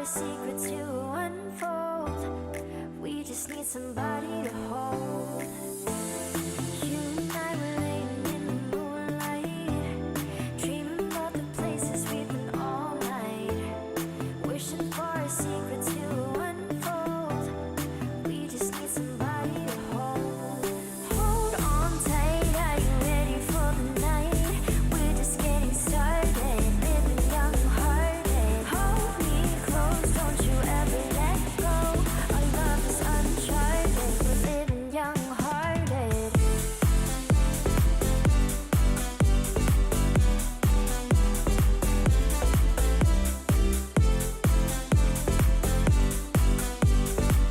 a secret to unfold. We just need somebody to hold. You and I were laying in the moonlight, dreaming about the places we've been all night, wishing for a secret to unfold. We just need somebody to hold. Hold on tight, are you ready for the night? We're just getting started, living young hearted. Hold me close, don't you ever let go. Our love is uncharted, we're living young hearted.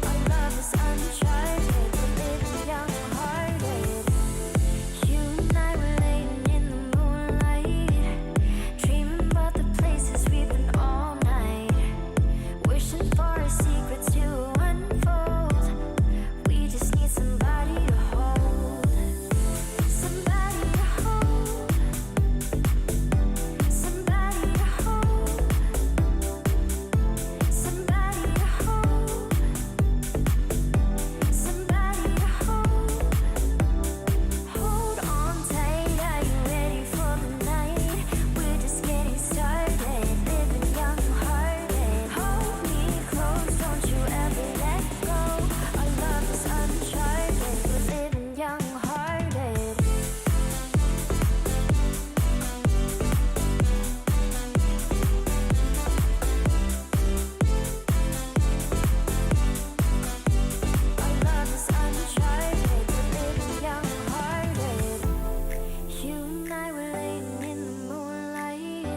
Our love is uncharted, we're living young hearted. You and I were laying in the moonlight, dreaming about the places we've been all night, wishing for a secret to unfold. We just need somebody to hold. Somebody to hold. Somebody to hold. Somebody to hold. Somebody to hold. Hold on tight, are you ready for the night? We're just getting started, living young hearted. Hold me close, don't you ever let go. Our love is uncharted, we're living young hearted. Our love is uncharted, we're living young hearted. You and I were laying in the moonlight,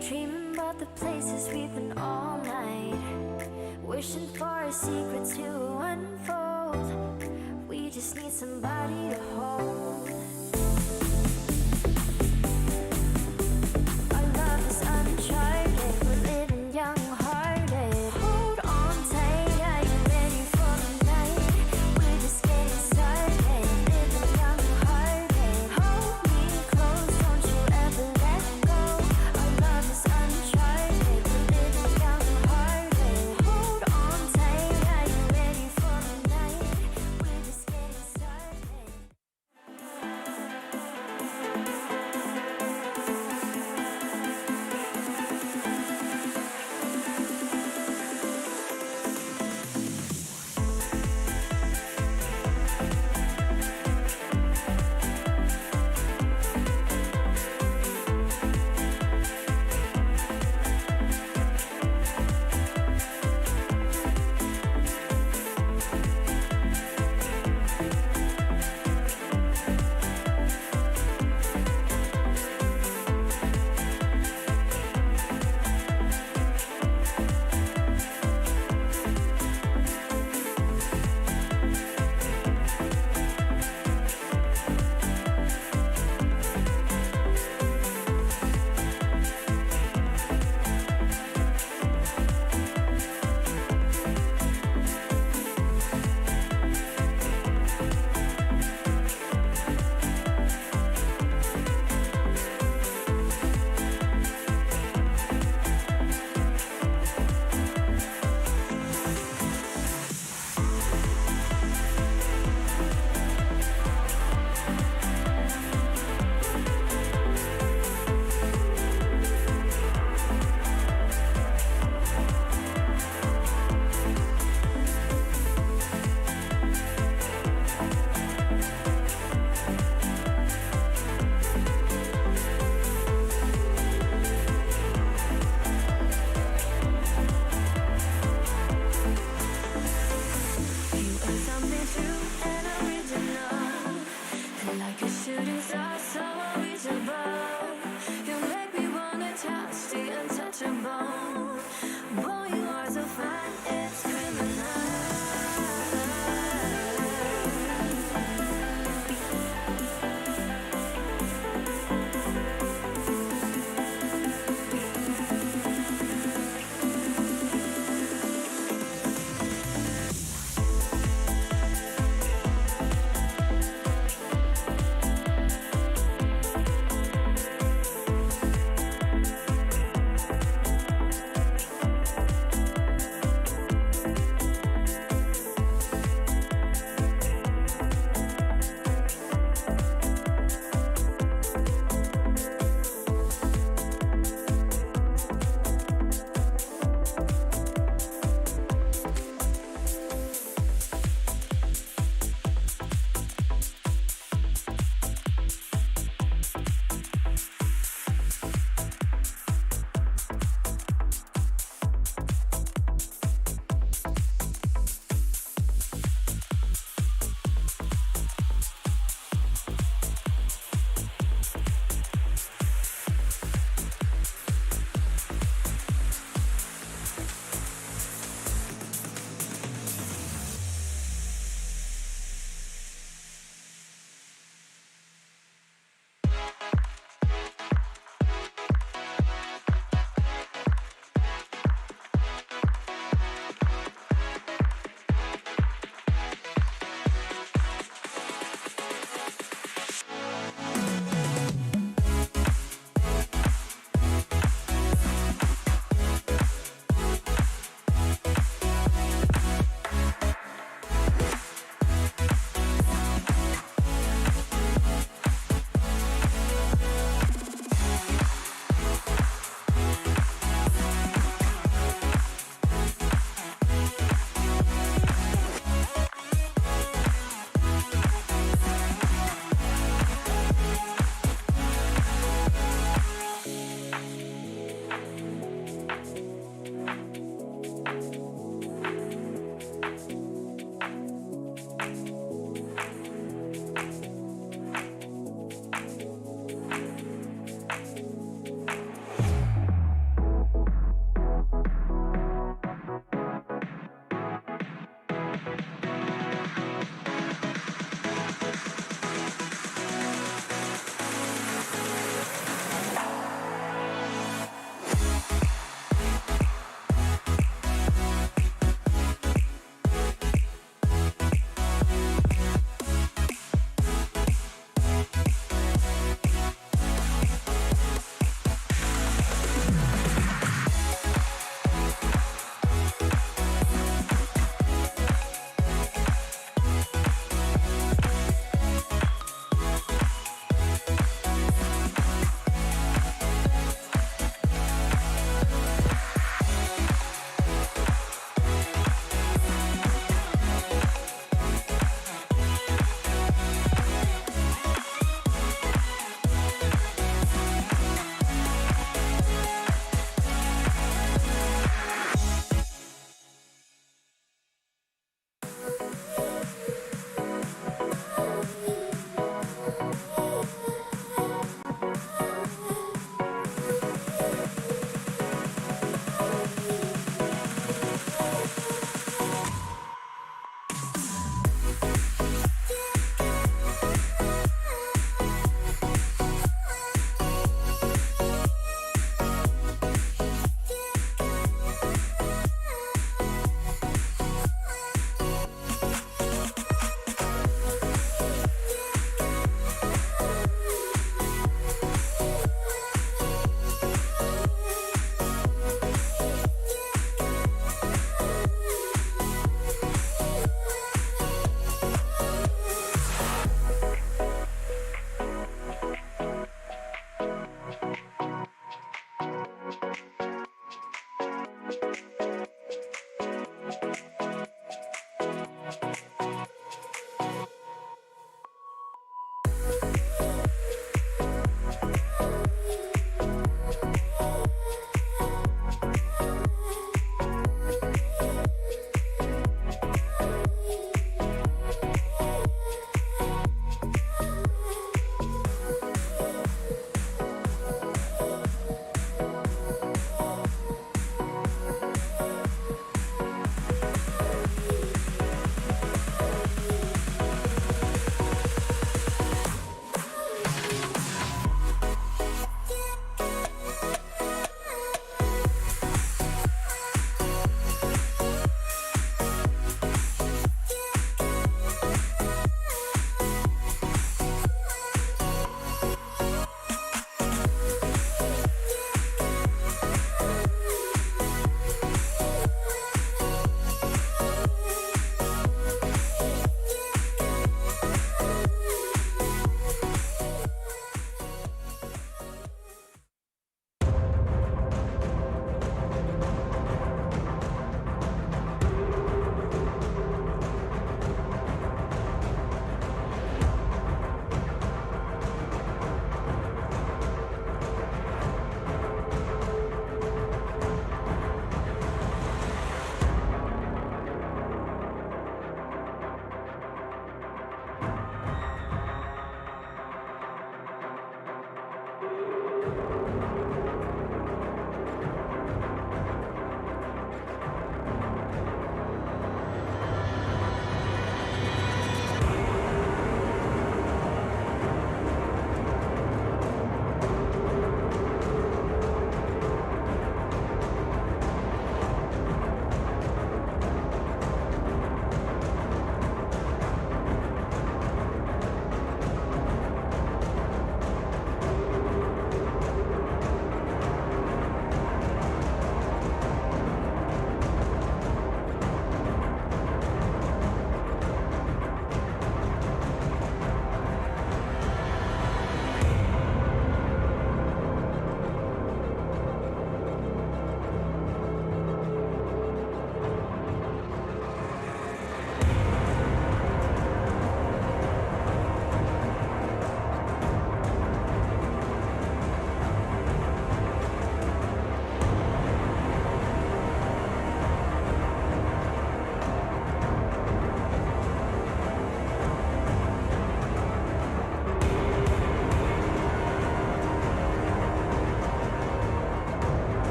dreaming about the places we've been all night, wishing for a secret to unfold. We just need somebody to hold. Our love is uncharted, we're living young hearted. Hold on tight, are you ready for the night? We're just getting started, living young hearted. Hold me close, don't you ever let go. Our love is uncharted, we're living young hearted. Hold on tight, are you ready for the night? We're just getting started.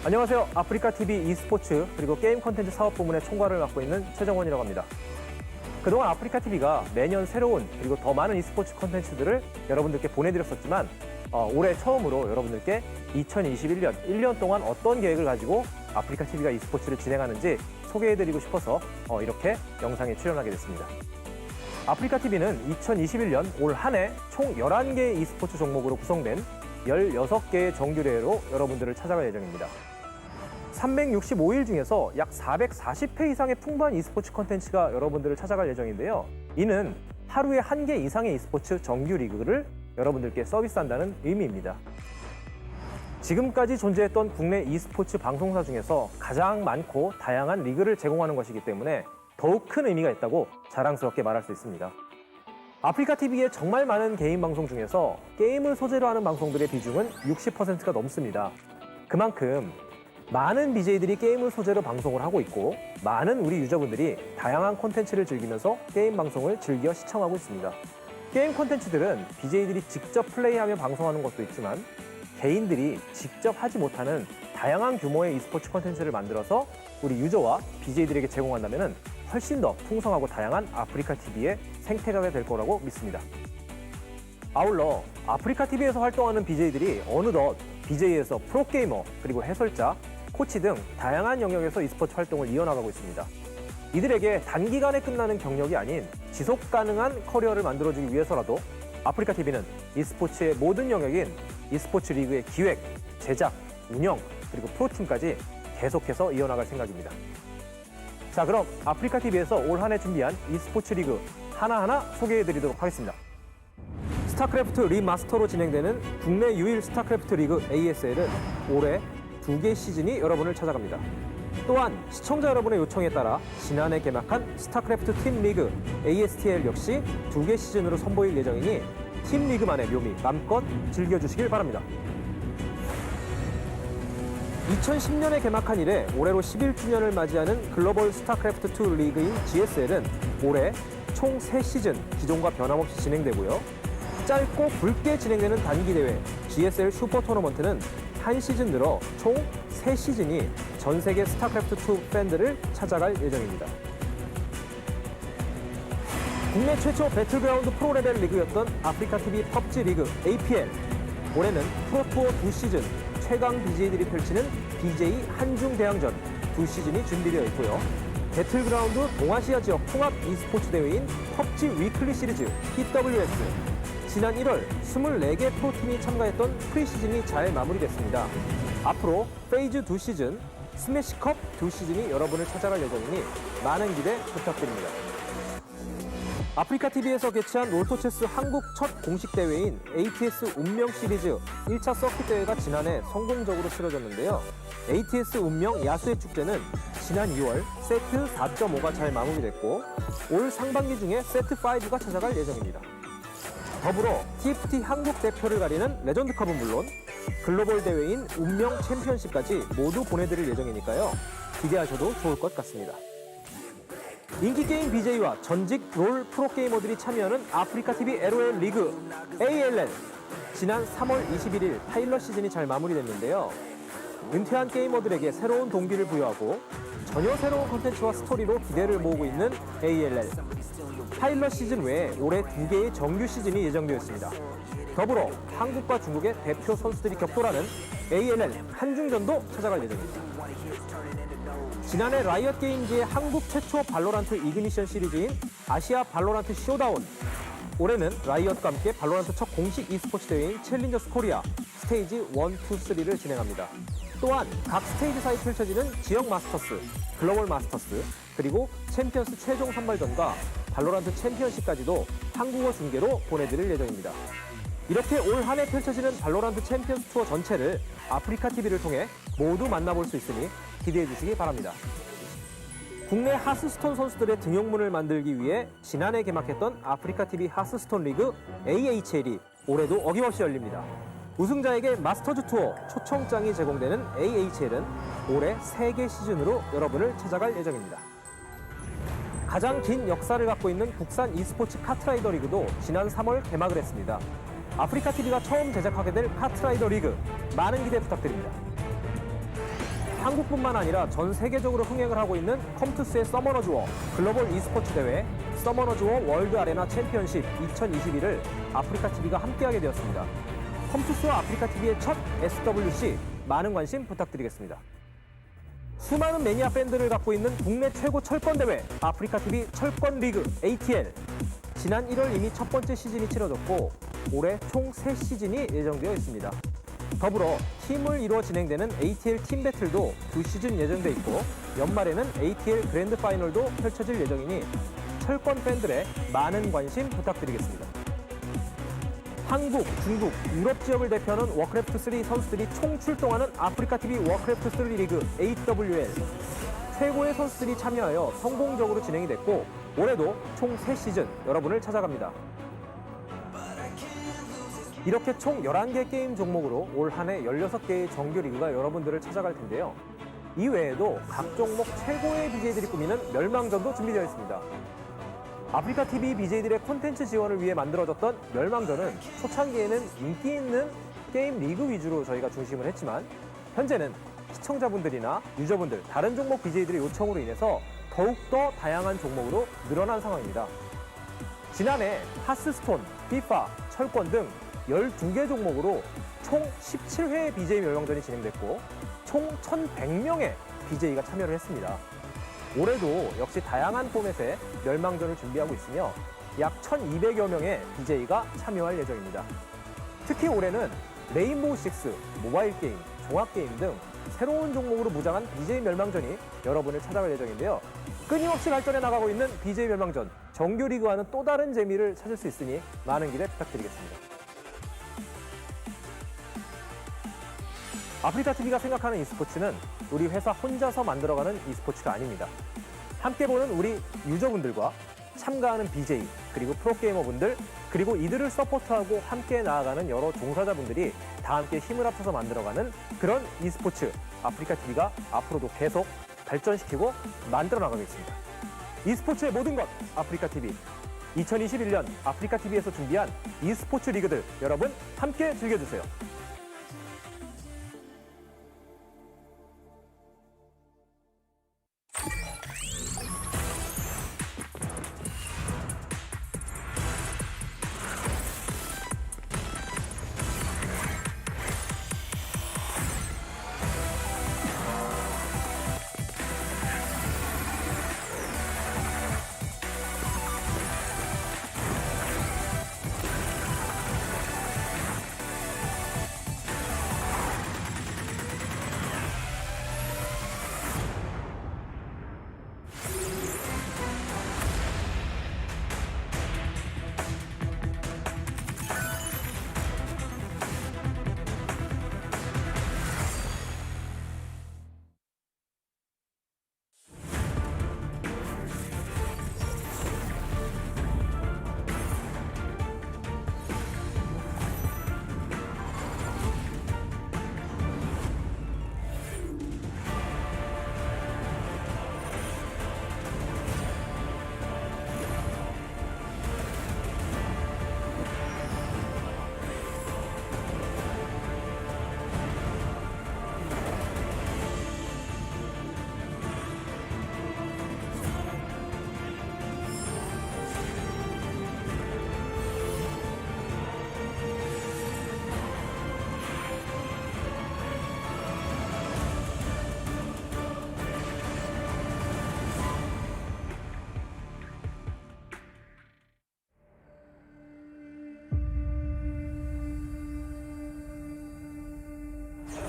안녕하세요. 아프리카TV e스포츠 그리고 게임 콘텐츠 사업 부문의 총괄을 맡고 있는 최정원이라고 합니다. 그동안 아프리카TV가 매년 새로운 그리고 더 많은 e스포츠 콘텐츠들을 여러분들께 보내드렸었지만 올해 처음으로 여러분들께 2021년 1년 동안 어떤 계획을 가지고 아프리카TV가 e스포츠를 진행하는지 소개해드리고 싶어서 이렇게 영상에 출연하게 됐습니다. 아프리카TV는 2021년 올 한 해 총 11개의 e스포츠 종목으로 구성된 16개의 정규 대회로 여러분들을 찾아갈 예정입니다. 365일 중에서 약 440회 이상의 풍부한 e스포츠 콘텐츠가 여러분들을 찾아갈 예정인데요. 이는 하루에 1개 이상의 e스포츠 정규 리그를 여러분들께 서비스한다는 의미입니다. 지금까지 존재했던 국내 e스포츠 방송사 중에서 가장 많고 다양한 리그를 제공하는 것이기 때문에 더욱 큰 의미가 있다고 자랑스럽게 말할 수 있습니다. 아프리카TV의 정말 많은 개인 방송 중에서 게임을 소재로 하는 방송들의 비중은 60%가 넘습니다. 그만큼 많은 BJ들이 게임을 소재로 방송을 하고 있고 많은 우리 유저분들이 다양한 콘텐츠를 즐기면서 게임 방송을 즐겨 시청하고 있습니다. 게임 콘텐츠들은 BJ들이 직접 플레이하며 방송하는 것도 있지만 개인들이 직접 하지 못하는 다양한 규모의 e스포츠 콘텐츠를 만들어서 우리 유저와 BJ들에게 제공한다면 훨씬 더 풍성하고 다양한 아프리카TV의 생태계가 될 거라고 믿습니다. 아울러 아프리카TV에서 활동하는 BJ들이 어느덧 BJ에서 프로게이머, 그리고 해설자, 코치 등 다양한 영역에서 e스포츠 활동을 이어나가고 있습니다. 이들에게 단기간에 끝나는 경력이 아닌 지속 가능한 커리어를 만들어주기 위해서라도 아프리카TV는 e스포츠의 모든 영역인 e스포츠 리그의 기획, 제작, 운영, 그리고 프로팀까지 계속해서 이어나갈 생각입니다. 자, 그럼 아프리카TV에서 올 한 해 준비한 e스포츠 리그 하나하나 소개해드리도록 하겠습니다. 스타크래프트 리마스터로 진행되는 국내 유일 스타크래프트 리그 ASL은 올해 2개 시즌이 여러분을 찾아갑니다. 또한 시청자 여러분의 요청에 따라 지난해 개막한 스타크래프트 팀 리그 ASTL 역시 2개 시즌으로 선보일 예정이니 팀 리그만의 묘미 맘껏 즐겨주시길 바랍니다. 2010년에 개막한 이래 올해로 11주년을 맞이하는 글로벌 스타크래프트2 리그인 GSL은 올해 총 3시즌 기존과 변함없이 진행되고요. 짧고 굵게 진행되는 단기 대회 GSL 슈퍼 토너먼트는 한 시즌 늘어 총 3시즌이 전 세계 스타크래프트2 팬들을 찾아갈 예정입니다. 국내 최초 배틀그라운드 프로레벨 리그였던 아프리카TV 펍지 리그 APL. 올해는 프로투어 2시즌, 최강 BJ들이 펼치는 BJ 한중 대항전 2시즌이 준비되어 있고요. 배틀그라운드 동아시아 지역 통합 e스포츠 대회인 펍지 위클리 시리즈 PWS. 지난 1월 24개 프로팀이 참가했던 프리시즌이 잘 마무리됐습니다. 앞으로 페이즈 2시즌, 스매시컵 2시즌이 여러분을 찾아갈 예정이니 많은 기대 부탁드립니다. 아프리카TV에서 개최한 롤토체스 한국 첫 공식 대회인 ATS 운명 시리즈 1차 서킷 대회가 지난해 성공적으로 치러졌는데요. ATS 운명 야수의 축제는 지난 2월 세트 4.5가 잘 마무리됐고 올 상반기 중에 세트 5가 찾아갈 예정입니다. 더불어 TFT 한국 대표를 가리는 레전드컵은 물론 글로벌 대회인 운명 챔피언십까지 모두 보내드릴 예정이니까요. 기대하셔도 좋을 것 같습니다. 인기게임 BJ와 전직 롤 프로게이머들이 참여하는 아프리카TV LOL 리그 ALL. 지난 3월 21일 파일럿 시즌이 잘 마무리됐는데요. 은퇴한 게이머들에게 새로운 동기를 부여하고 전혀 새로운 콘텐츠와 스토리로 기대를 모으고 있는 ALL. 파일럿 시즌 외에 올해 2개의 정규 시즌이 예정되어 있습니다. 더불어 한국과 중국의 대표 선수들이 격돌하는 ALL 한중전도 찾아갈 예정입니다. 지난해 라이엇 게임즈의 한국 최초 발로란트 이그니션 시리즈인 아시아 발로란트 쇼다운. 올해는 라이엇과 함께 발로란트 첫 공식 e스포츠 대회인 챌린저스 코리아 스테이지 1, 2, 3를 진행합니다. 또한 각 스테이지사이 펼쳐지는 지역 마스터스, 글로벌 마스터스, 그리고 챔피언스 최종 선발전과 발로란트 챔피언십까지도 한국어 중계로 보내드릴 예정입니다. 이렇게 올 한 해 펼쳐지는 발로란트 챔피언스 투어 전체를 아프리카TV를 통해 모두 만나볼 수 있으니 기대해 주시기 바랍니다. 국내 하스스톤 선수들의 등용문을 만들기 위해 지난해 개막했던 아프리카TV 하스스톤 리그 AHL이 올해도 어김없이 열립니다. 우승자에게 마스터즈 투어 초청장이 제공되는 AHL은 올해 3개 시즌으로 여러분을 찾아갈 예정입니다. 가장 긴 역사를 갖고 있는 국산 e스포츠 카트라이더 리그도 지난 3월 개막을 했습니다. 아프리카 TV가 처음 제작하게 될 카트라이더 리그, 많은 기대 부탁드립니다. 한국뿐만 아니라 전 세계적으로 흥행을 하고 있는 컴투스의 서머너즈 워 글로벌 e스포츠 대회 서머너즈 워 월드 아레나 챔피언십 2021을 아프리카 TV가 함께하게 되었습니다. 컴투스와 아프리카 TV의 첫 SWC, 많은 관심 부탁드리겠습니다. 수많은 매니아 팬들을 갖고 있는 국내 최고 철권 대회 아프리카 TV 철권 리그 ATL. 지난 1월 이미 첫 번째 시즌이 치러졌고 올해 총 3시즌이 예정되어 있습니다. 더불어 팀을 이루어 진행되는 ATL 팀 배틀도 2시즌 예정돼 있고 연말에는 ATL 그랜드 파이널도 펼쳐질 예정이니 철권 팬들의 많은 관심 부탁드리겠습니다. 한국, 중국, 유럽 지역을 대표하는 워크래프트3 선수들이 총 출동하는 아프리카 TV 워크래프트3 리그 AWL. 최고의 선수들이 참여하여 성공적으로 진행이 됐고 올해도 총 3시즌 여러분을 찾아갑니다. 이렇게 총 11개 게임 종목으로 올 한 해 16개의 정규 리그가 여러분들을 찾아갈 텐데요. 이 외에도 각 종목 최고의 BJ들이 꾸미는 멸망전도 준비되어 있습니다. 아프리카 TV BJ들의 콘텐츠 지원을 위해 만들어졌던 멸망전은 초창기에는 인기 있는 게임 리그 위주로 저희가 중심을 했지만 현재는 시청자분들이나 유저분들, 다른 종목 BJ들의 요청으로 인해서 더욱더 다양한 종목으로 늘어난 상황입니다. 지난해 하스스톤, 피파, 철권 등 12개 종목으로 총 17회의 BJ 멸망전이 진행됐고 총 1,100명의 BJ가 참여를 했습니다. 올해도 역시 다양한 포맷의 멸망전을 준비하고 있으며 약 1,200여 명의 BJ가 참여할 예정입니다. 특히 올해는 레인보우 식스, 모바일 게임, 종합 게임 등 새로운 종목으로 무장한 BJ 멸망전이 여러분을 찾아갈 예정인데요. 끊임없이 발전해 나가고 있는 BJ 멸망전, 정규 리그와는 또 다른 재미를 찾을 수 있으니 많은 기대 부탁드리겠습니다. 아프리카 TV가 생각하는 e스포츠는 우리 회사 혼자서 만들어가는 e스포츠가 아닙니다. 함께 보는 우리 유저분들과 참가하는 BJ, 그리고 프로게이머분들, 그리고 이들을 서포트하고 함께 나아가는 여러 종사자분들이 다 함께 힘을 합쳐서 만들어가는 그런 e스포츠 아프리카 TV가 앞으로도 계속 발전시키고 만들어 나가겠습니다. e스포츠의 모든 것 아프리카 TV. 2021년 아프리카 TV에서 준비한 e스포츠 리그들 여러분 함께 즐겨주세요.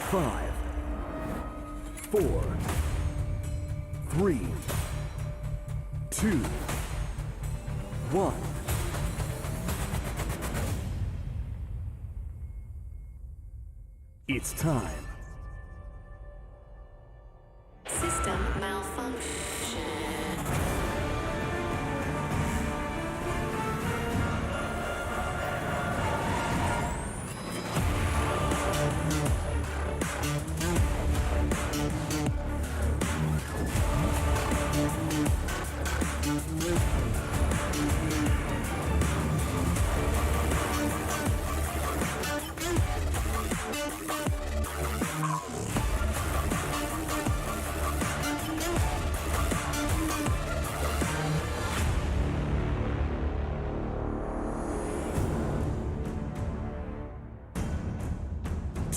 Five, four, three, two, one. It's time. System malfunction.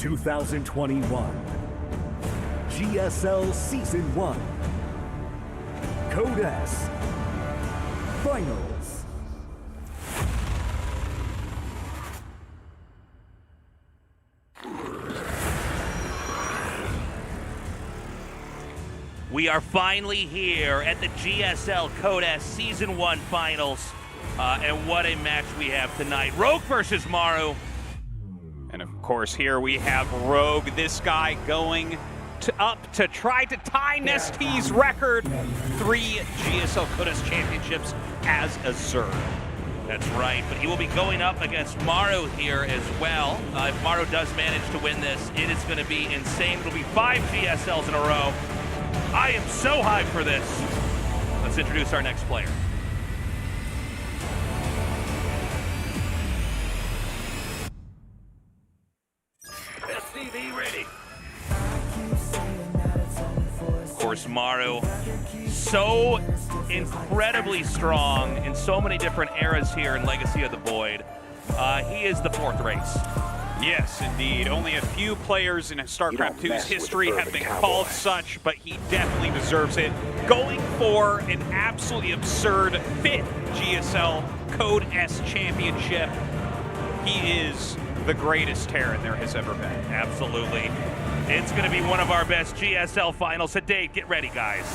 2021 GSL Season 1 Code S Finals. We are finally here at the GSL Code S Season 1 Finals. And what a match we have tonight. Rogue versus Maru. And of course, here we have Rogue, this guy going up to try to tie Nestie's record. 3 GSL Code S championships as a Zerg. That's right, but he will be going up against Maru here as well. If Maru does manage to win this, it is going to be insane. It'll be 5 GSLs in a row. I am so hyped for this. Let's introduce our next player. SCV ready. Of course, Maru, so incredibly strong in so many different eras here in Legacy of the Void. He is the 4th race. Yes, indeed. Only a few players in StarCraft 2's history have been called such, but he definitely deserves it. Going for an absolutely absurd 5th GSL Code S championship. He is the greatest Terran there has ever been. Absolutely. It's going to be one of our best GSL finals to date. Get ready, guys.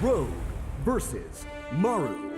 Rogue versus Maru.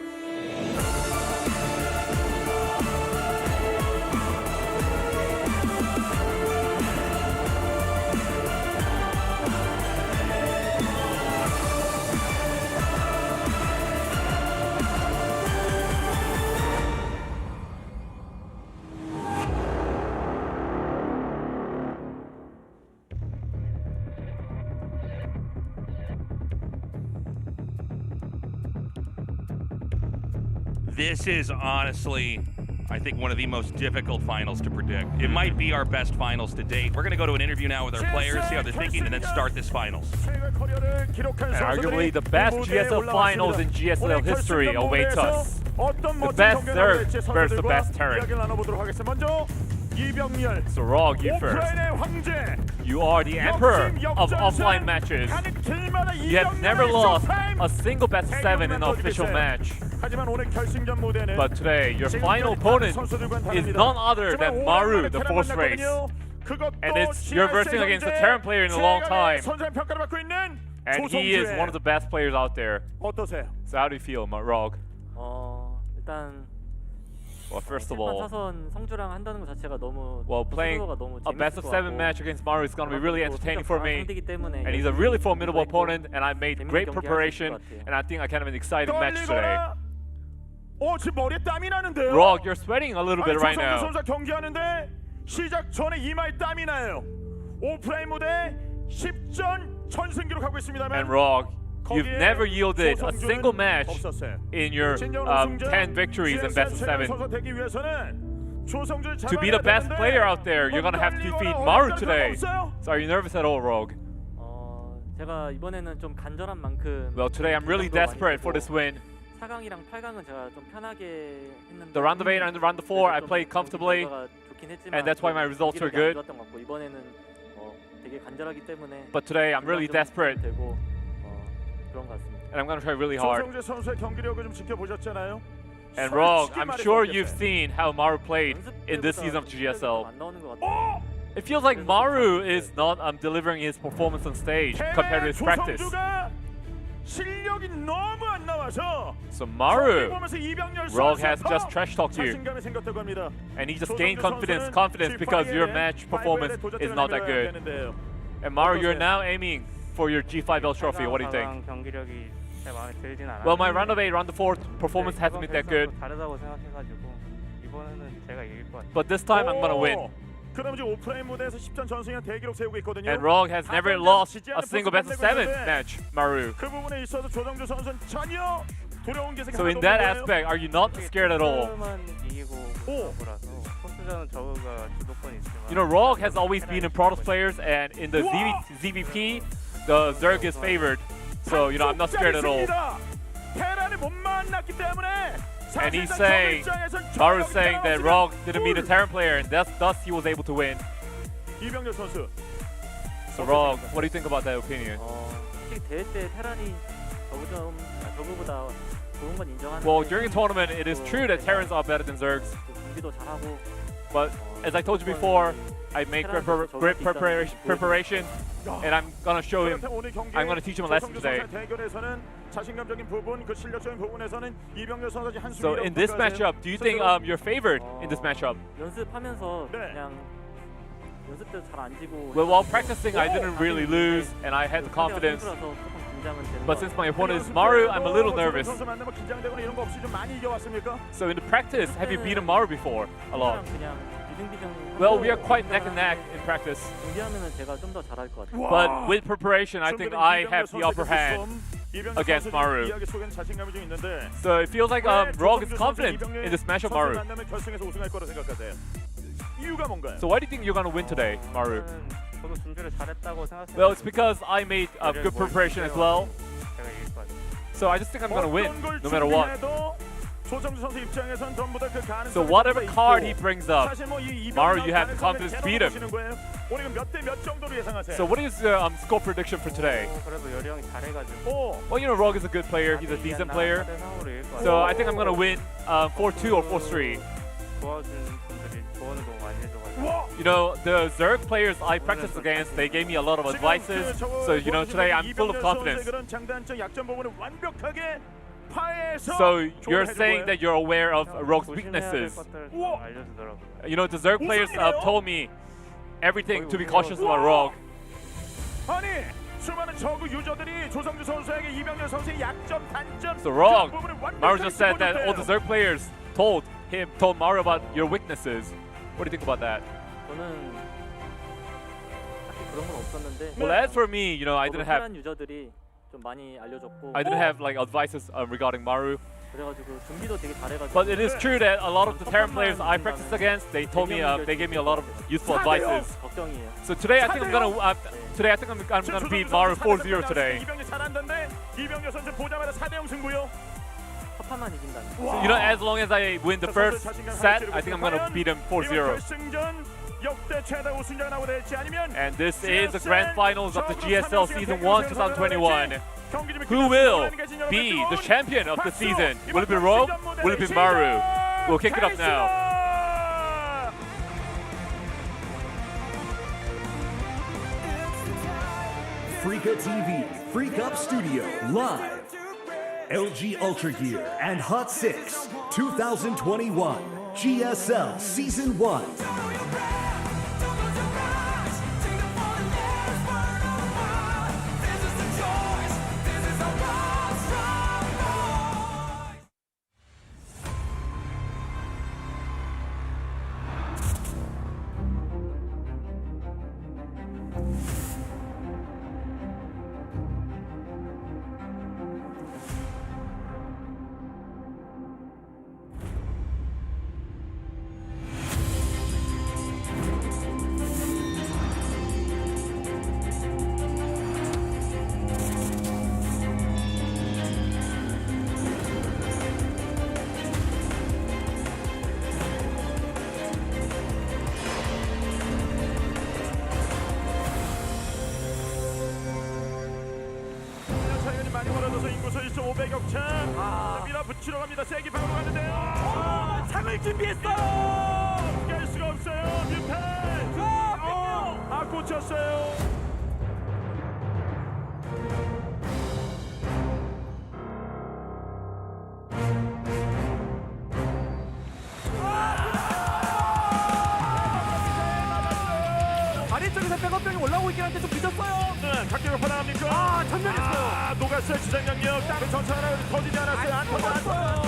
This is honestly, I think, one of the most difficult finals to predict. It might be our best finals to date. We're going to go to an interview now with our players, see how they're thinking, and then start this finals. And arguably the best GSL finals in GSL history awaits us. The best Zerg versus the best Terran. So Rogue, you first. You are the emperor of offline matches. You have never lost a single best of 7 in an official match. But today, your final opponent is none other than Maru, the 4th race. And you're versing against a Terran player in a long time. And he is one of the best players out there. So how do you feel, Rogue? 일단 Well, first of all, 사선 성주랑 한다는 것 자체가 너무 playing 너무 a best of 7 match against Maru is going to be really entertaining for me. 상대이기 때문에 And he's a really formidable opponent, and I made great preparation, and I think I can have an exciting match today. 지금 머리에 땀이 나는데요. Rogue, you're sweating a little bit right now. 선수가 경기하는데 시작 전에 이마에 땀이 나요. 오프라인 무대 10전 전승 기록하고 있습니다만. And Rogue, you've never yielded a single match in your 10 victories in best of 7. To be the best player out there, you're gonna have to defeat Maru today. So are you nervous at all, Rogue? 제가 이번에는 좀 간절한 만큼. Well, today I'm really desperate for this win. 4강이랑 8강은 제가 좀 편하게 했는데. The round of 8 and the round of 4, I played comfortably, and that's why my results were good. 이번에는 되게 간절하기 때문에. But today I'm really desperate, 되고 그런 것 같습니다. and I'm gonna try really hard. 선수의 경기력을 좀 지켜보셨잖아요. And Rogue, I'm sure you've seen how Maru played in this season of GSL. 안 나오는 것 같아요. It feels like Maru is not delivering his performance on stage compared to his practice. 실력이 너무 안 나와서 So Maru, Rogue has just trash talked you, 자신감이 생겼다고 합니다. and he just gained confidence because your match performance is not that good. And Maru, you're now aiming for your G5L trophy. What do you think? 경기력이 제 마음에 들진 않아요. Well, my round of 8, round of 4 performance hasn't been that good, 다르다고 생각해가지고 이번에는 제가 이길 것 같아요. but this time I'm gonna win. 그럼 이제 오프라인 무대에서 10전 전승의 대기록 세우고 있거든요. And Rogue has never lost a single best of 7 match, Maru. 그 부분에 있어서 조정주 선수는 전혀 두려운 게 So in that aspect, are you not scared at all? 이기고 저거라서 포스전은 저거가 주도권이 있지만. You know, Rogue has always been in Protoss players, and in the ZVP, the Zerg is favored. So, you know, I'm not scared at all. 테란을 못 만났기 때문에 And he's saying, Maru's saying that Rogue didn't meet a Terran player, and thus he was able to win. 이병렬 선수. So Rogue, what do you think about that opinion? 솔직히 대회 때 테란이 저그보다 좋은 건 인정하는데. Well, during a tournament, it is true that Terrans are better than Zergs, 준비도 잘하고. but as I told you before, I make great preparation, and I'm gonna show him. I'm gonna teach him a lesson today. 대결에서는 자신감적인 부분, 그 실력적인 부분에서는 이병렬 선수가 한 So in this matchup, do you think you're favored in this matchup? 연습하면서 그냥 연습 때도 잘 안 지고. Well, while practicing, I didn't really lose, and I had the confidence. 선수라서 조금 긴장은 되는 But 것 since 같아요. my opponent is Maru, I'm a little nervous. 선수 만나면 긴장되거나 이런 거 없이 좀 많이 이겨왔습니까? So in the practice, have you beaten Maru before a lot? 그냥 비등비등. Well, we are quite neck and neck in practice. 준비하면은 제가 좀 더 잘할 것 같아요. But with preparation, I think I have the upper hand against Maru. 이야기 속에는 자신감이 좀 있는데. So it feels like Rogue is confident in this matchup, Maru. 만나면 결승에서 우승할 거라 생각하세요. 이유가 뭔가요? So why do you think you're gonna win today, Maru? 저도 준비를 잘했다고 생각해요. Well, it's because I made good preparation as well. 제가 이길 것 같아요. So I just think I'm gonna win, no matter what. 조정주 선수 입장에선 전부 다그 가능성이 So whatever card he brings up, 사실 뭐이 Maru, you have the confidence to beat him. 오늘 몇대 몇 정도로 예상하세요? So what is your score prediction for today? 그래도 여리 형이 잘해가지고. Well, you know, Rogue is a good player. He's a decent player. 4대3으로 이길 것 같아요. So I think I'm gonna win 4-2 or 4-3. 도와준 분들이 조언을 너무 많이 해줘가지고. You know, the Zerg players I practiced against, they gave me a lot of advices. So, you know, today I'm full of confidence. 그런 장단점, 약점 부분을 완벽하게 파해서 So you're saying that you're aware of Rogue's 조심해야 될 weaknesses. 것들을 좀 알려주더라고요. You know, the Zerg players told me everything to be cautious about Rogue. 아니 수많은 저그 유저들이 조성주 선수에게 이병렬 선수의 약점, 단점 So Rogue, 그런 부분을 완벽하게 Maru just said that all the 짚어줬대요. Zerg players told Maru about your weaknesses. What do you think about that? 저는 딱히 그런 건 없었는데. Well, as for me, you know, I didn't have 유저들이 좀 많이 알려줬고. like advices regarding Maru. 그래가지고 준비도 되게 잘해가지고. But it is true that a lot of the Terran players I practiced against, they told me, they gave me a lot of useful advices. 걱정이에요. So today I think I'm gonna beat Maru 4-0 today. 이병렬 잘한다는데 이병렬 선수 보자마자 4대0 승부요. 첫 판만 이긴다는. So, you know, as long as I win the first set, I think I'm gonna beat him 4-0. 결승전 역대 최다 우승자가 나오게 될지 아니면 And this is the grand finals of the GSL Season 1 2021. Who will be the champion of the season? Will it be Rogue? Will it be Maru? We'll kick it up now. Freaka TV, Freak Up Studio, live. LG Ultra Gear and Hot 6, 2021, GSL Season 1. 많이 벌어져서 인구수 1.5배 격차. 밀어붙이러 갑니다. 세기 방으로 가는데요. 창을 준비했어요. 깰 수가 없어요. 뮤탈. 꽂혔어요. 아래쪽에서 백업병이 올라오고 있긴 한데 좀 늦었어요. 네, 각계로 퍼나갑니까? 전멸했어요. 녹았어요. 주장 경력. 다른 전차 하나 터지지 않았어요. 안 터졌어요.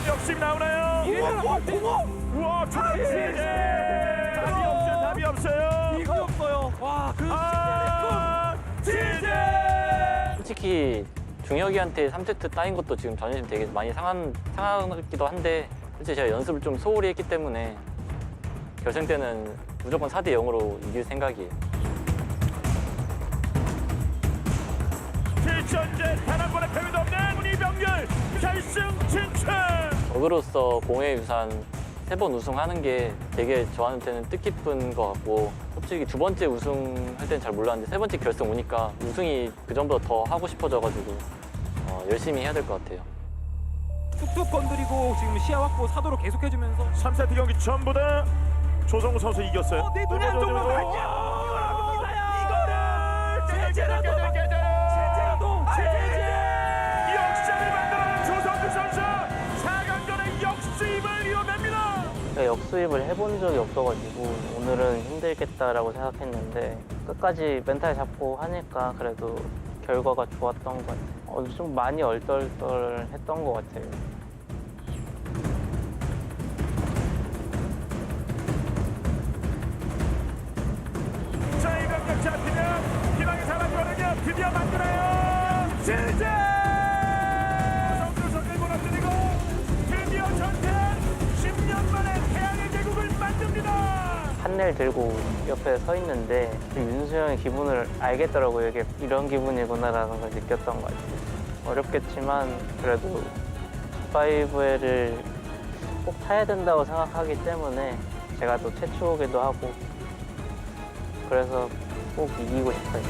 역습이 나오나요? 우와, 답이 없어요. 이거 없어요. 와, 솔직히 중혁이한테 3세트 따인 것도 지금 자존심 되게 많이 상하기도 한데 솔직히 제가 연습을 좀 소홀히 했기 때문에 결승 때는 무조건 4대0으로 이길 생각이에요. 역전제 단 한 번의 패배도 없는 우리병렬 결승 진출. 저그로서 공의 유산 3번 우승하는 게 되게 저한테는 뜻깊은 것 같고 솔직히 2번째 우승할 때는 잘 몰랐는데 3번째 결승 오니까 우승이 그 전보다 더 하고 싶어져가지고 열심히 해야 될 것 같아요. 툭툭 건드리고 지금 시야 확보 사도로 계속해주면서 3세트 경기 전부 다 조성우 선수 이겼어요. 내 눈에 한 점만 이거를 제재라도 역전을 만들어낸 조성우 선수 4강전의 역수입을 이뤄냅니다. 제가 역수입을 해본 적이 없어가지고 오늘은 힘들겠다라고 생각했는데 끝까지 멘탈 잡고 하니까 그래도 결과가 좋았던 것 같아요. 좀 많이 얼떨떨했던 것 같아요. 자, 이 병력 잡히면 희망이 사라지거든요. 드디어 만들어요. 진짜 성주석을 무너뜨리고 드디어 전태 10년 만에 태양의 제국을 만듭니다. 판넬 들고 옆에 서 있는데 윤수 형의 기분을 알겠더라고요. 이게 이런 기분이구나라는 걸 느꼈던 것 같아요. 어렵겠지만 그래도 G5L을 꼭 타야 된다고 생각하기 때문에 제가 또 최초이기도 하고 그래서 꼭 이기고 싶어요.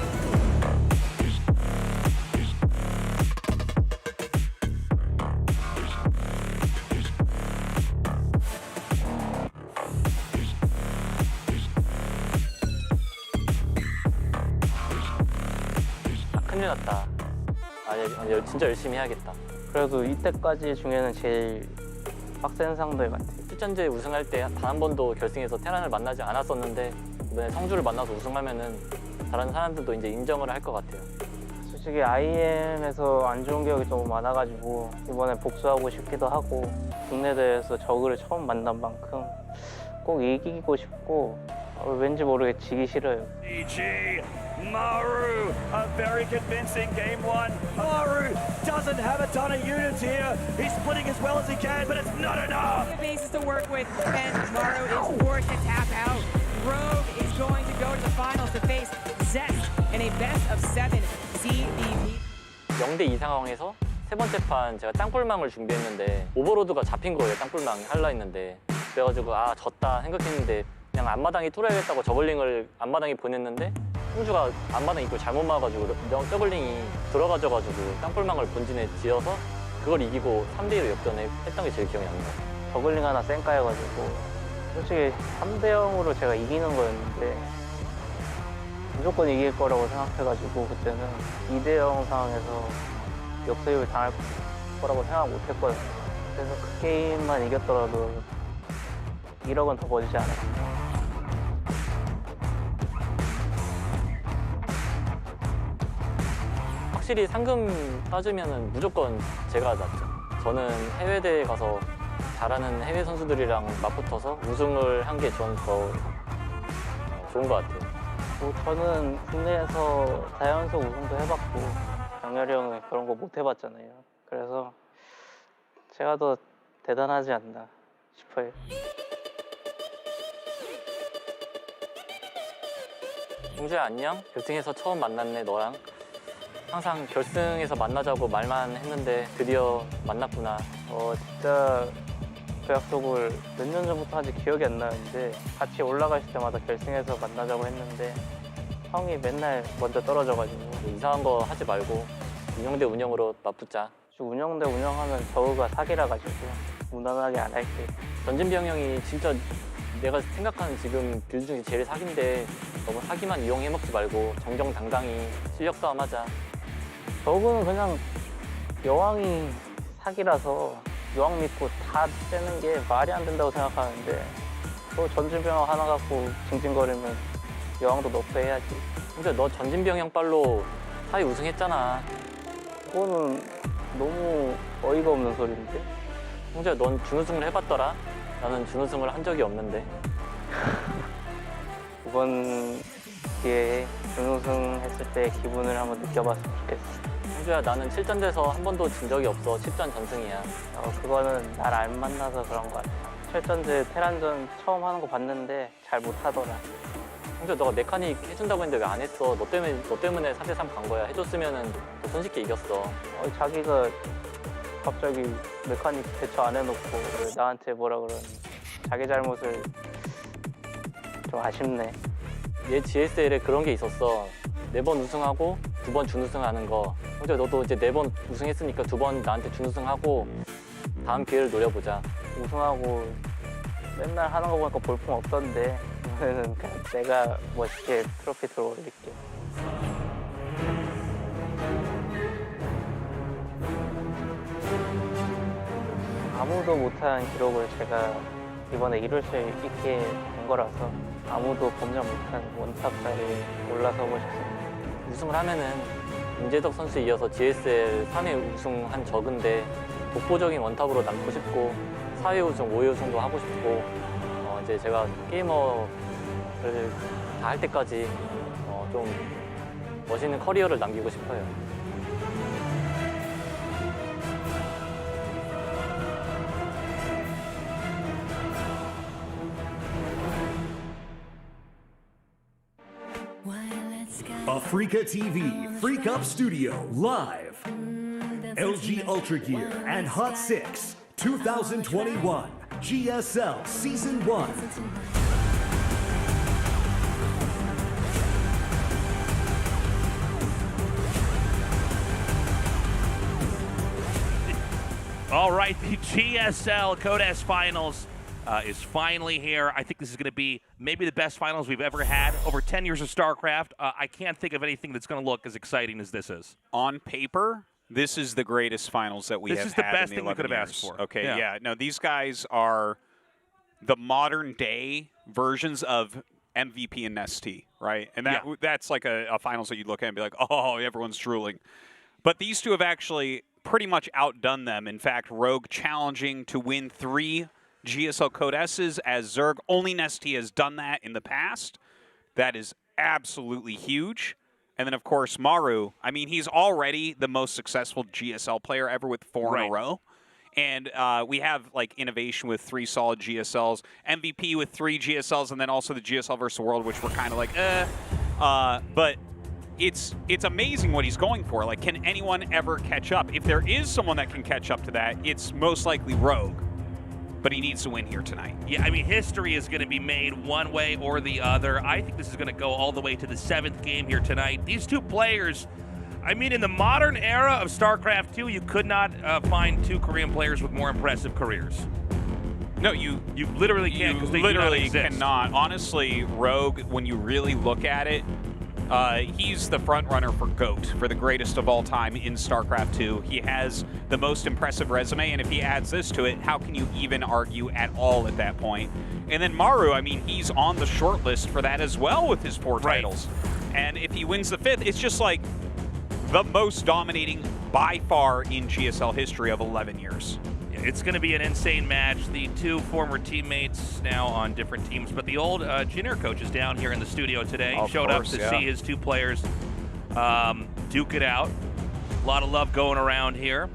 큰일 났다. 아니 진짜 열심히 해야겠다. 그래도 이때까지 중에는 제일 빡센 상대 같아요. 출전제 우승할 때 단 한 번도 결승에서 테란을 만나지 않았었는데 이번에 성주를 만나서 우승하면은 다른 사람들도 이제 인정을 할 것 같아요. 솔직히 IM에서 안 좋은 기억이 너무 많아가지고 이번에 복수하고 싶기도 하고 국내 대회에서 저그를 처음 만난 만큼 꼭 이기고 싶고 왠지 모르게 지기 싫어요. EG Maru, a very convincing game one. Maru doesn't have a ton of units here. He's splitting as well as he can, but it's not enough. bases to work with, and Maru is forced to tap out. Rogue is going to go to the finals to face Zest in a best of 7 CBP. 0대2 상황에서 세 번째 판 제가 땅굴망을 준비했는데 오버로드가 잡힌 거예요. 땅굴망 하려 했는데 그래가지고 아 졌다 생각했는데 그냥 앞마당에 뚫어야겠다고 저글링을 앞마당에 보냈는데 홍주가 앞마당 입구 잘못 막아가지고 저글링이 들어가져가지고 땅굴망을 본진에 지어서 그걸 이기고 3대1로 역전을 했던 게 제일 기억이 납니다. 저글링 하나 쌩까여가지고 솔직히 3대0으로 제가 이기는 거였는데 무조건 이길 거라고 생각해가지고 그때는 2대0 상황에서 역수입을 당할 거라고 생각 못 했거든요. 그래서 그 게임만 이겼더라도 1억은 더 버지지 않았어요. 확실히 상금 따지면은 무조건 제가 낫죠. 저는 해외대회 가서 잘하는 해외 선수들이랑 맞붙어서 우승을 한 게 저는 더 좋은 것 같아요. 저는 국내에서 4연속 우승도 해봤고 장렬이 형은 그런 거 못 해봤잖아요. 그래서 제가 더 대단하지 않나 싶어요. 홍주야 안녕? 결승에서 처음 만났네 너랑. 항상 결승에서 만나자고 말만 했는데 드디어 만났구나. 진짜 그 약속을 몇 년 전부터 하는지 기억이 안 나는데 같이 올라가실 때마다 결승에서 만나자고 했는데 형이 맨날 먼저 떨어져가지고 이상한 거 하지 말고 운영 대 운영으로 맞붙자. 운영 대 운영하면 저우가 사기라 가지고 무난하게 안 할게. 전진병 형이 진짜 내가 생각하는 지금 빌드 중에 제일 사기인데 너무 사기만 이용해 먹지 말고 정정당당히 실력 싸움하자. 저우는 그냥 여왕이 사기라서 여왕 믿고 다 떼는 게 말이 안 된다고 생각하는데 또 전진병 하나 갖고 징징거리면 여왕도 너프 해야지. 근데 너 전진병 형 빨로 사위 우승했잖아. 그거는 너무 어이가 없는 소리인데? 형제야 넌 준우승을 해봤더라? 나는 준우승을 한 적이 없는데. 이번 기회에 준우승 했을 때 기분을 한번 느껴봤으면 좋겠어. 형제야 나는 7전 돼서 한 번도 진 적이 없어. 10전 전승이야. 그거는 날 안 만나서 그런 것 같아. 철전제 테란전 처음 하는 거 봤는데 잘 못하더라. 형제 너가 메카닉 해준다고 했는데 왜 안 했어? 너 때문에 3대3 간 거야. 해줬으면은 더 손쉽게 이겼어. 자기가 갑자기 메카닉 대처 안 해놓고 왜 나한테 뭐라 그러니 자기 잘못을 좀 아쉽네. 얘 GSL에 그런 게 있었어. 4번 우승하고 2번 준우승하는 거. 형제 너도 이제 4번 우승했으니까 2번 나한테 준우승하고 다음 기회를 노려보자. 우승하고 맨날 하는 거 보니까 볼품 없던데 이번에는 그냥 내가 멋있게 트로피 들어올릴게. 아무도 못한 기록을 제가 이번에 이룰 수 있게 된 거라서 아무도 범접 못한 원탑 자리에 올라서고 싶습니다. 우승을 하면은 임재덕 선수에 이어서 GSL 3회 우승한 적은데 독보적인 원탑으로 남고 싶고 4회 우승, 5회 우승도 하고 싶고 이제 제가 게이머를 다 할 때까지 좀 멋있는 커리어를 남기고 싶어요. Africa TV Freak Up Studio Live. LG Ultra Gear and Hot 6 2021 GSL Season 1. All right, the GSL Code S Finals is finally here. I think this is going to be maybe the best finals we've ever had. Over 10 years of StarCraft, I can't think of anything that's going to look as exciting as this is. On paper, this is the greatest finals that we have had. This is the best in the thing we could have 11 asked years. for. Okay, yeah. No, these guys are the modern day versions of MVP and Nestea, right? And that's like a finals that you'd look at and be like, oh, everyone's drooling. But these two have actually pretty much outdone them. In fact, Rogue challenging to win 3 GSL Code S's as Zerg. Only Nestea has done that in the past. That is absolutely huge. And then, of course, Maru. I mean, he's already the most successful GSL player ever with 4 in a row. And we have, like, innovation with 3 solid GSLs, MVP with 3 GSLs, and then also the GSL versus the World, which we're kind of like, but it's amazing what he's going for. Like, can anyone ever catch up? If there is someone that can catch up to that, it's most likely Rogue. But he needs to win here tonight. Yeah, I mean, history is going to be made one way or the other. I think this is going to go all the way to the 7th game here tonight. These two players, I mean, in the modern era of StarCraft 2, you could not find 2 Korean players with more impressive careers. No, you literally can't, because they literally do not exist. cannot. Honestly, Rogue, when you really look at it, he's the front runner for GOAT, for the greatest of all time in StarCraft 2. He has the most impressive resume, and if he adds this to it, how can you even argue at all at that point? And then Maru, I mean, he's on the short list for that as well with his 4 titles. And if he wins the 5th, it's just like the most dominating by far in GSL history of 11 years. It's going to be an insane match. The 2 former teammates now on different teams, but the old junior coach is down here in the studio today. Showed up to see his 2 players duke it out. A lot of love going around here.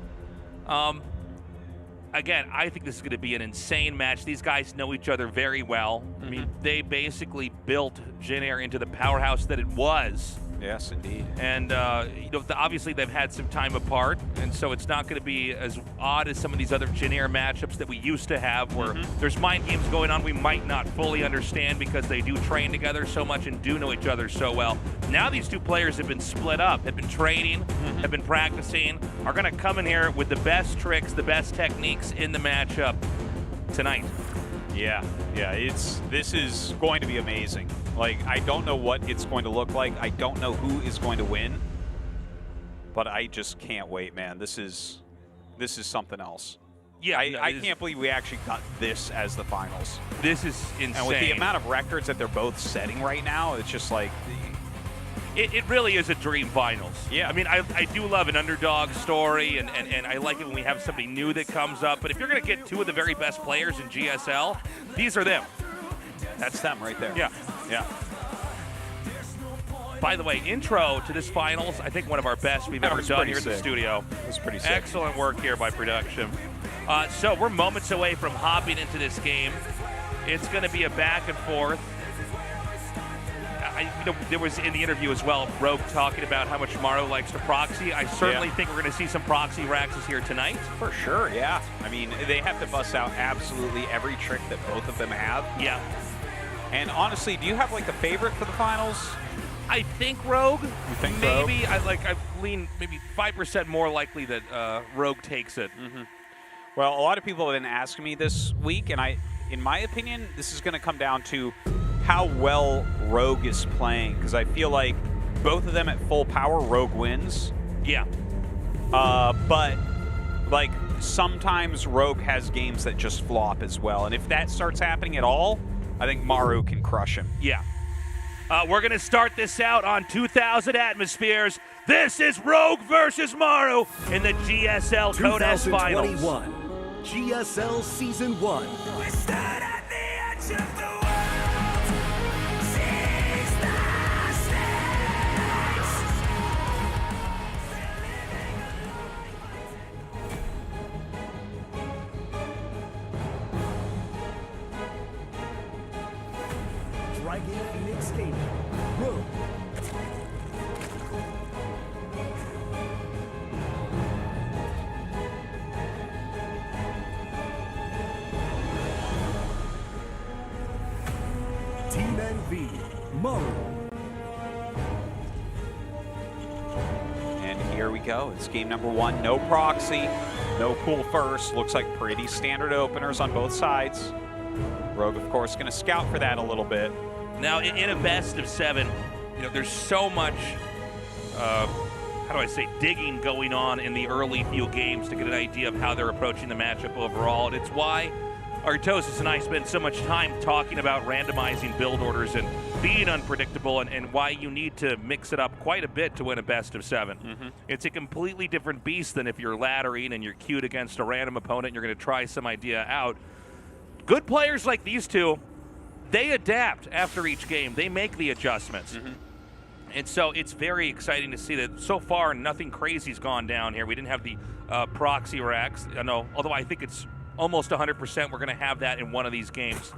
Again, I think this is going to be an insane match. These guys know each other very well. I mean, they basically built Jin Air into the powerhouse that it was. Yes, indeed. And, you know, obviously they've had some time apart, and so it's not going to be as odd as some of these other Jin Air matchups that we used to have where there's mind games going on we might not fully understand because they do train together so much and do know each other so well. Now these 2 players have been split up, have been training, have been practicing, are going to come in here with the best tricks, the best techniques in the matchup tonight. Yeah, this is going to be amazing. Like, I don't know what it's going to look like. I don't know who is going to win. But I just can't wait, man. This is something else. Yeah, I can't believe we actually got this as the finals. This is insane. And with the amount of records that they're both setting right now, it's just like... It really is a dream finals. Yeah. I mean, I do love an underdog story, and I like it when we have somebody new that comes up. But if you're going to get 2 of the very best players in GSL, these are them. That's them right there. Yeah. Yeah. By the way, intro to this finals, I think one of our best we've ever done here in the studio. It was pretty sick. Excellent work here by production. So we're moments away from hopping into this game. It's going to be a back and forth. there was in the interview as well, Rogue talking about how much Maru likes to proxy. I certainly think we're going to see some proxy Raxes here tonight. For sure, yeah. I mean, they have to bust out absolutely every trick that both of them have. Yeah. And honestly, do you have like the favorite for the finals? I think Rogue. You think maybe Rogue? I lean maybe 5% more likely that Rogue takes it. Well, a lot of people have been asking me this week, and in my opinion, this is going to come down to how well Rogue is playing, because I feel like both of them at full power, Rogue wins. Yeah. But like sometimes Rogue has games that just flop as well, and if that starts happening at all, I think Maru can crush him. Yeah. We're going to start this out on 2,000 atmospheres. This is Rogue versus Maru in the GSL Code S Finals. 2021 GSL Season 1. We stood at the edge of the world. Seize the stakes. Dragon Phoenix Gaming. Rogue. Team NV. Maru. And here we go. It's game number 1. No proxy, no pool first. Looks like pretty standard openers on both sides. Rogue, of course, going to scout for that a little bit. Now, in a best of 7, there's so much, how do I say, digging going on in the early few games to get an idea of how they're approaching the matchup overall. And it's why Artosis and I spend so much time talking about randomizing build orders and being unpredictable, and why you need to mix it up quite a bit to win a best of 7. It's a completely different beast than if you're laddering and you're queued against a random opponent and you're going to try some idea out. Good players like these two, they adapt after each game. They make the adjustments. And so it's very exciting to see that so far nothing crazy's gone down here. We didn't have the proxy racks, although I think it's almost 100% we're going to have that in one of these games,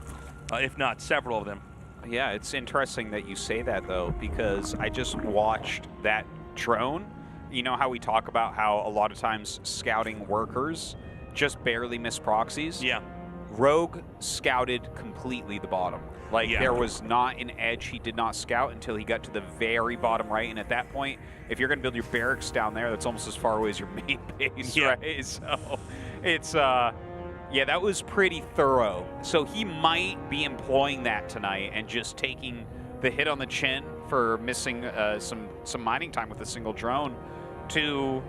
if not several of them. Yeah, it's interesting that you say that, though, because I just watched that drone. You know how we talk about how a lot of times scouting workers just barely miss proxies? Yeah. Rogue scouted completely the bottom. Like, there was not an edge he did not scout until he got to the very bottom right. And at that point, if you're going to build your barracks down there, that's almost as far away as your main base, right? So it's, yeah, that was pretty thorough. So he might be employing that tonight and just taking the hit on the chin for missing some mining time with a single drone to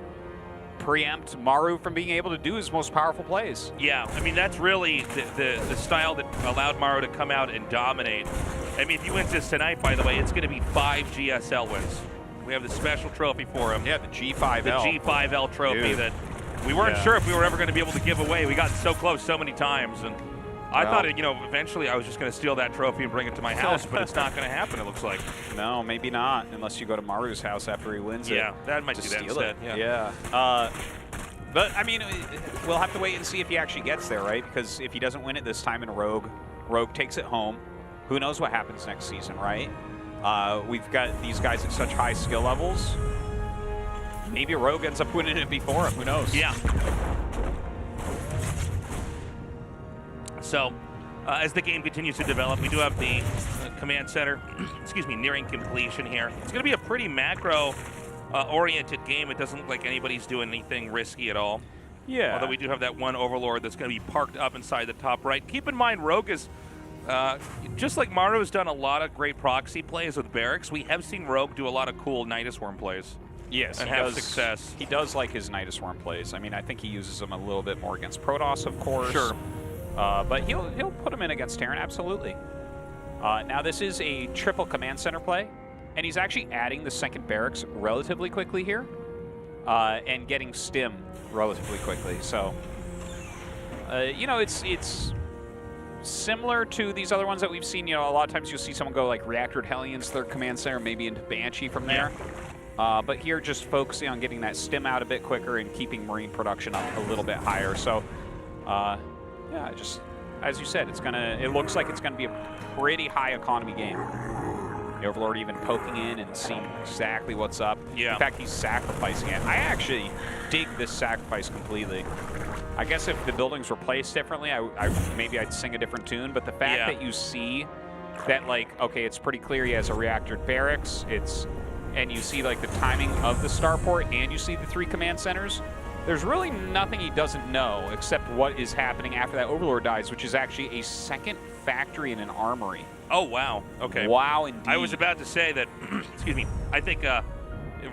preempt Maru from being able to do his most powerful plays. Yeah, I mean, that's really the style that allowed Maru to come out and dominate. I mean, if he wins this tonight, by the way, it's going to be 5 GSL wins. We have the special trophy for him. Yeah, the G5L. The G5L trophy that we weren't sure if we were ever going to be able to give away. We got so close so many times, and I thought, eventually I was just going to steal that trophy and bring it to my house, but it's not going to happen, it looks like. No, maybe not, unless you go to Maru's house after he wins it. Yeah, that might do that instead. Yeah. But, I mean, we'll have to wait and see if he actually gets there, right? Because if he doesn't win it this time in Rogue takes it home. Who knows what happens next season, right? We've got these guys at such high skill levels. Maybe Rogue ends up winning it before him. Who knows? Yeah. So, as the game continues to develop, we do have the command center, nearing completion here. It's going to be a pretty macro-oriented game. It doesn't look like anybody's doing anything risky at all. Yeah. Although we do have that one Overlord that's going to be parked up inside the top right. Keep in mind, Rogue is, just like Maru has done a lot of great proxy plays with barracks, we have seen Rogue do a lot of cool Nidus Worm plays. Yes, and have success. He does like his Nidus Worm plays. I mean, I think he uses them a little bit more against Protoss, of course. Sure. But he'll put him in against Terran, absolutely. Now, this is a triple command center play, and he's actually adding the second barracks relatively quickly here, and getting stim relatively quickly. So, it's similar to these other ones that we've seen. A lot of times you'll see someone go like Reactor Hellions, third command center, maybe into Banshee from there. But here, just focusing on getting that stim out a bit quicker and keeping Marine production up a little bit higher. So, yeah, just as you said, it looks like it's gonna be a pretty high economy game. The Overlord even poking in and seeing exactly what's up. Yeah. In fact, he's sacrificing it. I actually dig this sacrifice completely. I guess if the buildings were placed differently, maybe I'd sing a different tune. But the fact that you see that, like, okay, it's pretty clear he has a reactored barracks. And you see like the timing of the starport, and you see the 3 command centers. There's really nothing he doesn't know except what is happening after that Overlord dies, which is actually a second factory and an armory. Oh, wow. Okay. Wow, indeed. I was about to say that, excuse me, I think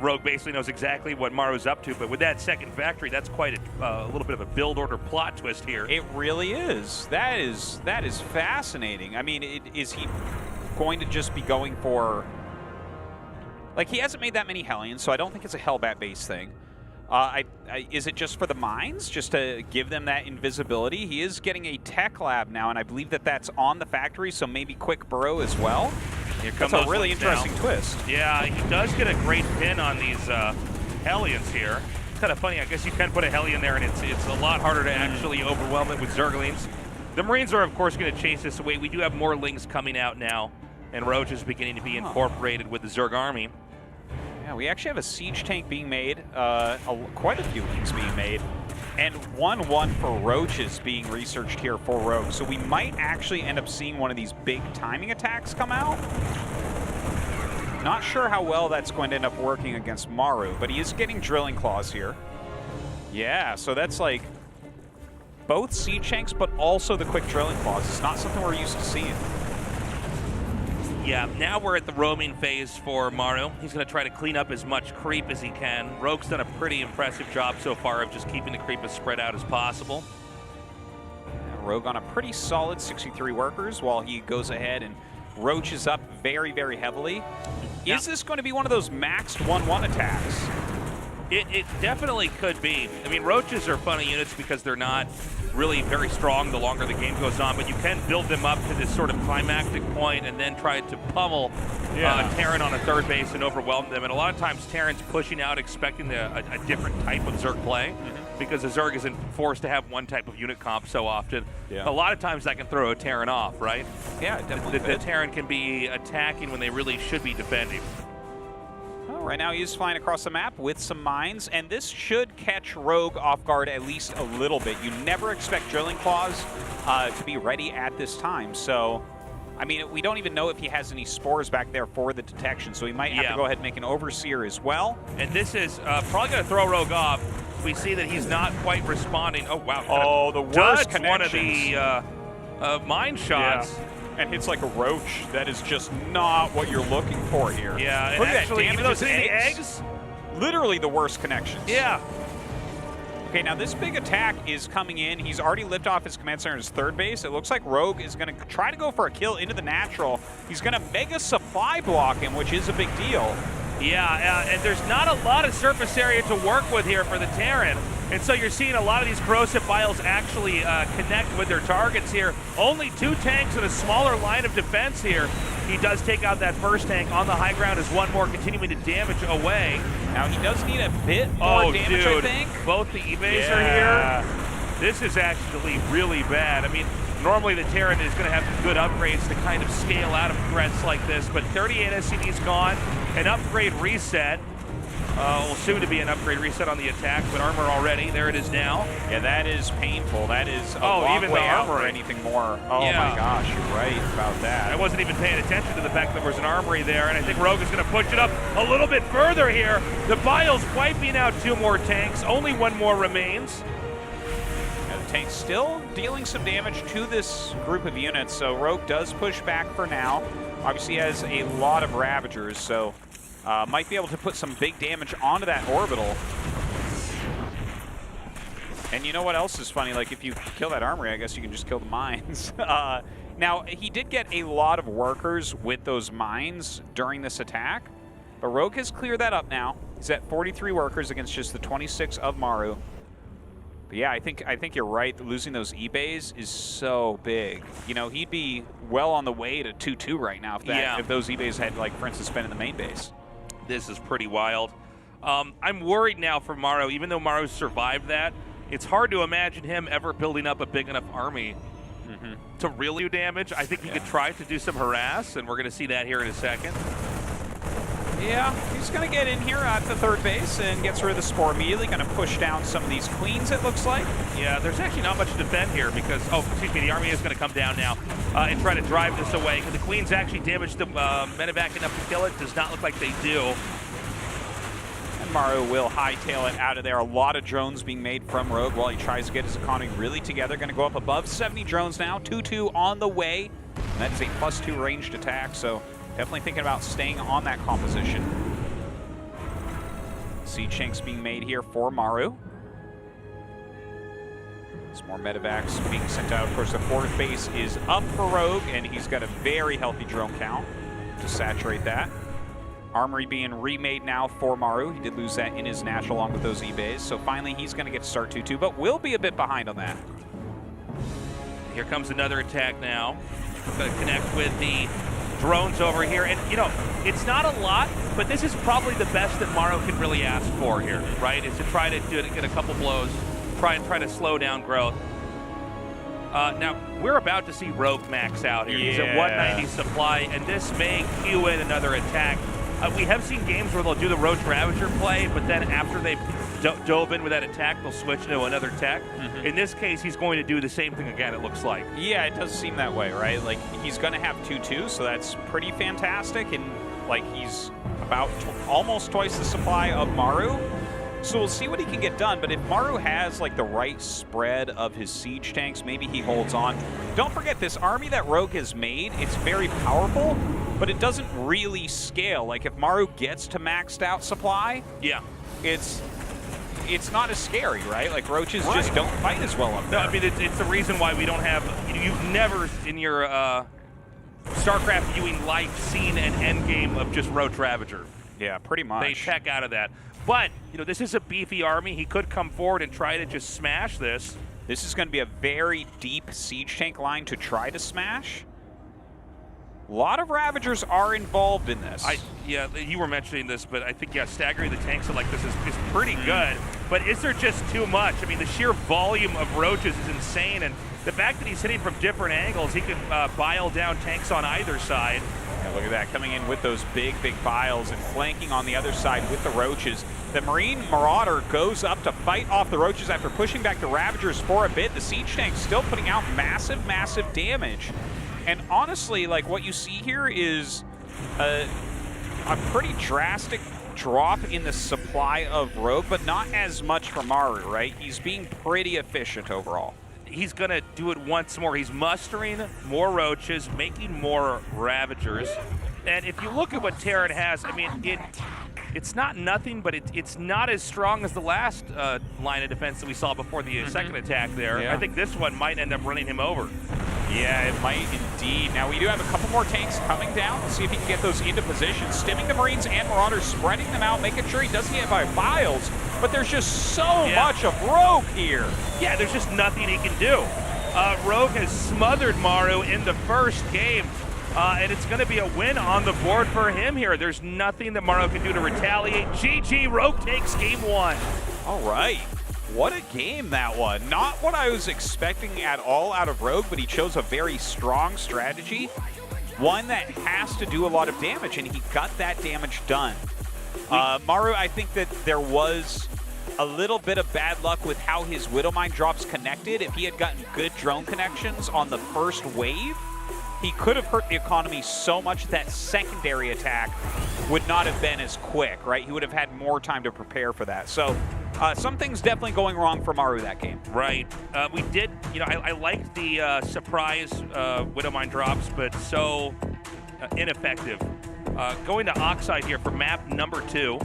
Rogue basically knows exactly what Maru's up to, but with that second factory, that's quite a little bit of a build order plot twist here. It really is. That is fascinating. I mean, is he going to just be going for... Like, he hasn't made that many Hellions, so I don't think it's a Hellbat-based thing. Is it just for the mines, just to give them that invisibility? He is getting a tech lab now, and I believe that that's on the factory, so maybe quick burrow as well. Here comes that's a really interesting twist. Yeah, he does get a great pin on these Hellions here. It's kind of funny. I guess you can put a Hellion there, and it's a lot harder to actually overwhelm it with Zerglings. The Marines are, of course, going to chase this away. We do have more Lings coming out now, and Roach is beginning to be incorporated with the Zerg army. Yeah, we actually have a siege tank being made, quite a few Lings being made, and 1-1 for Roaches being researched here for Rogue. So we might actually end up seeing one of these big timing attacks come out. Not sure how well that's going to end up working against Maru, but he is getting drilling claws here. Yeah, so that's like both siege tanks, but also the quick drilling claws. It's not something we're used to seeing. Yeah, now we're at the roaming phase for Maru. He's going to try to clean up as much creep as he can. Rogue's done a pretty impressive job so far of just keeping the creep as spread out as possible. Rogue on a pretty solid 63 workers while he goes ahead and roaches up very, very heavily. Is this going to be one of those maxed 1-1 attacks? It definitely could be. I mean, Roaches are funny units because they're not really very strong the longer the game goes on, but you can build them up to this sort of climactic point and then try to pummel Terran on a third base and overwhelm them. And a lot of times Terran's pushing out expecting a different type of Zerg play because the Zerg isn't forced to have one type of unit comp so often. A lot of times that can throw a Terran off, right? Yeah, definitely. The Terran can be attacking when they really should be defending. Right now he's flying across the map with some mines, and this should catch Rogue off guard at least a little bit. You never expect drilling claws to be ready at this time, so I mean, we don't even know if he has any spores back there for the detection, so he might have to go ahead and make an Overseer as well. And this is probably going to throw Rogue off. We see that he's not quite responding. Oh, wow. Oh, the worst connections. One of the mine shots. Yeah. And hits like a roach. That is just not what you're looking for here. Yeah, and look actually, at that, even those eggs, literally the worst connections. Yeah. Okay, now this big attack is coming in. He's already lifted off his command center in his third base. It looks like Rogue is going to try to go for a kill into the natural. He's going to mega supply block him, which is a big deal. Yeah, and there's not a lot of surface area to work with here for the Terran. And so you're seeing a lot of these corrosive vials actually connect with their targets here. Only 2 tanks and a smaller line of defense here. He does take out that first tank on the high ground as one more continuing to damage away. Now he does need a bit more damage, I think. Both the eBays are here. This is actually really bad. I mean, normally the Terran is going to have good upgrades to kind of scale out of threats like this, but 38 SCV's gone, an upgrade reset. Well, soon to be an upgrade reset on the attack, but armor already. There it is now. Yeah, that is painful. That is a long even way the out armor. for anything more. Oh my gosh, you're right about that. I wasn't even paying attention to the fact that there was an armory there, and I think Rogue is going to push it up a little bit further here. The Bile's wiping out 2 more tanks. Only 1 more remains. And the tank's still dealing some damage to this group of units, so Rogue does push back for now. Obviously he has a lot of Ravagers, so might be able to put some big damage onto that orbital. And you know what else is funny? Like, if you kill that armory, I guess you can just kill the mines. Now, he did get a lot of workers with those mines during this attack, but Rogue has cleared that up now. He's at 43 workers against just the 26 of Maru. But yeah, I think you're right. Losing those eBays is so big. You know, he'd be well on the way to 2-2 right now if those eBays had, like, for instance, been in the main base. This is pretty wild. I'm worried now for Maru. Even though Maru survived that, it's hard to imagine him ever building up a big enough army to really do damage. I think he could try to do some harass, and we're going to see that here in a second. Yeah, he's going to get in here at the third base and gets rid of the Spore immediately. Going to push down some of these queens, it looks like. Yeah, there's actually not much to defend here because, the army is going to come down now and try to drive this away. Because the queens actually damaged the medevac enough to kill it. Does not look like they do. And Maru will hightail it out of there. A lot of drones being made from Rogue while he tries to get his economy really together. Going to go up above 70 drones now. 2-2 on the way. And that is a +2 ranged attack, so definitely thinking about staying on that composition. Siege tanks being made here for Maru. Some more medevacs being sent out. Of course, the fourth base is up for Rogue, and he's got a very healthy drone count to saturate that. Armory being remade now for Maru. He did lose that in his natural along with those E-bays, so finally he's going to get to start 2-2, but will be a bit behind on that. Here comes another attack now. Going to connect with the drones over here, and it's not a lot, but this is probably the best that Maru can really ask for here, right? Is to try to get a couple blows, try to slow down growth. Now we're about to see Rogue max out here. He's at 190 supply, and this may cue in another attack. We have seen games where they'll do the Roach Ravager play, but then after they've dove in with that attack, they'll switch to another tech. In this case, he's going to do the same thing again, it looks like. Yeah, it does seem that way, right? Like, he's going to have 2-2, so that's pretty fantastic, and, like, he's about almost twice the supply of Maru. So we'll see what he can get done, but if Maru has, like, the right spread of his siege tanks, maybe he holds on. Don't forget, this army that Rogue has made, it's very powerful, but it doesn't really scale. Like, if Maru gets to maxed out supply, it's not as scary, right? Like, roaches just don't fight as well up there. No, I mean, it's the reason why we don't have, you've never in your StarCraft viewing life seen an end game of just Roach Ravager. Yeah, pretty much. They check out of that. But, this is a beefy army. He could come forward and try to just smash this. This is going to be a very deep siege tank line to try to smash. A lot of Ravagers are involved in this. Yeah, you were mentioning this, but I think, staggering the tanks like this is pretty good. But is there just too much? I mean, the sheer volume of Roaches is insane, and the fact that he's hitting from different angles, he could bile down tanks on either side. Yeah, look at that, coming in with those big biles and flanking on the other side with the Roaches. The Marine Marauder goes up to fight off the Roaches after pushing back the Ravagers for a bit. The siege tank's still putting out massive damage. And honestly, like, what you see here is a pretty drastic drop in the supply of Rogue, but not as much for Maru, right? He's being pretty efficient overall. He's going to do it once more. He's mustering more Roaches, making more Ravagers. And if you look at what Terran has, I mean, it's not nothing, but it's not as strong as the last line of defense that we saw before the second attack there. Yeah. I think this one might end up running him over. Yeah, it might indeed. Now, we do have a couple more tanks coming down. Let's see if he can get those into position. Stimming the Marines and Marauders, spreading them out, making sure he doesn't get by files. But there's just so much of Rogue here. Yeah, there's just nothing he can do. Rogue has smothered Maru in the first game. And it's going to be a win on the board for him here. There's nothing that Maru can do to retaliate. GG, Rogue takes game 1. All right. What a game that one. Not what I was expecting at all out of Rogue, but he chose a very strong strategy. One that has to do a lot of damage, and he got that damage done. Maru, I think that there was a little bit of bad luck with how his Widowmine drops connected. If he had gotten good drone connections on the first wave, he could have hurt the economy so much that secondary attack would not have been as quick, right? He would have had more time to prepare for that. So something's definitely going wrong for Maru that game. Right. We did, I liked the surprise Widowmine drops, but so ineffective. Going to Oxide here for map number 2.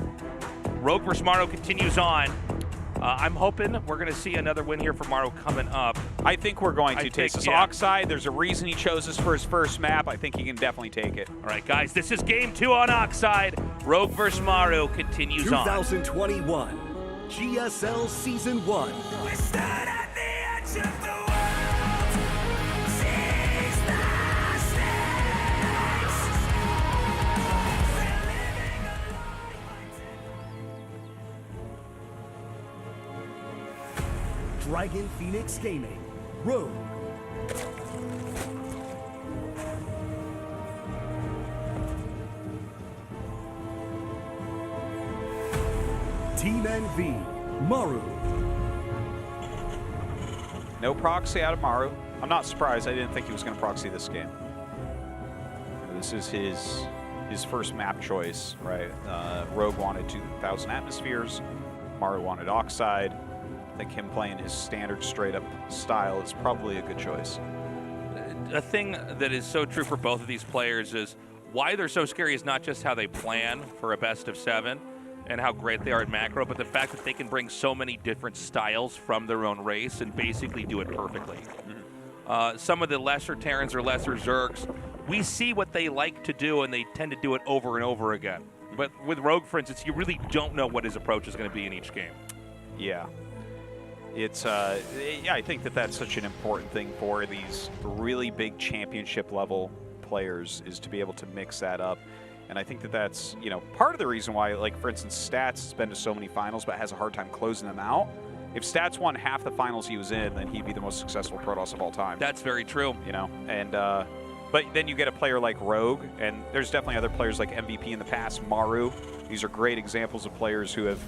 Rogue vs. Maru continues on. I'm hoping we're going to see another win here for Maru coming up. I think we're going to take this Oxide. There's a reason he chose this for his first map. I think he can definitely take it. All right, guys, this is game 2 on Oxide. Rogue vs. Maru continues on. 2021 GSL Season 1. We stood at the edge of the world. Seize the stakes. We're living Dragon Phoenix Gaming. Rogue. Team NV, Maru. No proxy out of Maru. I'm not surprised. I didn't think he was going to proxy this game. This is his first map choice, right? Rogue wanted 2,000 atmospheres. Maru wanted Oxide. I think him playing his standard straight-up style is probably a good choice. A thing that is so true for both of these players is why they're so scary is not just how they plan for a best of 7 and how great they are at macro, but the fact that they can bring so many different styles from their own race and basically do it perfectly. Some of the lesser Terrans or lesser Zergs, we see what they like to do and they tend to do it over and over again. But with Rogue, for instance, you really don't know what his approach is going to be in each game. Yeah. It's, yeah, I think that that's such an important thing for these really big championship level players is to be able to mix that up. And I think that that's, you know, part of the reason why, like, for instance, Stats has been to so many finals but has a hard time closing them out. If Stats won half the finals he was in, then he'd be the most successful Protoss of all time. That's very true. You know, and, but then you get a player like Rogue, and there's definitely other players like MVP in the past, Maru. These are great examples of players who have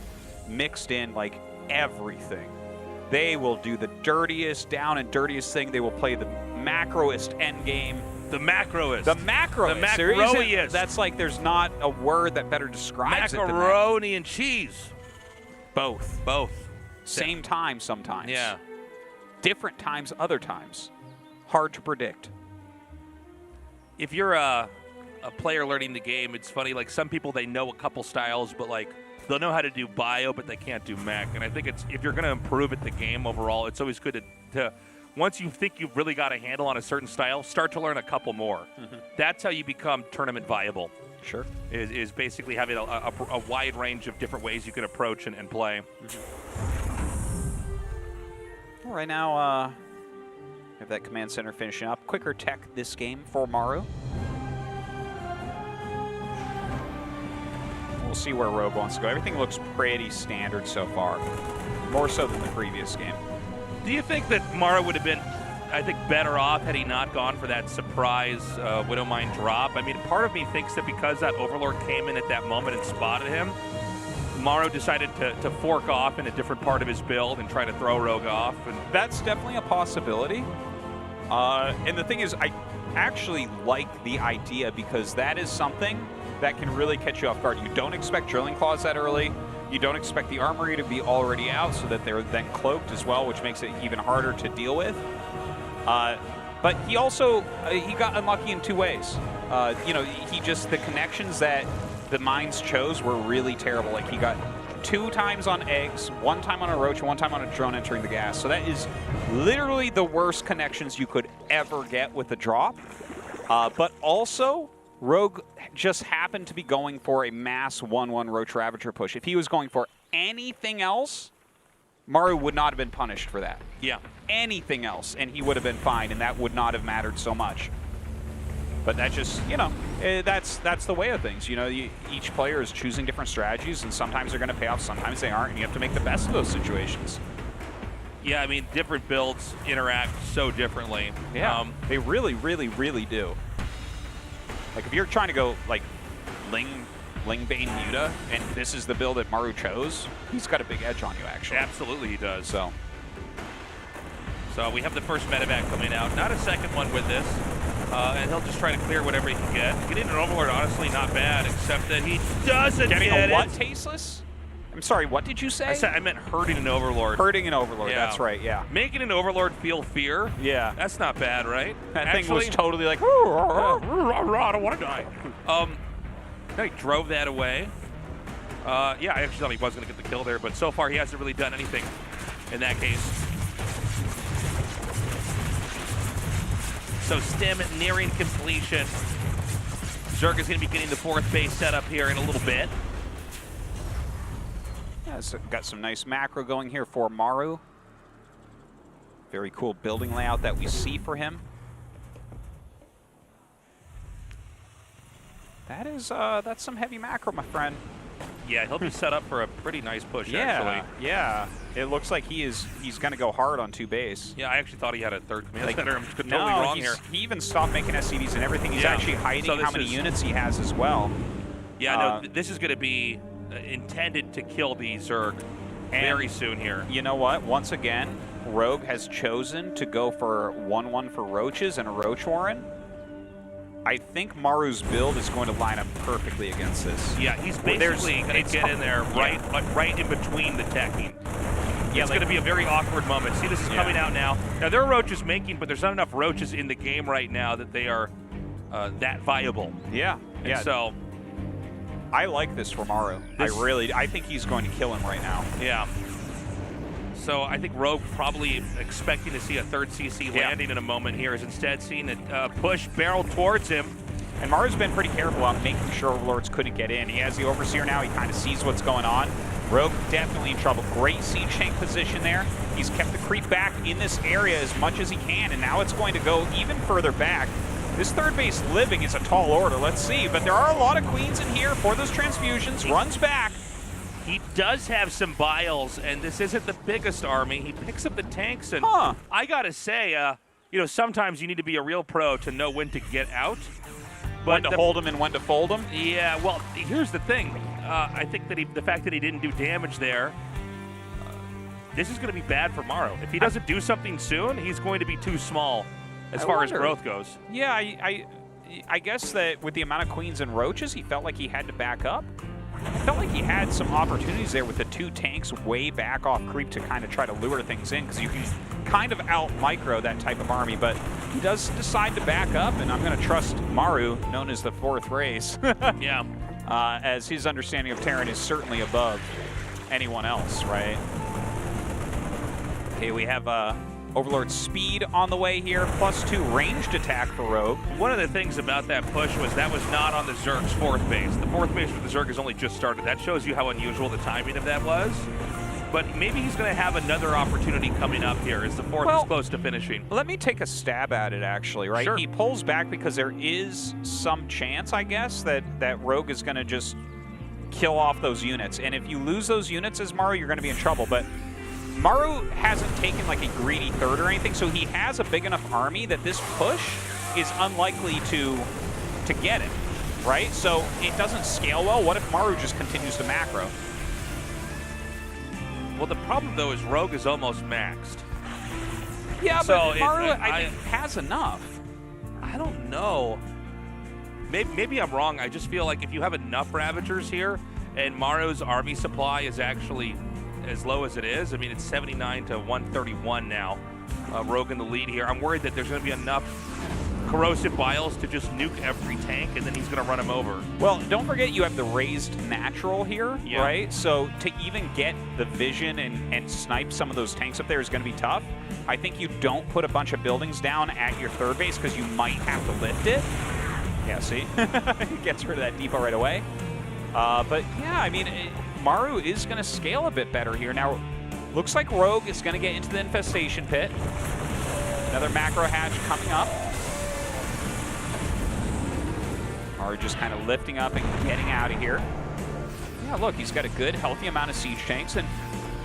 mixed in, like, everything. They will do the dirtiest down and dirtiest thing. They will play the macroist end game. The macroist. The macroist. The macroist. That's like there's not a word that better describes Macaroni and cheese. Both. Both. Same time sometimes. Yeah. Different times other times. Hard to predict. If you're a player learning the game, it's funny, like some people, they know a couple styles, but like they'll know how to do bio, but they can't do mech. And I think it's, if you're going to improve at the game overall, it's always good to once you think you've really got a handle on a certain style, start to learn a couple more. That's how you become tournament viable. Sure. Is basically having a wide range of different ways you can approach and play. All right, now have that command center finishing up. Quicker tech this game for Maru. We'll see where Rogue wants to go. Everything looks pretty standard so far, more so than the previous game. Do you think that Maru would have been, I think, better off had he not gone for that surprise Widowmine drop? I mean, part of me thinks that because that Overlord came in at that moment and spotted him, Maru decided to fork off in a different part of his build and try to throw Rogue off. And that's definitely a possibility. And the thing is, I actually like the idea because that is something that can really catch you off guard. You don't expect Drilling Claws that early. You don't expect the Armory to be already out so that they're then cloaked as well, which makes it even harder to deal with. But he also, he got unlucky in two ways. You know, the connections that the mines chose were really terrible. Like, he got 2 times on eggs, 1 time on a roach, and 1 time on a drone entering the gas. So that is literally the worst connections you could ever get with a drop. But also, Rogue just happened to be going for a mass 1-1 Roach Ravager push. If he was going for anything else, Maru would not have been punished for that. Yeah. Anything else, and he would have been fine, and that would not have mattered so much. But that just, you know, that's the way of things. You know, each player is choosing different strategies, and sometimes they're going to pay off, sometimes they aren't, and you have to make the best of those situations. Yeah, I mean, different builds interact so differently. Yeah, they really, really, really do. Like, if you're trying to go, like, Ling Bane Muta, and this is the build that Maru chose, he's got a big edge on you, actually. Absolutely he does. So we have the first medevac coming out. Not a second one with this. And he'll just try to clear whatever he can get. Getting an Overlord, honestly, not bad, except that he doesn't Getting get a what, it. Tasteless? I'm sorry, what did you say? I meant hurting an Overlord. Hurting an Overlord, Yeah. that's right, yeah. Making an Overlord feel fear. Yeah. That's not bad, right? That thing was totally like, I don't want to die. He drove that away. Yeah, I actually thought he was going to get the kill there, but so far he hasn't really done anything in that case. So Stim nearing completion. Zerg is going to be getting the 4th base set up here in a little bit. Yeah, so got some nice macro going here for Maru. Very cool building layout that we see for him. That is, that's some heavy macro, my friend. Yeah, he'll be set up for a pretty nice push, actually. Yeah, it looks like he's going to go hard on 2 base. Yeah, I actually thought he had a 3rd command center. I'm totally no, wrong here. He even stopped making SCVs and everything. He's actually hiding how many units he has as well. Yeah, no, this is going to be intended to kill the Zerg very soon here. You know what? Once again, Rogue has chosen to go for 1-1 for Roaches and a Roach Warren. I think Maru's build is going to line up perfectly against this. Yeah, he's basically going to get in there right in between the teching. Yeah, it's going to be a very awkward moment. See, this is coming out now. Now, there are Roaches making, but there's not enough Roaches in the game right now that they are that viable. Yeah. And so I like this for Maru. I think he's going to kill him right now. Yeah. So I think Rogue probably expecting to see a third CC landing in a moment here is instead seeing a push barrel towards him. And Maru's been pretty careful on making sure Overlords couldn't get in. He has the Overseer now. He kind of sees what's going on. Rogue definitely in trouble. Great siege tank position there. He's kept the creep back in this area as much as he can, and now it's going to go even further back. This third base living is a tall order. Let's see. But there are a lot of queens in here for those transfusions. Runs back. He does have some biles, and this isn't the biggest army. He picks up the tanks, and I gotta say, you know, sometimes you need to be a real pro to know when to get out. When to hold him and when to fold him. Yeah, well, here's the thing. I think that the fact that he didn't do damage there, this is going to be bad for Maru. If he doesn't do something soon, he's going to be too small as far as growth goes. Yeah, I guess that with the amount of queens and roaches, he felt like he had to back up. I felt like he had some opportunities there with the two tanks way back off creep to kind of try to lure things in, because you can kind of out-micro that type of army, but he does decide to back up, and I'm going to trust Maru, known as the fourth race, yeah, as his understanding of Terran is certainly above anyone else, right? Okay, we have Overlord speed on the way here, +2 ranged attack for Rogue. One of the things about that push was that was not on the Zerg's fourth base. The fourth base for the Zerg has only just started. That shows you how unusual the timing of that was. But maybe he's going to have another opportunity coming up here as the fourth is close to finishing. Let me take a stab at it, actually, right? Sure. He pulls back because there is some chance, I guess, that Rogue is going to just kill off those units. And if you lose those units as Maru, you're going to be in trouble. But Maru hasn't taken like a greedy third or anything, so he has a big enough army that this push is unlikely to get it, right? So it doesn't scale well. What if Maru just continues to macro? Well, the problem, though, is Rogue is almost maxed. Yeah, so but Maru, I think, has enough. I don't know. Maybe I'm wrong. I just feel like if you have enough Ravagers here and Maru's army supply is actually as low as it is, I mean, it's 79 to 131 now. Rogue in the lead here. I'm worried that there's going to be enough corrosive biles to just nuke every tank, and then he's going to run him over. Well, don't forget you have the raised natural here, right? So to even get the vision and snipe some of those tanks up there is going to be tough. I think you don't put a bunch of buildings down at your third base because you might have to lift it. Yeah, see? It gets rid of that depot right away. But yeah, I mean, Maru is going to scale a bit better here. Now, looks like Rogue is going to get into the infestation pit. Another macro hatch coming up. Maru just kind of lifting up and getting out of here. Yeah, look, he's got a good, healthy amount of siege tanks. And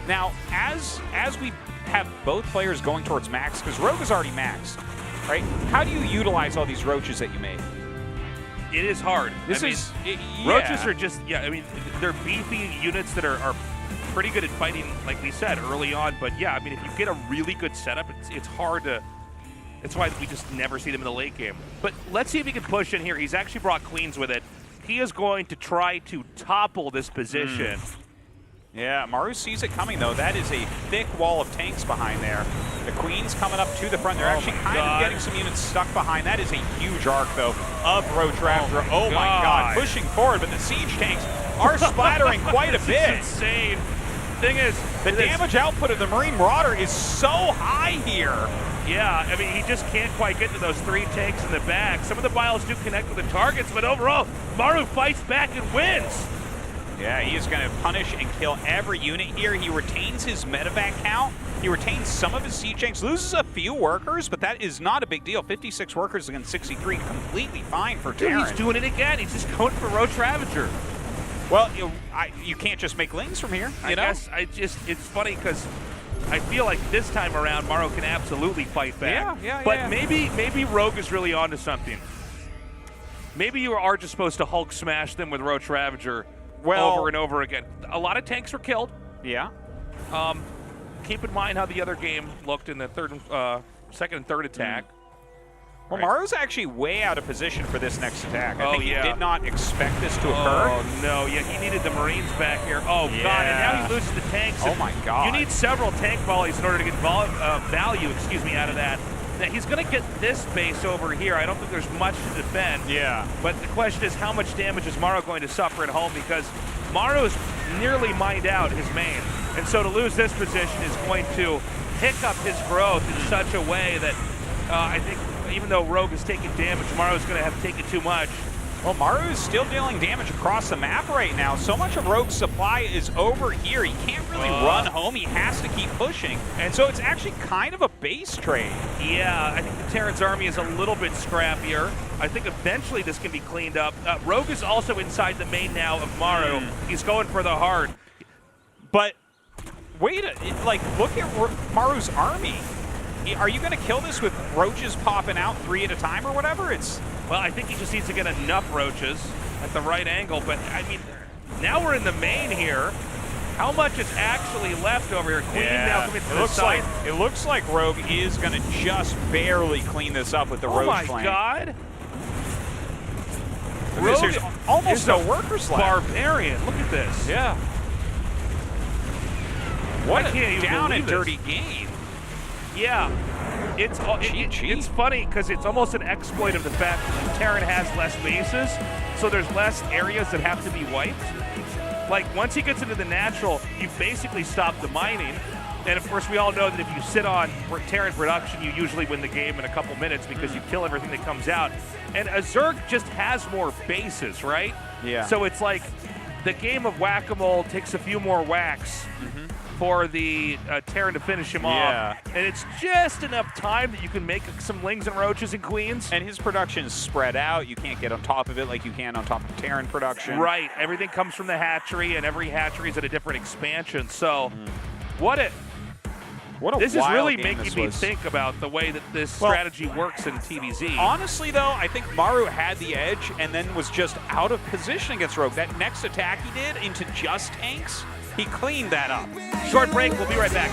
now, as we have both players going towards max, because Rogue is already maxed, right? How do you utilize all these roaches that you made? It is hard. Roaches are just, I mean, they're beefy units that are pretty good at fighting, like we said, early on. But yeah, I mean, if you get a really good setup, it's hard to... It's why we just never see them in the late game. But let's see if he can push in here. He's actually brought queens with it. He is going to try to topple this position. Yeah, Maru sees it coming, though. That is a thick wall of tanks behind there. The queens coming up to the front. They're actually kind of getting some units stuck behind. That is a huge arc, though, of Roach Raptor. Oh my God, pushing forward, but the siege tanks are splattering quite a bit. Insane. Thing is, the damage output of the Marine Marauder is so high here. Yeah, I mean, he just can't quite get to those three tanks in the back. Some of the biles do connect with the targets, but overall, Maru fights back and wins. Yeah, he is going to punish and kill every unit here. He retains his medevac count. He retains some of his siege tanks, loses a few workers, but that is not a big deal. 56 workers against 63, completely fine for Terran. He's doing it again. He's just going for Roach Ravager. Well, you can't just make lings from here. I guess it's funny because I feel like this time around, Maru can absolutely fight back. But maybe Rogue is really onto something. Maybe you are just supposed to Hulk smash them with Roach Ravager Well, over and over again. A lot of tanks were killed. Yeah. Keep in mind how the other game looked in the second and third attack. Well, Right. Maru's actually way out of position for this next attack. I Oh, think yeah. he did not expect this to occur. Oh, no. Yeah, he needed the Marines back here. Oh, God. And Yeah. now he loses the tanks. Oh, my God. You need several tank volleys in order to get value, out of that. Now, he's going to get this base over here. I don't think there's much to defend. Yeah. But the question is, how much damage is Maru going to suffer at home? Because Maru is nearly mined out his main. And so to lose this position is going to hiccup his growth in such a way that I think even though Rogue is taking damage, Maru's going to have taken too much. Well, Maru is still dealing damage across the map right now. So much of Rogue's supply is over here. He can't really run home. He has to keep pushing. And so it's actually kind of a base trade. Yeah, I think the Terran's army is a little bit scrappier. I think eventually this can be cleaned up. Rogue is also inside the main now of Maru. He's going for the hard. But wait, look at Maru's army. Are you going to kill this with roaches popping out 3 at a time or whatever? Well, I think he just needs to get enough roaches at the right angle. But, I mean, now we're in the main here. How much is actually left over here? Queen now coming to the side. It looks like Rogue is going to just barely clean this up with the roach Oh, my flame. God. Rogue There's almost no a workers left. Barbarian. Look at this. Yeah. What I can't a even down and believe dirty game. Yeah. It's funny because it's almost an exploit of the fact that Terran has less bases, so there's less areas that have to be wiped. Like, once he gets into the natural, you basically stop the mining. And, of course, we all know that if you sit on Terran production, you usually win the game in a couple minutes because you kill everything that comes out. And a Zerg just has more bases, right? Yeah. So it's like the game of whack-a-mole takes a few more whacks for the Terran to finish him off. And it's just enough time that you can make some Lings and Roaches and Queens. And his production is spread out. You can't get on top of it like you can on top of Terran production. Right. Everything comes from the hatchery, and every hatchery is at a different expansion. So what a this is wild really game making this me was. think about the way that this strategy works in TVZ. Honestly, though, I think Maru had the edge and then was just out of position against Rogue. That next attack he did into just tanks, he cleaned that up. Short break. We'll be right back.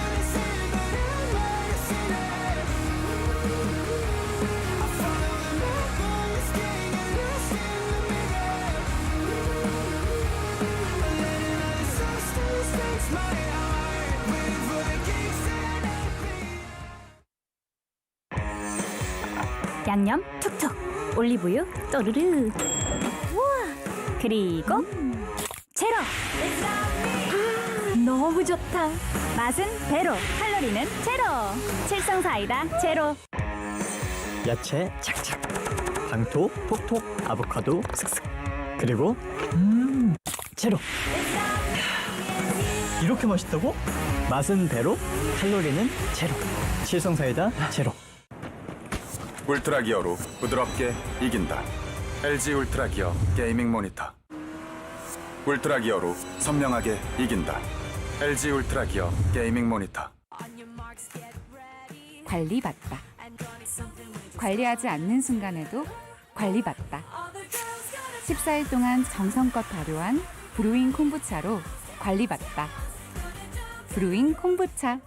양념 툭툭, 올리브유 또르르. 우와, 그리고 제로. 너무 좋다. 맛은 배로, 칼로리는 제로. 칠성사이다 제로. 야채 착착, 당토 톡톡, 아보카도 슥슥. 그리고 제로. 이렇게 맛있다고? 맛은 배로, 칼로리는 제로. 칠성사이다 제로. 울트라 기어로 부드럽게 이긴다. LG 울트라 기어 게이밍 모니터. 울트라 기어로 선명하게 이긴다. LG 울트라 기어 게이밍 모니터. 관리받다. 관리하지 않는 순간에도 관리받다. 14일 동안 정성껏 발효한 브루잉 콤부차로 관리받다. 브루잉 콤부차.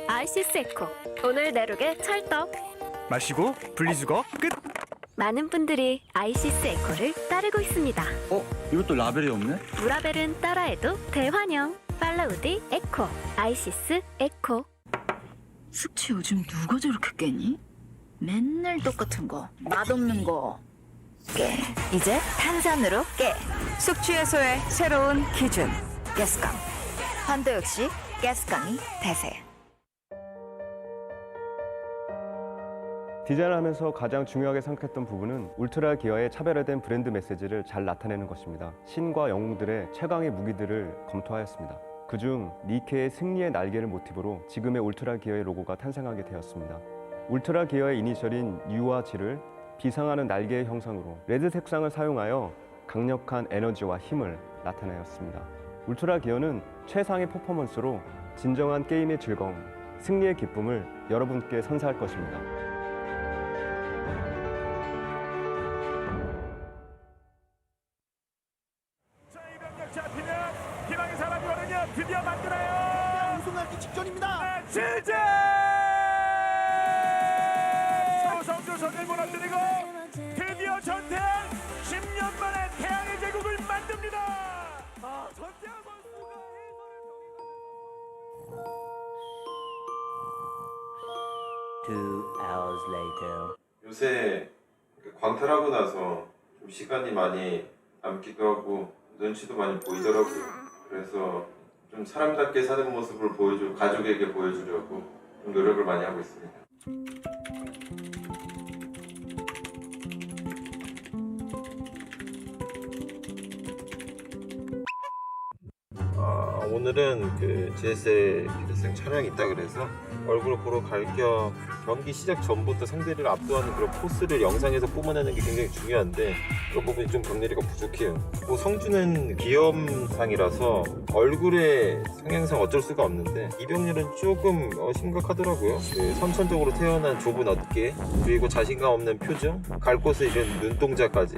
아이시스 에코. 오늘 내룩의 찰떡. 마시고 분리수거 끝. 많은 분들이 아이시스 에코를 따르고 있습니다. 이것도 라벨이 없네? 무라벨은 따라해도 대환영. 팔로우디 에코. 아이시스 에코. 숙취 요즘 누가 저렇게 깨니? 맨날 똑같은 거, 맛없는 거. 깨. 이제 탄산으로 깨. 숙취 해소의 새로운 기준. 가스강. 반도 역시 가스강이 대세. 디자인을 하면서 가장 중요하게 생각했던 부분은 울트라 기어의 차별화된 브랜드 메시지를 잘 나타내는 것입니다. 신과 영웅들의 최강의 무기들을 검토하였습니다. 그중 니케의 승리의 날개를 모티브로 지금의 울트라 기어의 로고가 탄생하게 되었습니다. 울트라 기어의 이니셜인 U와 G를 비상하는 날개의 형상으로 레드 색상을 사용하여 강력한 에너지와 힘을 나타내었습니다. 울트라 기어는 최상의 퍼포먼스로 진정한 게임의 즐거움, 승리의 기쁨을 여러분께 선사할 것입니다. 잡히면 역전입니다. 시제 성주선을 무너뜨리고 드디어 전태양 10년 만에 태양의 제국을 만듭니다. 전태양 선수가 요새 광탈하고 나서 좀 시간이 많이 남기도 하고 눈치도 많이 보이더라고요. 그래서 좀 사람답게 사는 모습을 가족에게 보여주려고 좀 노력을 많이 하고 있습니다. 오늘은 그 GSL 기대생 촬영이 있다 그래서 얼굴 보러 갈 겸 경기 시작 전부터 상대를 압도하는 그런 포스를 영상에서 뿜어내는 게 굉장히 중요한데 그런 부분이 좀 경례리가 부족해요. 성주는 기염상이라서 얼굴에 성향상 어쩔 수가 없는데 이병렬은 조금 심각하더라고요. 그 선천적으로 태어난 좁은 어깨 그리고 자신감 없는 표정 갈 곳을 잃은 눈동자까지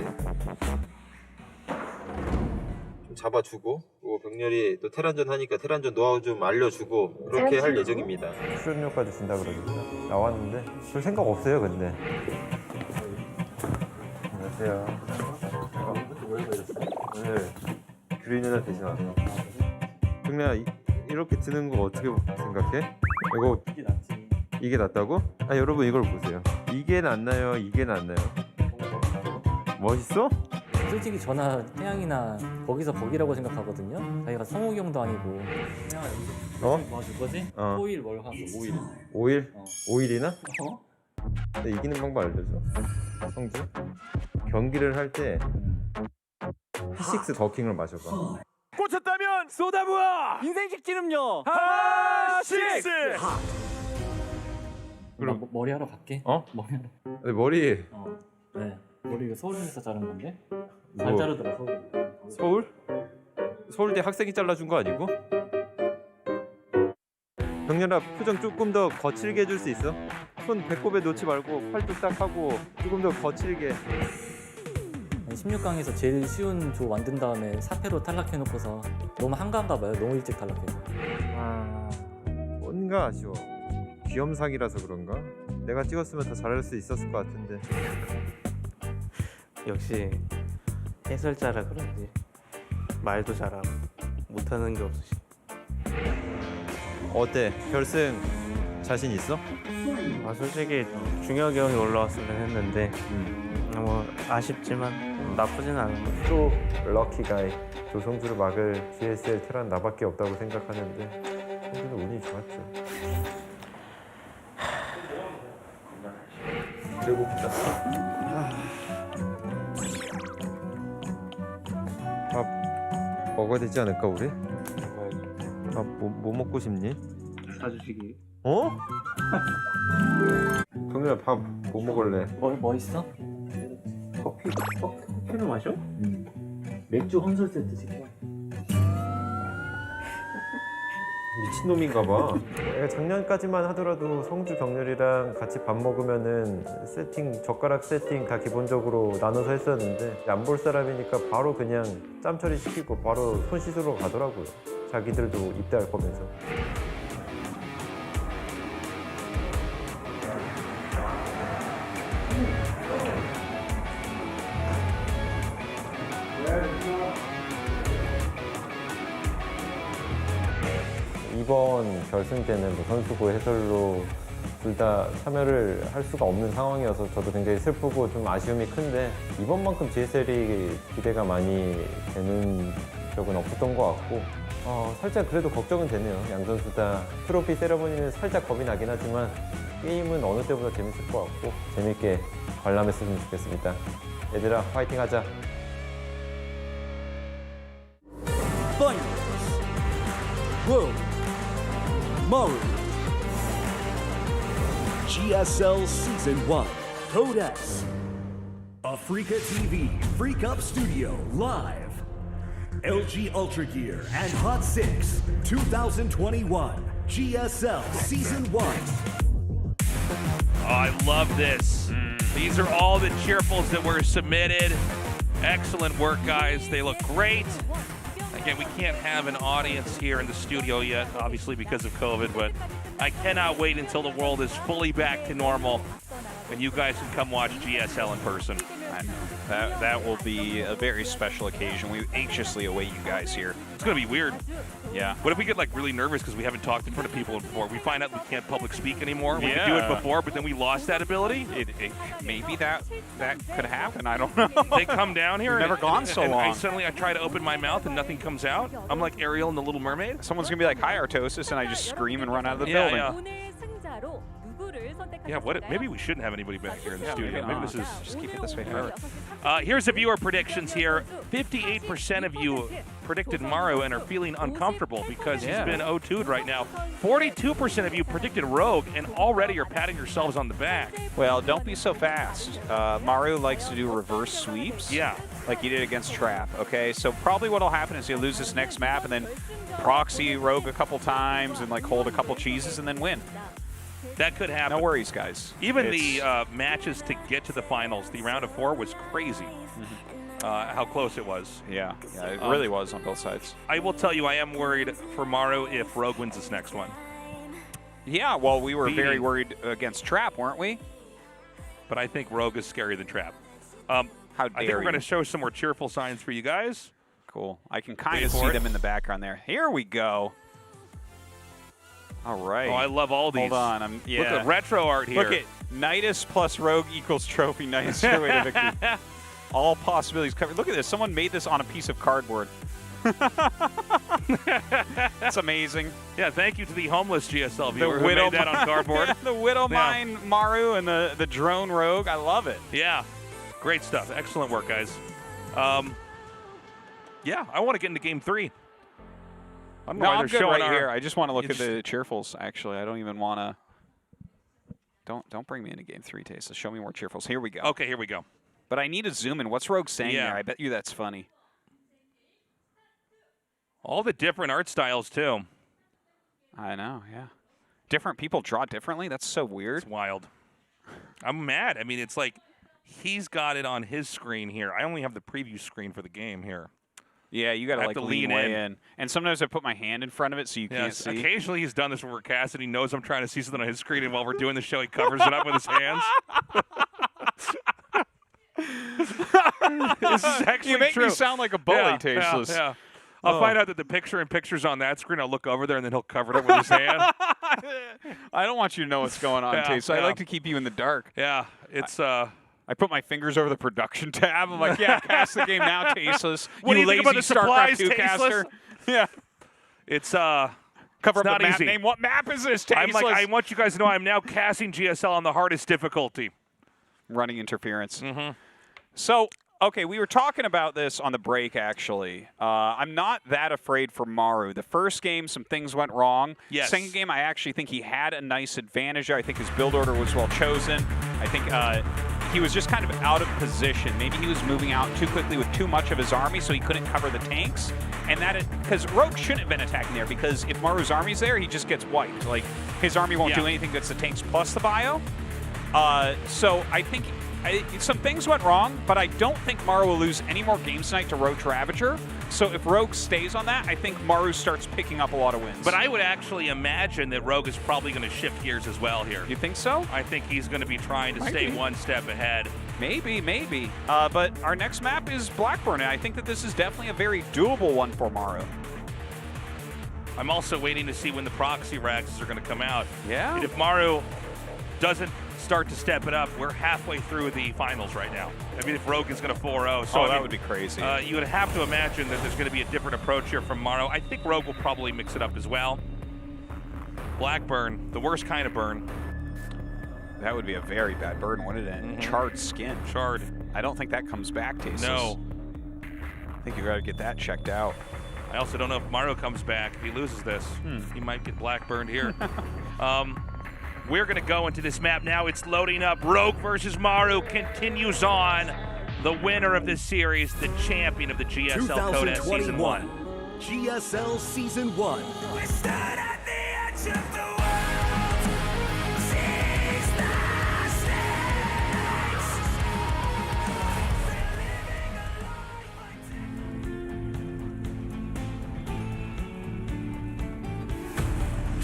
잡아주고 그리고 병렬이 또 테란전 하니까 테란전 노하우 좀 알려주고 그렇게 할 예정입니다. 출연료까지 준다 그러니까 나왔는데 별 생각 없어요 근데. 안녕하세요. 오늘 규리 누나 대신 왔어. 병렬아 이렇게 드는 거 어떻게 생각해? 이거 이게 낫지. 이게 낫다고? 아 여러분 이걸 보세요. 이게 낫나요? 이게 낫나요? 멋있어? 솔직히 저나 태양이나 거기서 거기라고 생각하거든요. 자기가 성욱이 형도 아니고. 태양아 여기서 뭐 줄 거지? 5일 뭘 갔어? 5일. 5일? 5일이나? 근데 이기는 방법 알려줘. 성주? 경기를 할 때 P6 더킹을 마셔봐. 꽂혔다면 쏟아부어 인생식 기름요 하식스. 그럼 머리 하러 갈게. 머리 하러. 근데 머리 네. 머리가 서울에서 자른 건데? 뭐, 잘 자르더라 서울. 서울? 서울대 학생이 잘라준 거 아니고? 병렬아 표정 조금 더 거칠게 해줄 수 있어? 손 배꼽에 놓지 말고 팔도 딱 하고 조금 더 거칠게. 16강에서 제일 쉬운 조 만든 다음에 4패로 탈락해놓고서 너무 한가한가 봐요. 너무 일찍 탈락해서. 뭔가 아쉬워. 귀염상이라서 그런가? 내가 찍었으면 더 잘할 수 있었을 것 같은데. 역시 해설자라 그런지 말도 잘하고 못하는 게 없으시. 어때? 결승 자신 있어? 솔직히 중혁이 형이 올라왔으면 했는데 뭐 아쉽지만 나쁘진 않은 또 럭키 가이. 조성주를 막을 GSL 테란 나밖에 없다고 생각하는데 성주는 운이 좋았죠. 배고프다. 밥 먹어야 되지 않을까 우리? 밥 뭐 먹고 싶니? 사주시기. 어? 동현아 밥 뭐 먹을래? 뭐 있어? 커피를 마셔? 맥주 혼술 세트 시켜. 미친놈인가 봐. 작년까지만 하더라도 성주 병렬이랑 같이 밥 먹으면은 세팅, 젓가락 세팅 다 기본적으로 나눠서 했었는데 안 볼 사람이니까 바로 그냥 짬 처리 시키고 바로 손 씻으러 가더라고요. 자기들도 입대할 거면서. 이번 결승 때는 뭐 선수고 해설로 둘 다 참여를 할 수가 없는 상황이어서 저도 굉장히 슬프고 좀 아쉬움이 큰데 이번만큼 GSL이 기대가 많이 되는 적은 없었던 것 같고 살짝 그래도 걱정은 되네요. 양 선수 다 트로피 세레머니는 살짝 겁이 나긴 하지만 게임은 어느 때보다 재밌을 것 같고 재밌게 관람했으면 좋겠습니다. 얘들아 파이팅 하자. World Maru GSL Season 1 Code S Africa TV Freak Up Studio Live LG Ultra Gear and Hot 6 2021 GSL Season 1. I love this. These are all the cheerfuls that were submitted. Excellent work, guys. They look great. Okay, we can't have an audience here in the studio yet, obviously because of COVID, but I cannot wait until the world is fully back to normal and you guys can come watch GSL in person. I know. That will be a very special occasion. We anxiously await you guys here. It's going to be weird. Yeah. What if we get like really nervous because we haven't talked in front of people before? We find out we can't public speak anymore. We could do it before, but then we lost that ability. Maybe that could happen. I don't know. They come down here. We've never gone so long. Suddenly I try to open my mouth and nothing comes out. I'm like Ariel in The Little Mermaid. Someone's going to be like, "Hi, Artosis," and I just scream and run out of the building. Yeah, maybe we shouldn't have anybody back here in the studio. Maybe this is just keep it this way forever. Here's the viewer predictions here. 58% of you predicted Maru and are feeling uncomfortable because he's been 0-2'd right now. 42% of you predicted Rogue and already are patting yourselves on the back. Well, don't be so fast. Maru likes to do reverse sweeps. Yeah. Like he did against Trap, okay? So probably what'll happen is he'll lose this next map and then proxy Rogue a couple times and like hold a couple cheeses and then win. That could happen. No worries, guys. Even the matches to get to the finals, the round of 4 was crazy. How close it was. Yeah, it really was on both sides. I will tell you, I am worried for Maru if Rogue wins this next one. Yeah, well, we were very worried against Trap, weren't we? But I think Rogue is scarier than Trap. How dare I think we're going to show some more cheerful signs for you guys. Cool. I can kind of see them in the background there. Here we go. All right. Oh, I love all these. Hold on. Look at retro art here. Look at Nidus plus Rogue equals trophy. Nidus stairway to victory. All possibilities covered. Look at this. Someone made this on a piece of cardboard. That's amazing. Yeah, thank you to the homeless GSL viewer who made that on cardboard. The Widow Mine Maru and the drone Rogue. I love it. Yeah. Great stuff. Excellent work, guys. Yeah, I want to get into game 3. I don't know why I'm they're good showing right here. I just want to look at the cheerfuls, actually. I don't even want to. Don't bring me into game 3, Tasa. Show me more cheerfuls. Here we go. Okay, here we go. But I need to zoom in. What's Rogue saying there? I bet you that's funny. All the different art styles, too. I know, yeah. Different people draw differently? That's so weird. It's wild. I'm mad. I mean, it's like he's got it on his screen here. I only have the preview screen for the game here. Yeah, you got to like lean way in. And sometimes I put my hand in front of it so you can't see. Occasionally he's done this when we're casting. He knows I'm trying to see something on his screen, and while we're doing the show, he covers it up with his hands. This is actually you make true. me sound like a bully, Tasteless. Yeah. I'll find out that the picture's on that screen. I'll look over there, and then he'll cover it up with his hand. I don't want you to know what's going on, Tasteless. I like to keep you in the dark. Yeah, it's I put my fingers over the production tab. I'm like, yeah, cast the game now, Tasteless. What do you think about the supplies, StarCraft 2 caster? Yeah. It's cover it's up not the map easy. name. What map is this, Tasteless? I'm like, I want you guys to know I'm now casting GSL on the hardest difficulty. Running interference. So, okay, we were talking about this on the break, actually. I'm not that afraid for Maru. The first game, some things went wrong. Yes. Second game, I actually think he had a nice advantage there. I think his build order was well chosen. I think he was just kind of out of position. Maybe he was moving out too quickly with too much of his army, so he couldn't cover the tanks. And that, because Rogue shouldn't have been attacking there, because if Maru's army's there, he just gets wiped. Like, his army won't do anything against the tanks plus the bio. So I think some things went wrong, but I don't think Maru will lose any more games tonight to Rogue Ravager. So if Rogue stays on that, I think Maru starts picking up a lot of wins. But I would actually imagine that Rogue is probably going to shift gears as well here. You think so? I think he's going to be trying to stay one step ahead. Maybe. But our next map is Blackburn, and I think that this is definitely a very doable one for Maru. I'm also waiting to see when the proxy racks are going to come out. Yeah. And if Maru doesn't start to step it up, we're halfway through the finals right now. I mean, if Rogue is going to 4-0. So that would be crazy. You would have to imagine that there's going to be a different approach here from Maru. I think Rogue will probably mix it up as well. Blackburn, the worst kind of burn. That would be a very bad burn, wouldn't it? Charred skin. Charred. I don't think that comes back, Tasteless. No. I think you got to get that checked out. I also don't know if Maru comes back. If he loses this, he might get blackburned here. We're going to go into this map now. It's loading up. Rogue versus Maru continues on. The winner of this series, the champion of the GSL Code S Season 1. GSL Season 1. We stood at the edge of the world. Seize the stakes.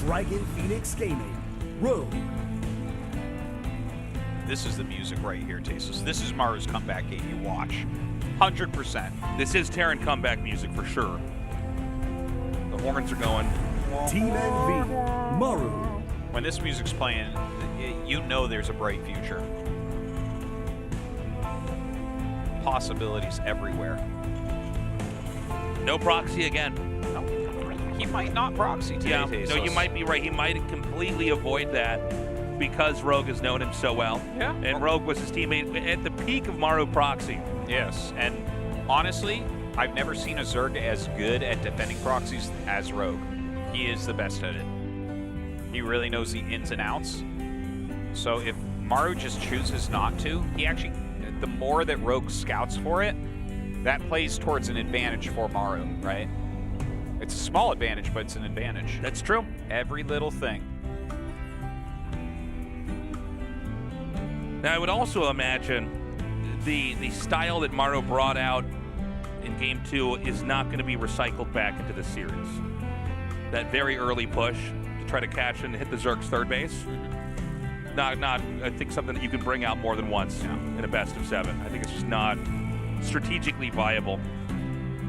Dragon Phoenix Gaming. Rogue. This is the music right here, Tasos. This is Maru's comeback game. You watch. 100%. This is Terran comeback music for sure. The horns are going. Team NV. Maru. When this music's playing, you know there's a bright future. Possibilities everywhere. No proxy again. No. He might not proxy today, Yeah, Tasos. no, you might be right. He might completely avoid that because Rogue has known him so well. Yeah. And Rogue was his teammate at the peak of Maru proxy. Yes, and honestly, I've never seen a Zerg as good at defending proxies as Rogue. He is the best at it. He really knows the ins and outs. So if Maru just chooses not to, he actually, the more that Rogue scouts for it, that plays towards an advantage for Maru, right? It's a small advantage, but it's an advantage. That's true. Every little thing. Now, I would also imagine the style that Maru brought out in Game 2 is not going to be recycled back into the series. That very early push to try to catch and hit the Zerg's third base. Not I think something that you can bring out more than once in a best of 7. I think it's just not strategically viable.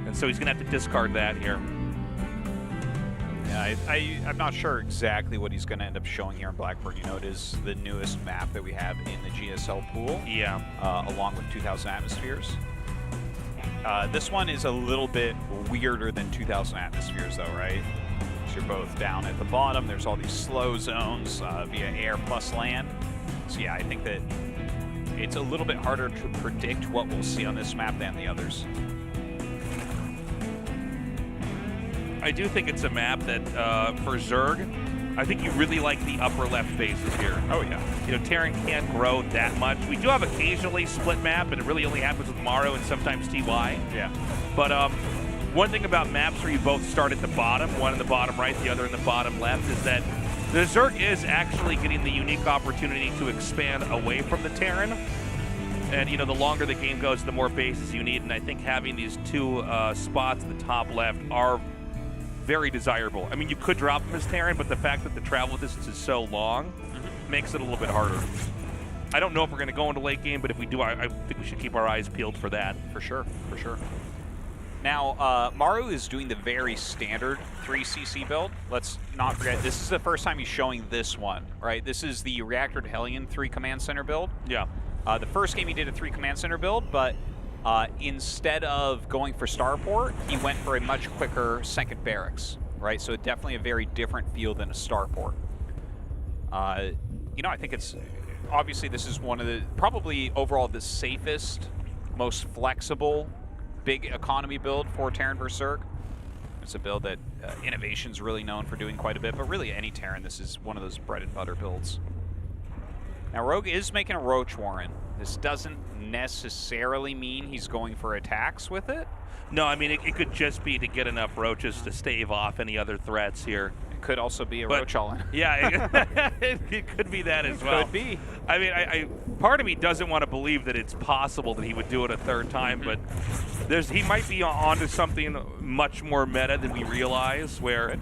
And so he's going to have to discard that here. Yeah, I'm not sure exactly what he's going to end up showing here in Blackburn. You know, it is the newest map that we have in the GSL pool. Yeah. Along with 2,000 Atmospheres. This one is a little bit weirder than 2,000 Atmospheres, though, right? So you're both down at the bottom. There's all these slow zones via air plus land. So yeah, I think that it's a little bit harder to predict what we'll see on this map than the others. I do think it's a map that, for Zerg, I think you really like the upper left bases here. Oh, yeah. You know, Terran can't grow that much. We do have occasionally split map, but it really only happens with Maru and sometimes TY. Yeah. But one thing about maps where you both start at the bottom, one in the bottom right, the other in the bottom left, is that the Zerg is actually getting the unique opportunity to expand away from the Terran. And, you know, the longer the game goes, the more bases you need. And I think having these two spots at the top left are very desirable. I mean, you could drop them as Terran, but the fact that the travel distance is so long makes it a little bit harder. I don't know if we're going to go into late game, but if we do, I think we should keep our eyes peeled for that. For sure, for sure. Now, Maru is doing the very standard 3CC build. Let's not forget, this is the first time he's showing this one, right? This is the Reactor to Hellion 3 Command Center build. Yeah. The first game he did a 3 Command Center build, but instead of going for Starport, he went for a much quicker second barracks, right? So definitely a very different feel than a Starport. You know, I think it's, obviously this is one of the, probably overall the safest, most flexible, big economy build for Terran vs. Zerg. It's a build that Innovation's really known for doing quite a bit, but really any Terran, this is one of those bread and butter builds. Now Rogue is making a Roach Warren. This doesn't necessarily mean he's going for attacks with it. No, I mean, it could just be to get enough roaches to stave off any other threats here. It could also be a Roach all-in. Yeah, it could be that as well. Could be. I mean, part of me doesn't want to believe that it's possible that he would do it a third time, but he might be onto something much more meta than we realize, where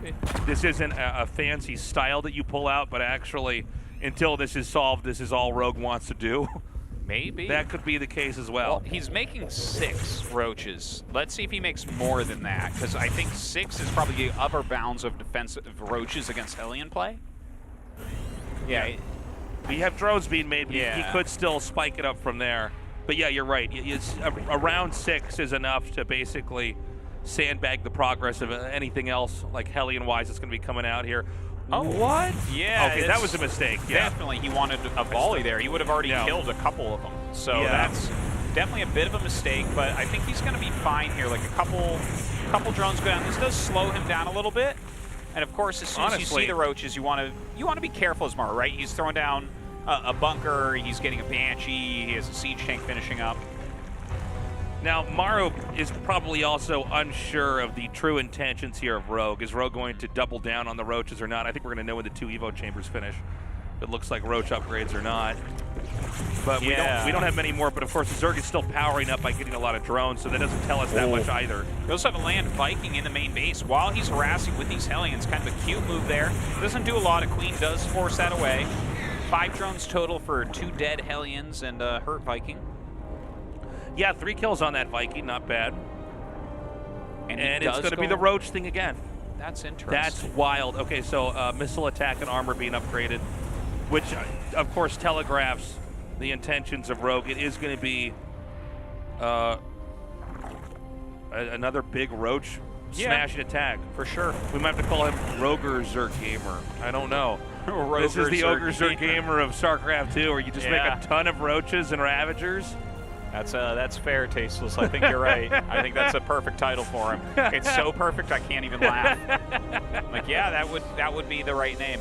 this isn't a fancy style that you pull out, but actually, until this is solved, this is all Rogue wants to do. Maybe. That could be the case as well. Well, he's making 6 roaches. Let's see if he makes more than that, because I think 6 is probably the upper bounds of defensive roaches against Hellion play. Yeah. We have drones being made, but yeah, he could still spike it up from there. But yeah, you're right. It's around 6 is enough to basically sandbag the progress of anything else, like Hellion-wise, that's going to be coming out here. Oh, what? Yeah. Okay, that was a mistake. Yeah. Definitely, he wanted a volley there. He would have already killed a couple of them. So that's definitely a bit of a mistake, but I think he's going to be fine here. Like a couple drones go down. This does slow him down a little bit. And of course, as soon as you see the roaches, you want to be careful as Maru, right? He's throwing down a bunker. He's getting a Banshee. He has a siege tank finishing up. Now, Maru is probably also unsure of the true intentions here of Rogue. Is Rogue going to double down on the roaches or not? I think we're going to know when the 2 Evo chambers finish. It looks like Roach upgrades or not. But Yeah. we don't have many more, but of course Zerg is still powering up by getting a lot of drones, so that doesn't tell us that much either. We also have a land Viking in the main base while he's harassing with these Hellions. Kind of a cute move there. Doesn't do a lot. A Queen does force that away. 5 drones total for 2 dead Hellions and a hurt Viking. Yeah, 3 kills on that Viking, not bad. And it's going to be the Roach thing again. That's interesting. That's wild. Okay, so missile attack and armor being upgraded, which of course telegraphs the intentions of Rogue. It is going to be another big Roach smashing attack. For sure. We might have to call him Roger Zerg Gamer. I don't know. This is the Ogre Zerg Gamer of StarCraft 2, where you just make a ton of Roaches and Ravagers. That's fair, Tasteless. I think you're right. I think that's a perfect title for him. It's so perfect I can't even laugh. Like, yeah, that would be the right name.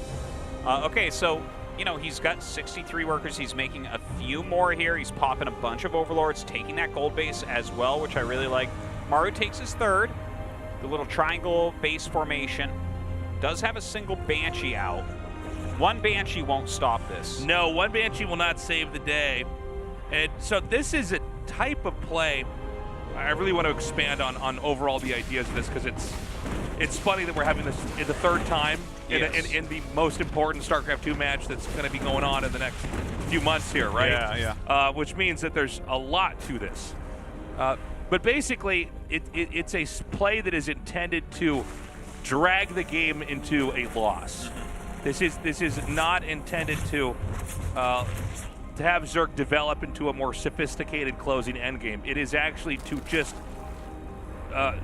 Okay, so you know, he's got 63 workers. He's making a few more here. He's popping a bunch of Overlords, taking that gold base as well, which I really like. Maru takes his third. The little triangle base formation. Does have a single Banshee out. 1 Banshee won't stop this. No, 1 Banshee will not save the day. And so this is a type of play. I really want to expand on overall the ideas of this, because it's funny that we're having this in the 3rd time in the most important StarCraft 2 match that's going to be going on in the next few months here, right? Yeah. Which means that there's a lot to this. But basically, it's a play that is intended to drag the game into a loss. This is not intended to have Zerg develop into a more sophisticated closing endgame. It is actually to just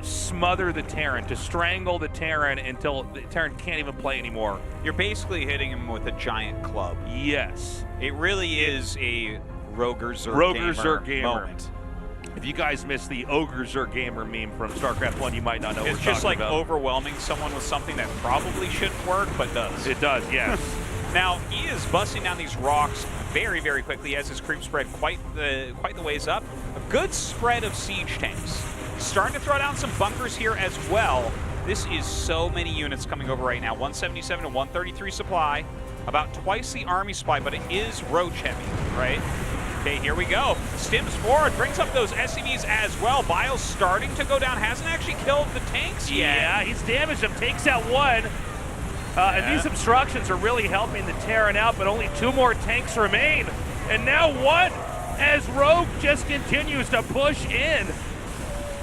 smother the Terran, to strangle the Terran until the Terran can't even play anymore. You're basically hitting him with a giant club. Yes. It really is a Roger Zerg Gamer moment. If you guys missed the Ogre Zerg Gamer meme from StarCraft 1, you might not know what it's we're just like about. overwhelming someone with something that probably shouldn't work, but does. It does, yes. Now, he is busting down these rocks very, very quickly as his creep spread quite the ways up. A good spread of siege tanks. Starting to throw down some bunkers here as well. This is so many units coming over right now. 177 to 133 supply. About twice the army supply, but it is Roach heavy, right? Okay, here we go. Stims forward, brings up those SCVs as well. Bile's starting to go down. Hasn't actually killed the tanks yet. Yeah, he's damaged them. Takes out 1. And these obstructions are really helping the Terran out, but only 2 more tanks remain. And now 1 as Rogue just continues to push in.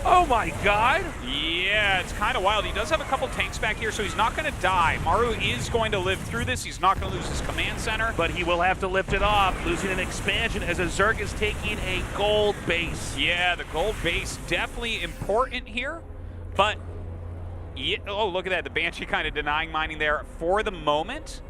Oh my God. Yeah, it's kind of wild. He does have a couple tanks back here, so he's not going to die. Maru is going to live through this. He's not going to lose his command center. But he will have to lift it off, losing an expansion as a Zerg is taking a gold base. Yeah, the gold base definitely important here, but yeah, oh, look at that. The Banshee kind of denying mining there for the moment.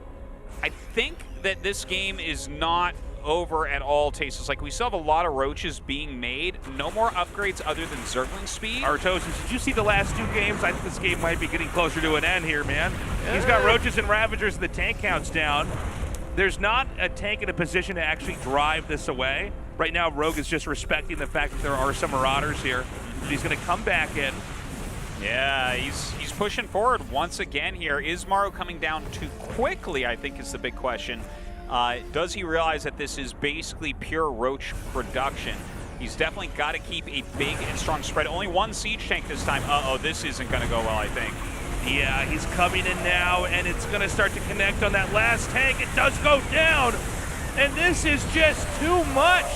I think that this game is not over at all, Tasteless. Like, we still have a lot of Roaches being made. No more upgrades other than Zergling speed. Artosis, did you see the last 2 games? I think this game might be getting closer to an end here, man. He's got Roaches and Ravagers, and the tank count's down. There's not a tank in a position to actually drive this away. Right now, Rogue is just respecting the fact that there are some Marauders here. He's going to come back in. Yeah, he's pushing forward once again here. Is Maru coming down too quickly, I think, is the big question. Does he realize that this is basically pure Roach production? He's definitely got to keep a big and strong spread. Only 1 siege tank this time. Uh-oh, this isn't going to go well, I think. Yeah, he's coming in now, and it's going to start to connect on that last tank. It does go down, and this is just too much.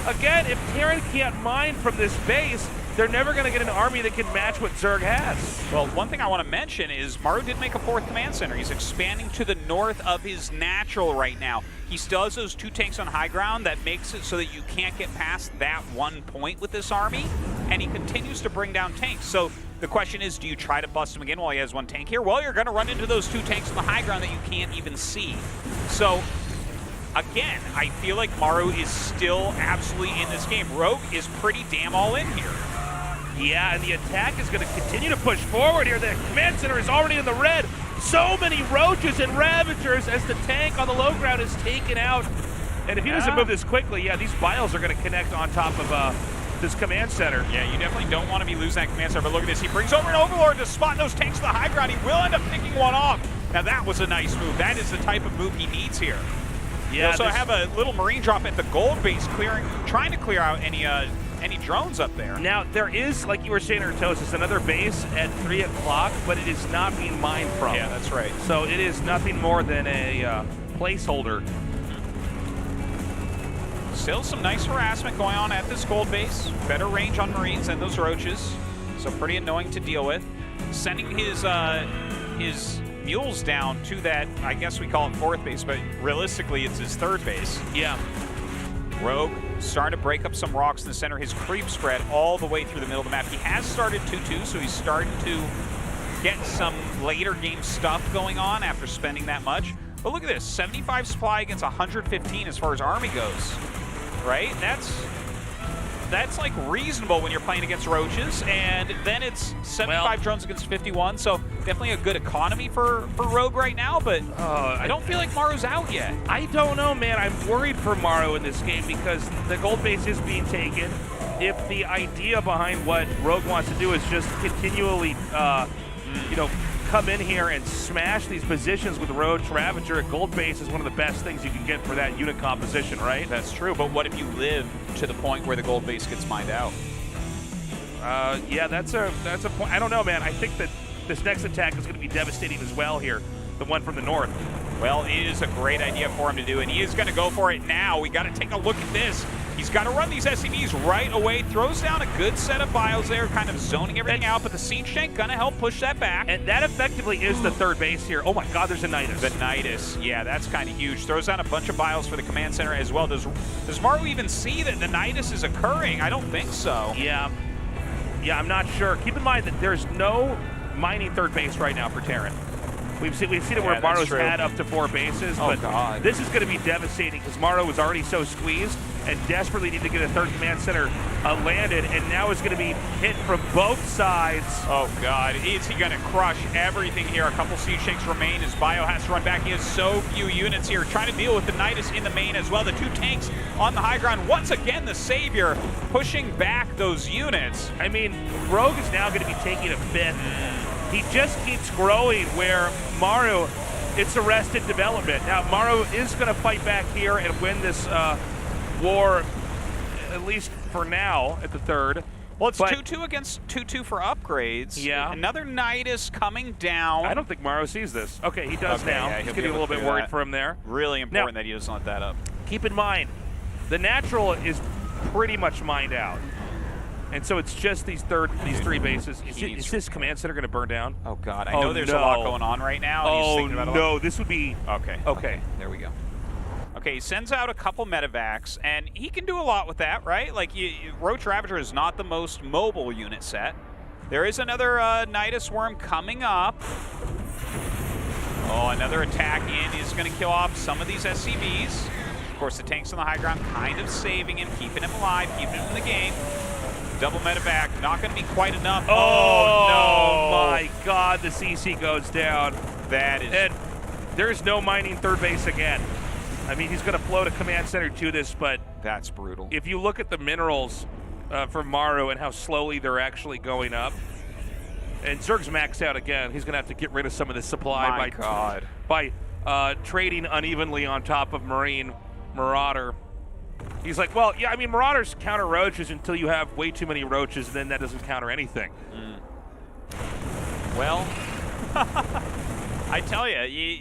Again, if Terran can't mine from this base, they're never going to get an army that can match what Zerg has. Well, one thing I want to mention is Maru did make a 4th command center. He's expanding to the north of his natural right now. He still has those 2 tanks on high ground that makes it so that you can't get past that 1 point with this army, and he continues to bring down tanks. So the question is, do you try to bust him again while he has 1 tank here? Well, you're going to run into those 2 tanks on the high ground that you can't even see. So again, I feel like Maru is still absolutely in this game. Rogue is pretty damn all in here. Yeah, and the attack is going to continue to push forward here. The command center is already in the red. So many Roaches and Ravagers as the tank on the low ground is taken out. And if he doesn't move this quickly, yeah, these Biles are going to connect on top of this command center. Yeah, you definitely don't want to be losing that command center, but look at this. He brings over an Overlord to spot those tanks to the high ground. He will end up picking 1 off. Now that was a nice move. That is the type of move he needs here. They also have a little Marine drop at the gold base, trying to clear out any drones up there. Now, there is, like you were saying, Artosis, another base at 3 o'clock, but it is not being mined from. Yeah, that's right. So it is nothing more than a placeholder. Still some nice harassment going on at this gold base. Better range on Marines than those roaches, so pretty annoying to deal with. Sending his mules down to that, I guess we call it 4th base, but realistically it's his 3rd base. Yeah. Rogue starting to break up some rocks in the center. His creep spread all the way through the middle of the map. He has started 2-2, so he's starting to get some later game stuff going on after spending that much. But look at this, 75 supply against 115 as far as army goes, right? That's like reasonable when you're playing against roaches, and then it's 75 drones against 51, so definitely a good economy for Rogue right now, but I don't feel like Maru's out yet. I don't know, man. I'm worried for Maru in this game because the gold base is being taken. If the idea behind what Rogue wants to do is just continually, come in here and smash these positions with Roach Ravager, a gold base is one of the best things you can get for that unit composition, right? That's true, but what if you live to the point where the gold base gets mined out? Yeah, that's a point. I don't know, man. I think that this next attack is going to be devastating as well here, the one from the north. Well, it is a great idea for him to do, and he is going to go for it now. We got to take a look at this. He's got to run these SCVs right away. Throws down a good set of bios there, kind of zoning everything out, but the siege tank going to help push that back. And that effectively is the 3rd base here. Oh my God, there's a Nidus. The Nidus, yeah, that's kind of huge. Throws down a bunch of bios for the command center as well. Does Maru even see that the Nidus is occurring? I don't think so. Yeah, I'm not sure. Keep in mind that there's no mining 3rd base right now for Terran. We've seen it where Maru's had up to 4 bases, but this is going to be devastating because Maru was already so squeezed and desperately need to get a 3rd command center landed, and now is going to be hit from both sides. Oh God, is he going to crush everything here? A couple siege tanks remain as Bio has to run back. He has so few units here, trying to deal with the Nidus in the main as well. The 2 tanks on the high ground. Once again, the Savior pushing back those units. I mean, Rogue is now going to be taking a 5th. He just keeps growing where Maru, it's arrested development. Now, Maru is going to fight back here and win this war, at least for now, at the 3rd. Well, it's 2-2 against 2-2 for upgrades. Yeah. Another Nidus coming down. I don't think Maru sees this. Okay, he does now. Yeah, he's going to be a little bit worried for him there. Really important that he doesn't let that up. Keep in mind, the natural is pretty much mined out. And so it's just these 3 bases. Is this command center going to burn down? Oh God, I know there's a lot going on right now. Oh no, this would be... Okay, there we go. Okay, he sends out a couple medevacs, and he can do a lot with that, right? Like, Roach Ravager is not the most mobile unit set. There is another Nidus Worm coming up. Oh, another attack in is going to kill off some of these SCVs. Of course, the tanks on the high ground kind of saving him, keeping him alive, keeping him in the game. Double medevac, not going to be quite enough. Oh, no, my God, the CC goes down. That is... And there's no mining 3rd base again. I mean, he's going to float a command center to this, but... That's brutal. If you look at the minerals for Maru and how slowly they're actually going up, and Zerg's maxed out again, he's going to have to get rid of some of the supply by trading unevenly on top of Marauder. He's like, well, yeah, I mean, Marauders counter roaches until you have way too many roaches, and then that doesn't counter anything. Well, I tell you,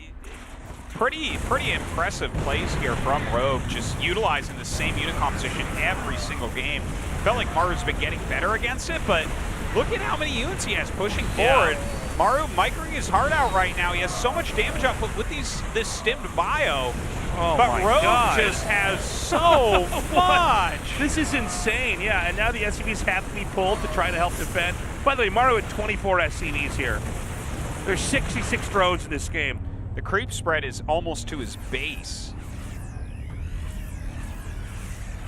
pretty impressive plays here from Rogue, just utilizing the same unit composition every single game. Felt like Maru's been getting better against it, but look at how many units he has pushing forward. Maru microing his heart out right now. He has so much damage output with this stimmed bio. Oh but my Rogue God. just has so much. This is insane, yeah. And now the SCVs have to be pulled to try to help defend. By the way, Maru had 24 SCVs here. There's 66 drones in this game. The creep spread is almost to his base.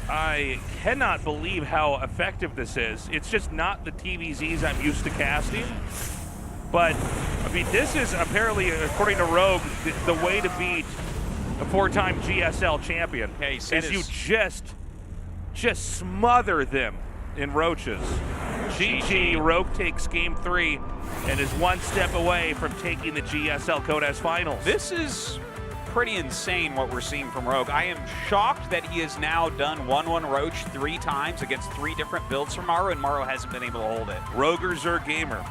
I cannot believe how effective this is. It's just not the TVZs I'm used to casting. But, I mean, this is apparently, according to Rogue, the way to beat a 4-time GSL champion. Yeah, he said is you just smother them in roaches. GG, Rogue takes game 3 and is 1 step away from taking the GSL Codas Finals. This is pretty insane what we're seeing from Rogue. I am shocked that he has now done 1-1 Roach 3 times against 3 different builds from Maru, and Maru hasn't been able to hold it. Roger Gamer.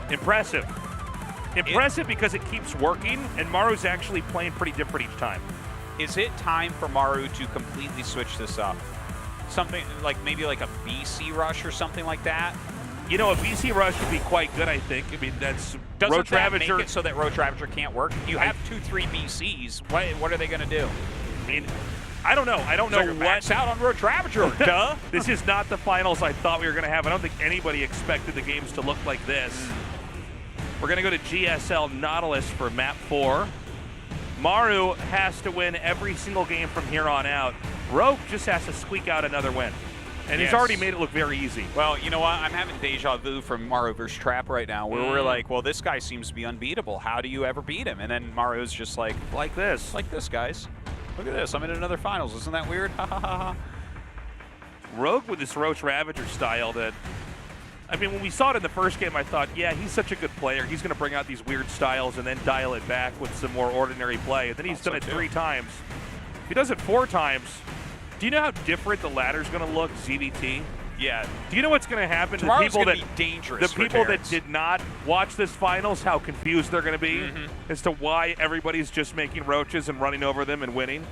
Impressive. Impressive because it keeps working, and Maru's actually playing pretty different each time. Is it time for Maru to completely switch this up? Something like maybe like a BC rush or something like that? You know, a BC rush would be quite good, I think. I mean, that's Doesn't Roach that Ravager. make it so that Roach Ravager can't work? You have 2-3 BCs. What are they going to do? I mean, I don't know. I don't know what. Max out on Roach Ravager. Duh. This is not the finals I thought we were going to have. I don't think anybody expected the games to look like this. We're going to go to GSL Nautilus for map 4. Maru has to win every single game from here on out. Rogue just has to squeak out another win. And he's already made it look very easy. Well, you know what? I'm having deja vu from Maru versus Trap right now, where we're like, well, this guy seems to be unbeatable. How do you ever beat him? And then Maru's just like this. Like this, guys. Look at this. I'm in another finals. Isn't that weird? Ha ha ha ha. Rogue with this Roach Ravager style that, I mean, when we saw it in the first game, I thought, yeah, he's such a good player. He's going to bring out these weird styles and then dial it back with some more ordinary play. And then he's done it 3 times. If he does it 4 times, do you know how different the ladder's going to look, ZVT? Yeah. Do you know what's going to happen to Tomorrow's people gonna be dangerous the for people that Terrence. did not watch this finals, how confused they're going to be as to why everybody's just making roaches and running over them and winning?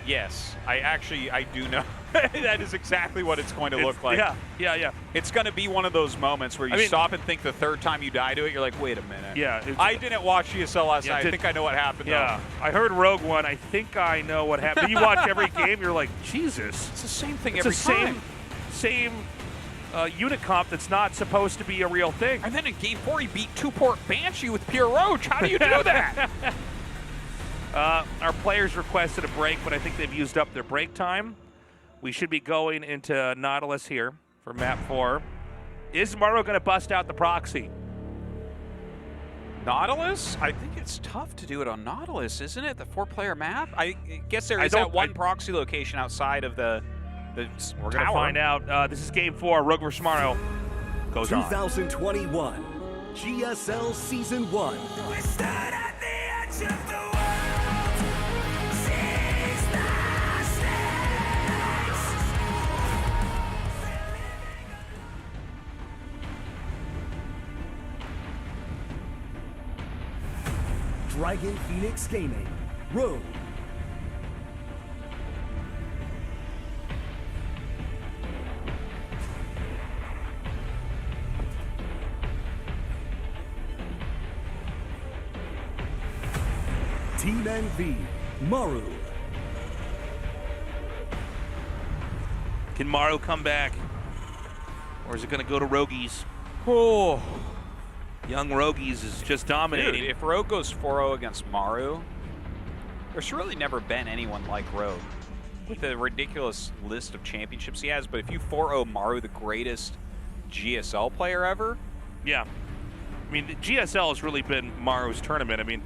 Yes, I do know. That is exactly what it's going to look like. Yeah. It's going to be one of those moments where you stop and think the 3rd time you die to it, you're like, wait a minute. Yeah. I didn't watch GSL last night. I think I know what happened, Yeah. I heard Rogue One. I think I know what happened. You watch every game, you're like, Jesus. It's the same thing it's every time. Same unit comp that's not supposed to be a real thing. And then in Game 4, he beat 2-port Banshee with pure Roach. How do you do that? Our players requested a break, but I think they've used up their break time. We should be going into Nautilus here for map 4. Is Maru going to bust out the proxy? Nautilus? I think it's tough to do it on Nautilus, isn't it? The 4-player map? I guess there is that one proxy location outside of the We're going to find out. This is Game 4. Rogue vs. Maru goes on. 2021 GSL Season 1. We stood at the edge of the world. Dragon Phoenix Gaming. Rogue. Team NV. Maru. Can Maru come back? Or is it going to go to Rogies? Oh. Young Rogies is just dominating. Dude, if Rogue goes 4-0 against Maru, there's really never been anyone like Rogue. With the ridiculous list of championships he has, but if you 4-0 Maru, the greatest GSL player ever. Yeah. I mean, the GSL has really been Maru's tournament. I mean,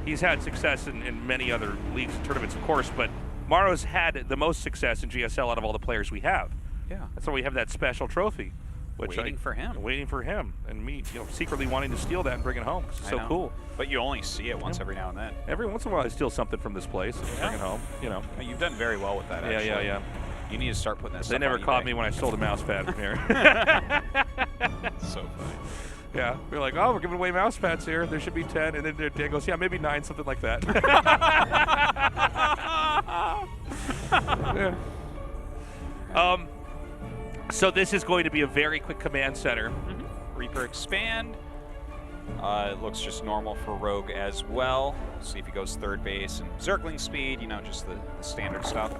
he's had success in many other leagues and tournaments, of course, but Maru's had the most success in GSL out of all the players we have. Yeah. That's why we have that special trophy. Waiting for him. And me, secretly wanting to steal that and bring it home because it's so cool. But you only see it once every now and then. Every once in a while, I steal something from this place and bring it home. You've done very well with that. Actually. Yeah. You need to start putting that. They never caught me when I stole the mouse pad from here. So funny. Yeah, we're like, oh, we're giving away mouse pads here. There should be 10, and then Dan goes, yeah, maybe 9, something like that. Yeah. So this is going to be a very quick command center. Reaper expand. It looks just normal for Rogue as well. See if he goes 3rd base and circling speed, just the standard stuff.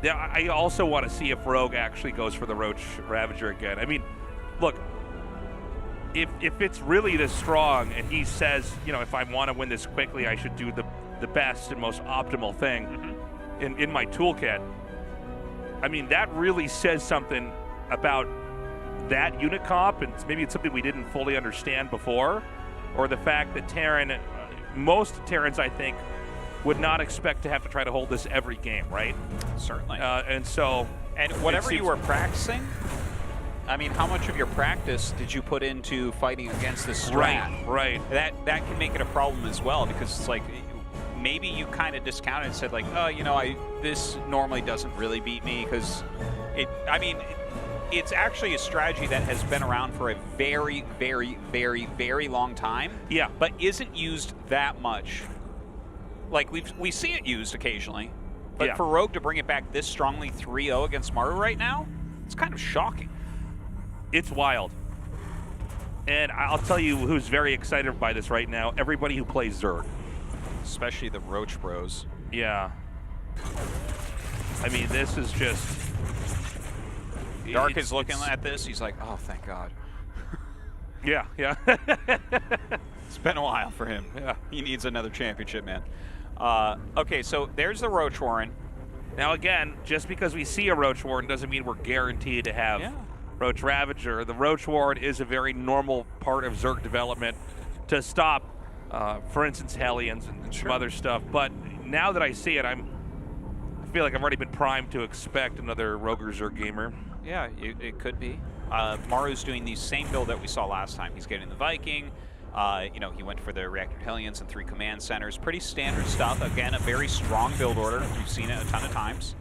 Yeah, I also want to see if Rogue actually goes for the Roach Ravager again. I mean, look, if it's really this strong and he says, if I want to win this quickly, I should do the best and most optimal thing in my toolkit. I mean, that really says something about that unit comp, and maybe it's something we didn't fully understand before, or the fact that Terran, most Terrans, I think, would not expect to have to try to hold this every game, right? Certainly. And so... And whatever you were practicing, I mean, how much of your practice did you put into fighting against this strat? Right. That can make it a problem as well, because it's like maybe you kind of discounted and said like, oh, you know, this normally doesn't really beat me because it's actually a strategy that has been around for a very, very, very, very long time. Yeah. But isn't used that much. Like we see it used occasionally, but for Rogue to bring it back this strongly 3-0 against Maru right now, it's kind of shocking. It's wild. And I'll tell you who's very excited by this right now. Everybody who plays Zerg. Especially the Roach Bros. Yeah. I mean, this is just... Dark is looking at this. He's like, oh, thank God. Yeah. It's been a while for him. Yeah. He needs another championship, man. Okay, so there's the Roach Warren. Now, again, just because we see a Roach Warren doesn't mean we're guaranteed to have Roach Ravager. The Roach Warren is a very normal part of Zerg development to stop, for instance, Hellions and some other stuff. But now that I see it, I feel like I've already been primed to expect another Rogue or Zerg gamer. Yeah, it could be. Maru's doing the same build that we saw last time. He's getting the Viking. You know, he went for the Reactor Hellions and 3 command centers. Pretty standard stuff. Again, a very strong build order. We've seen it a ton of times.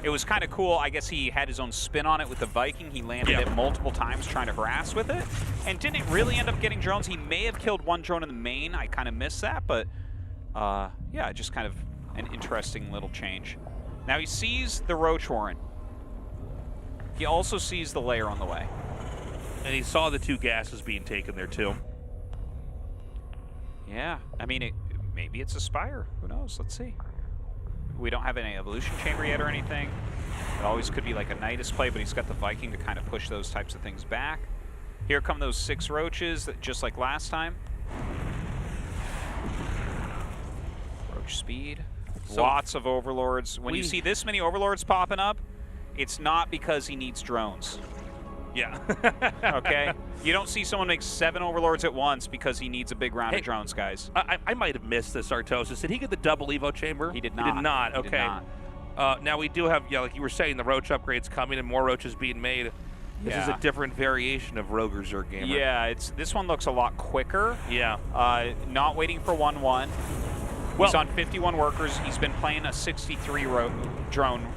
It was kind of cool. I guess he had his own spin on it with the Viking. He landed it multiple times trying to harass with it and didn't really end up getting drones. He may have killed one drone in the main. I kind of missed that, but yeah, just kind of an interesting little change. Now he sees the Roach Warren. He also sees the layer on the way. And he saw the 2 gases being taken there too. Yeah, I mean, maybe it's a Spire. Who knows? Let's see. We don't have any Evolution Chamber yet or anything. It always could be like a Nidus play, but he's got the Viking to kind of push those types of things back. Here come those 6 Roaches, just like last time. Roach speed. So lots of Overlords. When you see this many Overlords popping up, it's not because he needs drones. Yeah. Okay? You don't see someone make 7 Overlords at once because he needs a big round of drones, guys. I might have missed this, Artosis. Did he get the double Evo chamber? He did not. He did not. Okay. He did not. Now we do have, like you were saying, the Roach upgrades coming and more Roaches being made. This is a different variation of Rogue or Zerg gamer. Yeah, this one looks a lot quicker. Yeah. Not waiting for 1-1. Well, he's on 51 workers. He's been playing a 63 drone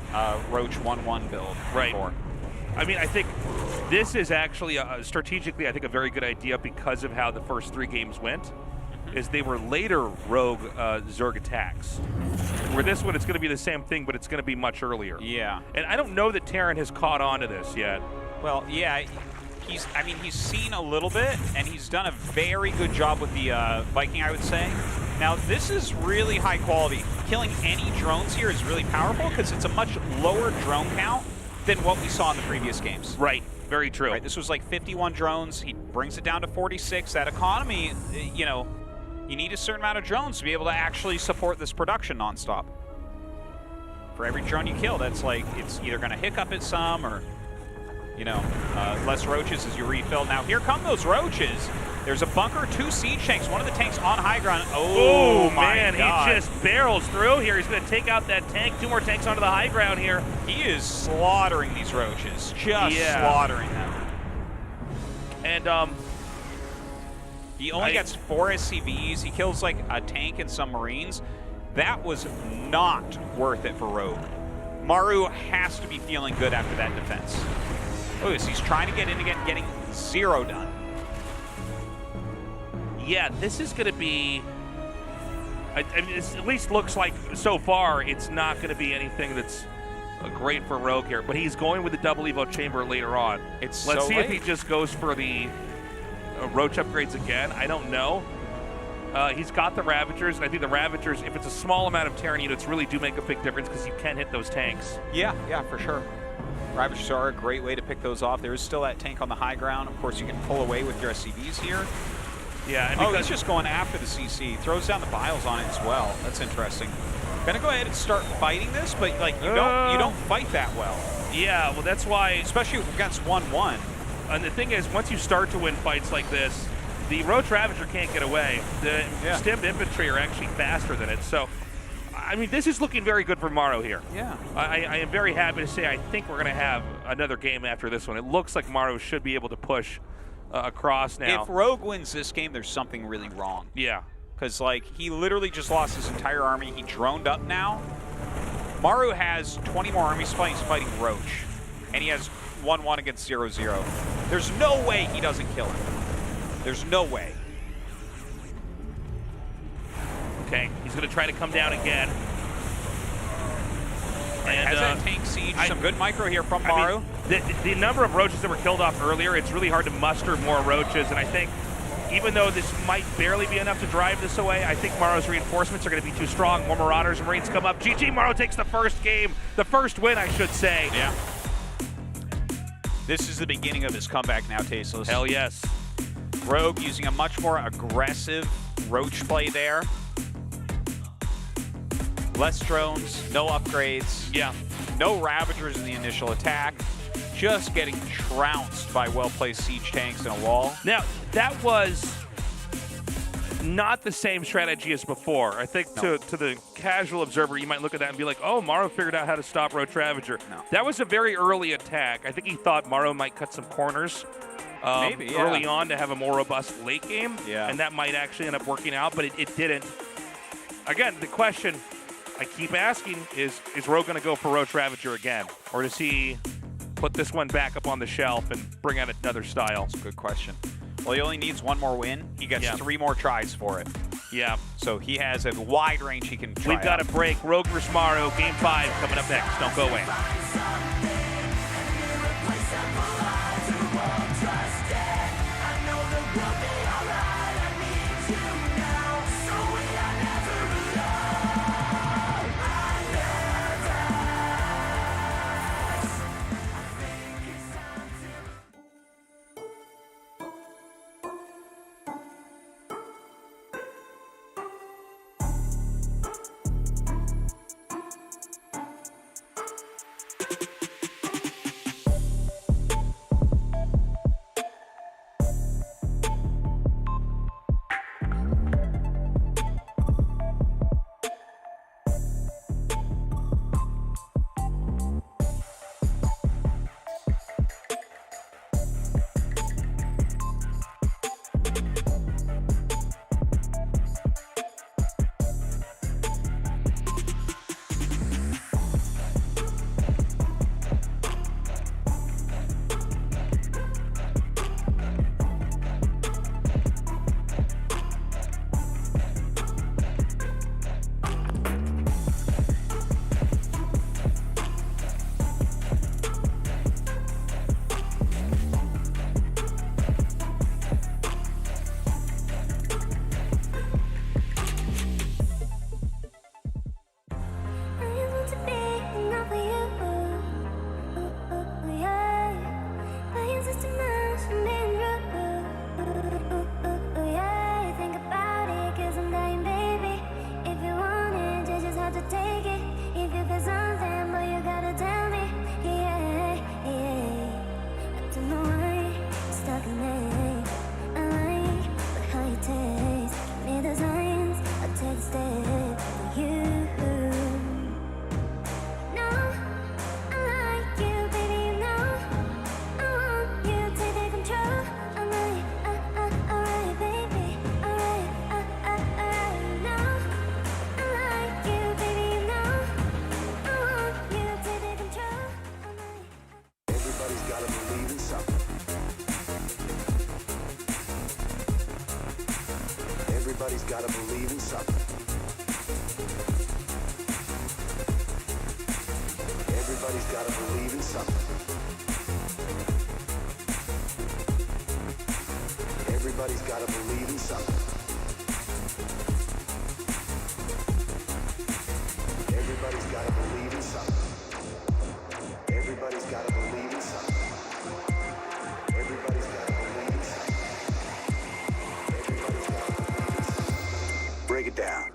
Roach 1-1 build before. I mean, I think this is actually strategically, I think, a very good idea because of how the first 3 games went. Is they were later Rogue Zerg attacks. Where this one, it's going to be the same thing, but it's going to be much earlier. Yeah. And I don't know that Terran has caught on to this yet. Well, yeah, he's seen a little bit, and he's done a very good job with the Viking, I would say. Now, this is really high quality. Killing any drones here is really powerful because it's a much lower drone count than what we saw in the previous games. Right, very true. Right, this was like 51 drones. He brings it down to 46. That economy, you know, you need a certain amount of drones to be able to actually support this production nonstop. For every drone you kill, that's like, it's either going to hiccup it some or, you know, less Roaches as you refill. Now, here come those Roaches. There's a bunker, 2 siege tanks, one of the tanks on high ground. Oh my man, God. He just barrels through here. He's going to take out that tank. 2 more tanks onto the high ground here. He is slaughtering these Roaches, just slaughtering them. And he only gets 4 SCVs. He kills like a tank and some Marines. That was not worth it for Rogue. Maru has to be feeling good after that defense. Oh, he's trying to get in again, getting 0 done. Yeah, this is going to be, I mean, it at least looks like so far it's not going to be anything that's great for Rogue here. But he's going with the double Evo chamber later on. Let's see if he just goes for the Roach upgrades again. I don't know. He's got the Ravagers, and I think the Ravagers, if it's a small amount of Terran units, really do make a big difference because you can hit those tanks. Yeah, for sure. Ravagers are a great way to pick those off. There is still that tank on the high ground. Of course, you can pull away with your SCVs here. Yeah, and he's just going after the CC. Throws down the Biles on it as well. That's interesting. Gonna go ahead and start fighting this, but like you don't fight that well. Yeah, well that's why, especially against 1-1. And the thing is, once you start to win fights like this, the Roach Ravager can't get away. The stemmed infantry are actually faster than it. So I mean, this is looking very good for Maru here. Yeah. I am very happy to say I think we're going to have another game after this one. It looks like Maru should be able to push across now. If Rogue wins this game, there's something really wrong. Yeah. Because, like, he literally just lost his entire army. He droned up now. Maru has 20 more armies fighting. He's fighting Roach. And he has 1-1 against 0-0. There's no way he doesn't kill him. There's no way. Okay, he's going to try to come down again. And, has that tank siege, some good micro here from Maru. I mean, the number of roaches that were killed off earlier, it's really hard to muster more roaches, and I think even though this might barely be enough to drive this away, I think Maru's reinforcements are going to be too strong. More Marauders and Marines come up. GG, Maru takes the first game, the first win, I should say. Yeah. This is the beginning of his comeback now, Tasteless. Hell yes. Rogue using a much more aggressive Roach play there. Less drones, no upgrades. Yeah. No Ravagers in the initial attack. Just getting trounced by well-placed siege tanks and a wall. Now, that was not the same strategy as before. I think to the casual observer, you might look at that and be like, oh, Maru figured out how to stop Roach Ravager. No. That was a very early attack. I think he thought Maru might cut some corners Maybe, yeah. early on to have a more robust late game. Yeah. And that might actually end up working out, but it didn't. Again, the question I keep asking is Rogue going to go for Roach Ravager again? Or does he put this one back up on the shelf and bring out another style? That's a good question. Well, he only needs one more win. He gets 3 more tries for it. Yeah. So he has a wide range he can try. We've got a break. Rogue vs. Maru, Game 5 coming up next. Don't go away. Everybody's gotta believe in something. Everybody's gotta believe in something. Everybody's gotta believe in something. Everybody's gotta believe in something. Everybody's gotta believe in something. Everybody's gotta believe in something. Everybody's gotta believe in something. Break it down.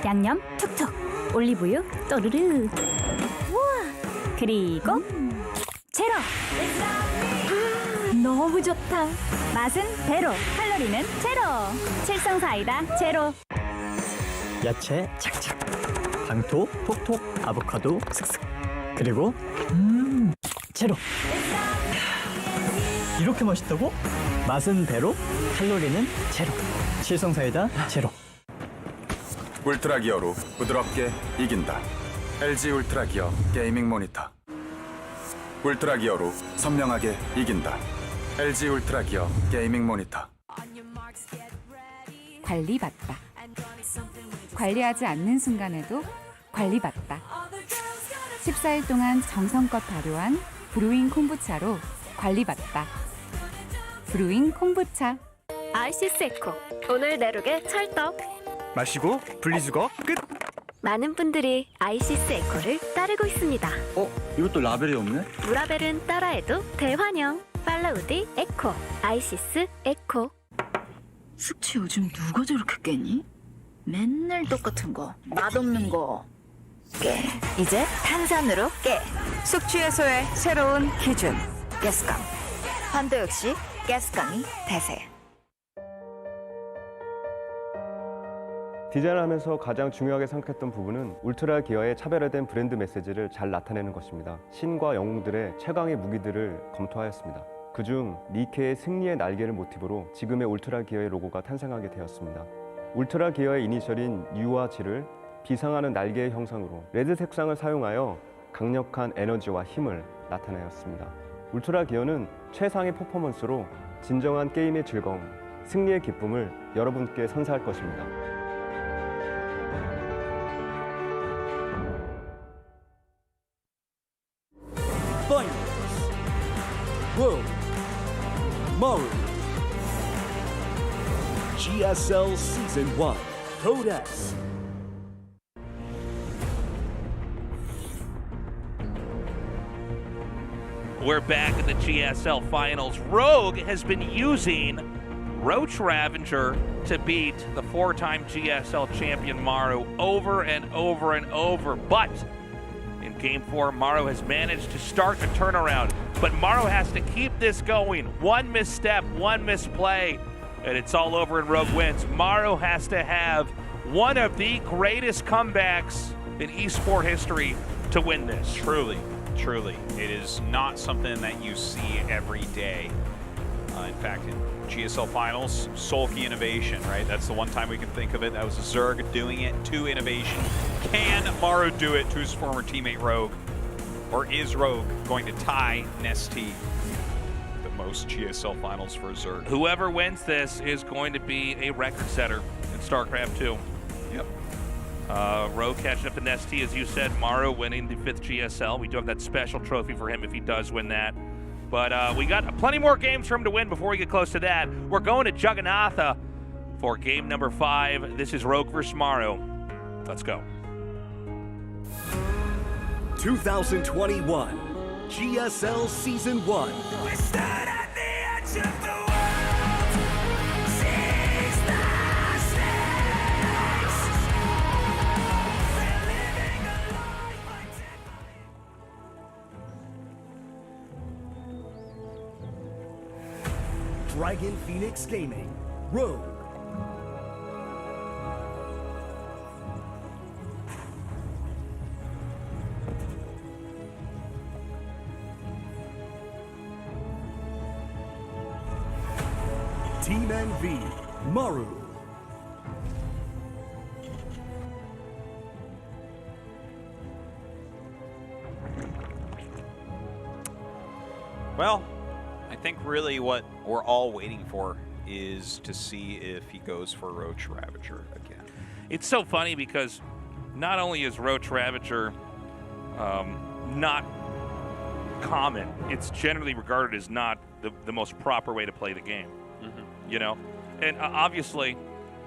양념 툭툭, 올리브유 또르르. 우와, 그리고 제로. 너무 좋다. 맛은 배로, 칼로리는 제로. 칠성사이다 제로. 야채 착착, 당토 톡톡, 아보카도 슥슥. 그리고 제로. 이렇게 맛있다고? 맛은 배로, 칼로리는 제로. 칠성사이다 제로. 울트라 기어로 부드럽게 이긴다. LG 울트라 기어 게이밍 모니터. 울트라 기어로 선명하게 이긴다. LG 울트라 기어 게이밍 모니터. 관리받다. 관리하지 않는 순간에도 관리받다. 14일 동안 정성껏 발효한 브루잉 콤부차로 관리받다. 브루잉 콤부차. 아이시스 에코. 오늘 내룩의 찰떡. 마시고 분리수거 끝. 많은 분들이 아이시스 에코를 따르고 있습니다. 이것도 라벨이 없네? 무라벨은 따라해도 대환영. 팔로우디 에코. 아이시스 에코. 숙취 요즘 누가 저렇게 깨니? 맨날 똑같은 거, 맛없는 거. 깨. 이제 탄산으로 깨. 숙취 해소의 새로운 기준. 가스감. 환도 역시 가스감이 대세. 디자인하면서 가장 중요하게 생각했던 부분은 울트라 기어의 차별화된 브랜드 메시지를 잘 나타내는 것입니다. 신과 영웅들의 최강의 무기들을 검토하였습니다. 그중 니케의 승리의 날개를 모티브로 지금의 울트라 기어의 로고가 탄생하게 되었습니다. 울트라 기어의 이니셜인 U와 G를 비상하는 날개의 형상으로 레드 색상을 사용하여 강력한 에너지와 힘을 나타내었습니다. 울트라 기어는 최상의 퍼포먼스로 진정한 게임의 즐거움, 승리의 기쁨을 여러분께 선사할 것입니다. Finals. Rogue. Maru. GSL Season 1. Code S. We're back in the GSL Finals. Rogue has been using Roach Ravager to beat the four-time GSL champion Maru over and over and over. But in Game 4, Maru has managed to start a turnaround. But Maru has to keep this going. One misstep, one misplay, and it's all over and Rogue wins. Maru has to have one of the greatest comebacks in esport history to win this. Truly. Truly, it is not something that you see every day. In fact, in GSL Finals, sulky innovation, right? That's the one time we can think of it. That was Zerg doing it to innovation. Can Maru do it to his former teammate Rogue? Or is Rogue going to tie Nesty the most GSL Finals for Zerg? Whoever wins this is going to be a record setter in StarCraft 2. Yep. Rogue catching up to Nesty, as you said. Maru winning the 5th GSL. We do have that special trophy for him if he does win that. But we got plenty more games for him to win before we get close to that. We're going to Juggernautha for game number 5. This is Rogue vs. Maru. Let's go. 2021 GSL Season 1. We stood at the edge of the world. Dragon Phoenix Gaming. Rogue. Team NV. Maru. Well, I think really what we're all waiting for is to see if he goes for Roach Ravager again. It's so funny because not only is Roach Ravager not common, it's generally regarded as not the most proper way to play the game. You know? And obviously,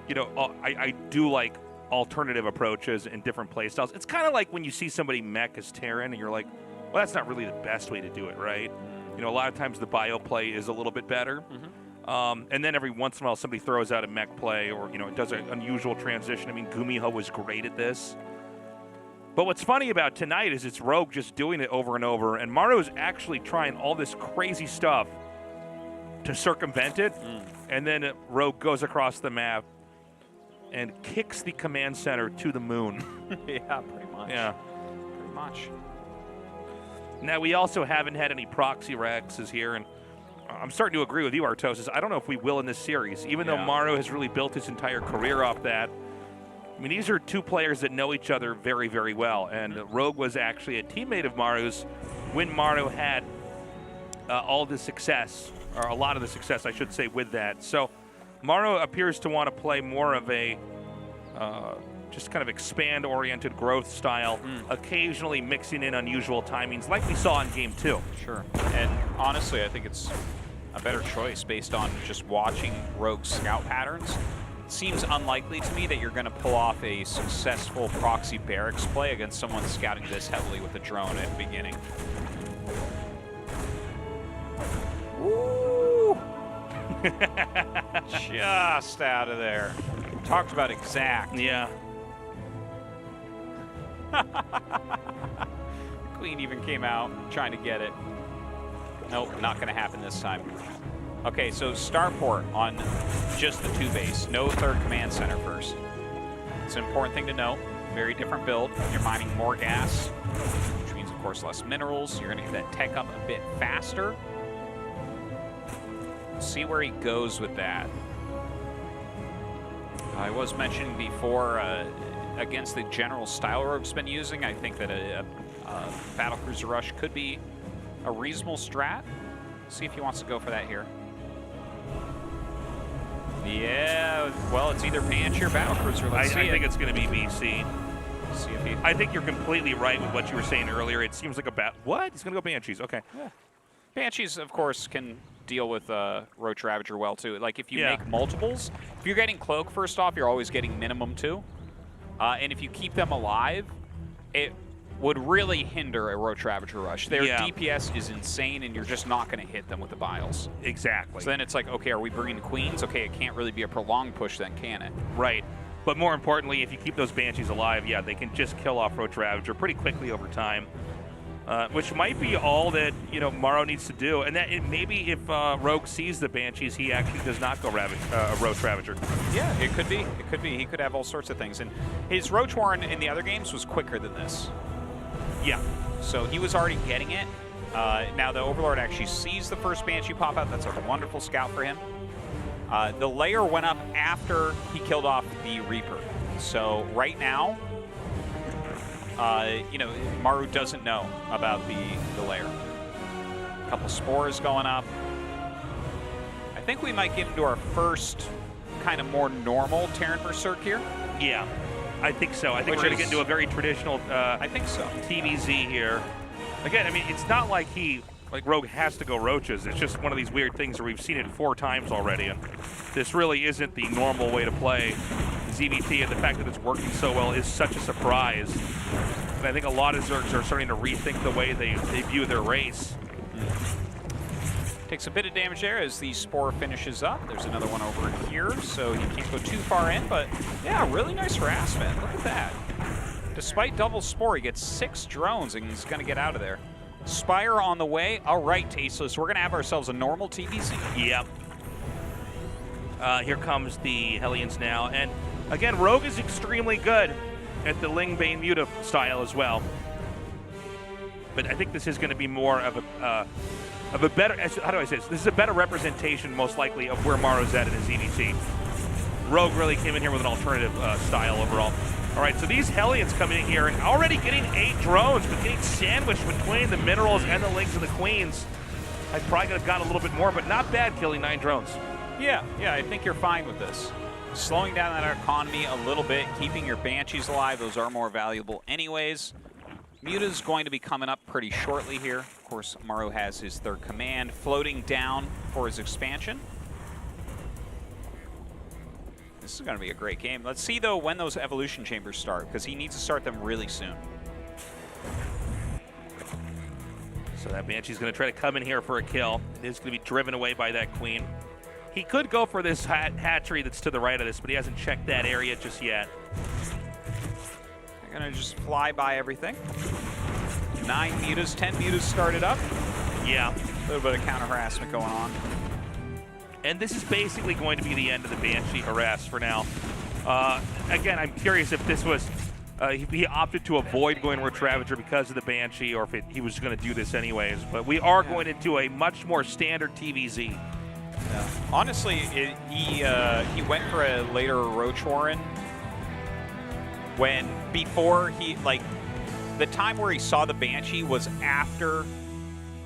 you know, I do like alternative approaches and different play styles. It's kind of like when you see somebody mech as Terran and you're like, well, that's not really the best way to do it, right? You know, a lot of times the bio play is a little bit better. And then every once in a while, somebody throws out a mech play or, it does an unusual transition. I mean, Gumiho was great at this. But what's funny about tonight is it's Rogue just doing it over and over, and Maru's actually trying all this crazy stuff to circumvent it, and then Rogue goes across the map and kicks the command center to the moon. Yeah, pretty much. Yeah. Pretty much. Now, we also haven't had any proxy Rexes here, and I'm starting to agree with you, Artosis. I don't know if we will in this series, even though Maru has really built his entire career off that. I mean, these are two players that know each other very, very well, and Rogue was actually a teammate of Maru's when Maru had all the success, or a lot of the success, I should say, with that. So Maru appears to want to play more of a just kind of expand-oriented growth style, occasionally mixing in unusual timings like we saw in Game 2. Sure. And honestly, I think it's a better choice based on just watching Rogue's scout patterns. It seems unlikely to me that you're going to pull off a successful proxy barracks play against someone scouting this heavily with a drone at the beginning. Woo! Just out of there. Talked about exact. Yeah. Queen even came out trying to get it. Nope, not going to happen this time. Okay, so starport on just the 2 base. No third command center first. It's an important thing to know. Very different build. You're mining more gas, which means, of course, less minerals. You're going to get that tech up a bit faster. See where he goes with that. I was mentioning before, against the general style Rogue's been using, I think that a battlecruiser rush could be a reasonable strat. See if he wants to go for that here. Yeah, well, it's either Banshee or battlecruiser. Let's see. I think it's going to be BC. See if he... I think you're completely right with what you were saying earlier. It seems like a what? He's going to go Banshees. Okay. Yeah. Banshees, of course, can deal with Roach Ravager well, too. Like, if you make multiples, if you're getting Cloak first off, you're always getting minimum 2. And if you keep them alive, it would really hinder a Roach Ravager rush. Their DPS is insane, and you're just not going to hit them with the Biles. Exactly. So then it's like, okay, are we bringing the Queens? Okay, it can't really be a prolonged push then, can it? Right. But more importantly, if you keep those Banshees alive, they can just kill off Roach Ravager pretty quickly over time. Which might be all that Maru needs to do, and that maybe if Rogue sees the Banshees, he actually does not go Roach Ravager. Yeah, it could be. It could be. He could have all sorts of things, and his Roach Warren in the other games was quicker than this. Yeah. So he was already getting it. Now the Overlord actually sees the first Banshee pop out. That's a wonderful scout for him. The layer went up after he killed off the Reaper. So right now, Maru doesn't know about the layer. A couple spores going up. I think we might get into our first kind of more normal Terran Berserk here. Yeah, I think so. I think we're going to get into a very traditional I think so. TVZ here. Again, I mean, it's not like Rogue has to go Roaches. It's just one of these weird things where we've seen it 4 times already, and this really isn't the normal way to play ZVT, and the fact that it's working so well is such a surprise. And I think a lot of Zergs are starting to rethink the way they view their race. Takes a bit of damage there as the Spore finishes up. There's another one over here, so he can't go too far in, but yeah, really nice harassment. Look at that. Despite double Spore, he gets 6 drones and he's going to get out of there. Spire on the way. All right, Tasteless, we're going to have ourselves a normal TVZ. Yep. Here comes the Hellions now, and again, Rogue is extremely good at the Ling Bane Muta style as well. But I think this is going to be more of a better, how do I say this? This is a better representation, most likely, of where Maru's at in his EDT. Rogue really came in here with an alternative style overall. All right, so these Hellions coming in here and already getting 8 drones, but getting sandwiched between the minerals and the Lings and the Queens. I probably could have gotten a little bit more, but not bad killing 9 drones. Yeah, I think you're fine with this. Slowing down that economy a little bit, keeping your Banshees alive, those are more valuable anyways. Muta's going to be coming up pretty shortly here. Of course, Maru has his 3rd command floating down for his expansion. This is going to be a great game. Let's see, though, when those evolution chambers start, because he needs to start them really soon. So that Banshee's going to try to come in here for a kill. It is going to be driven away by that Queen. He could go for this hatchery that's to the right of this, but he hasn't checked that area just yet. They're going to just fly by everything. 9 mutas, 10 mutas started up. Yeah. A little bit of counter harassment going on. And this is basically going to be the end of the Banshee harass for now. Again, I'm curious if this was, he opted to avoid going Roach Ravager because of the Banshee, or if he was going to do this anyways. But we are going into a much more standard TVZ. Yeah. Honestly, he went for a later Roach Warren before he, like, the time where he saw the Banshee was after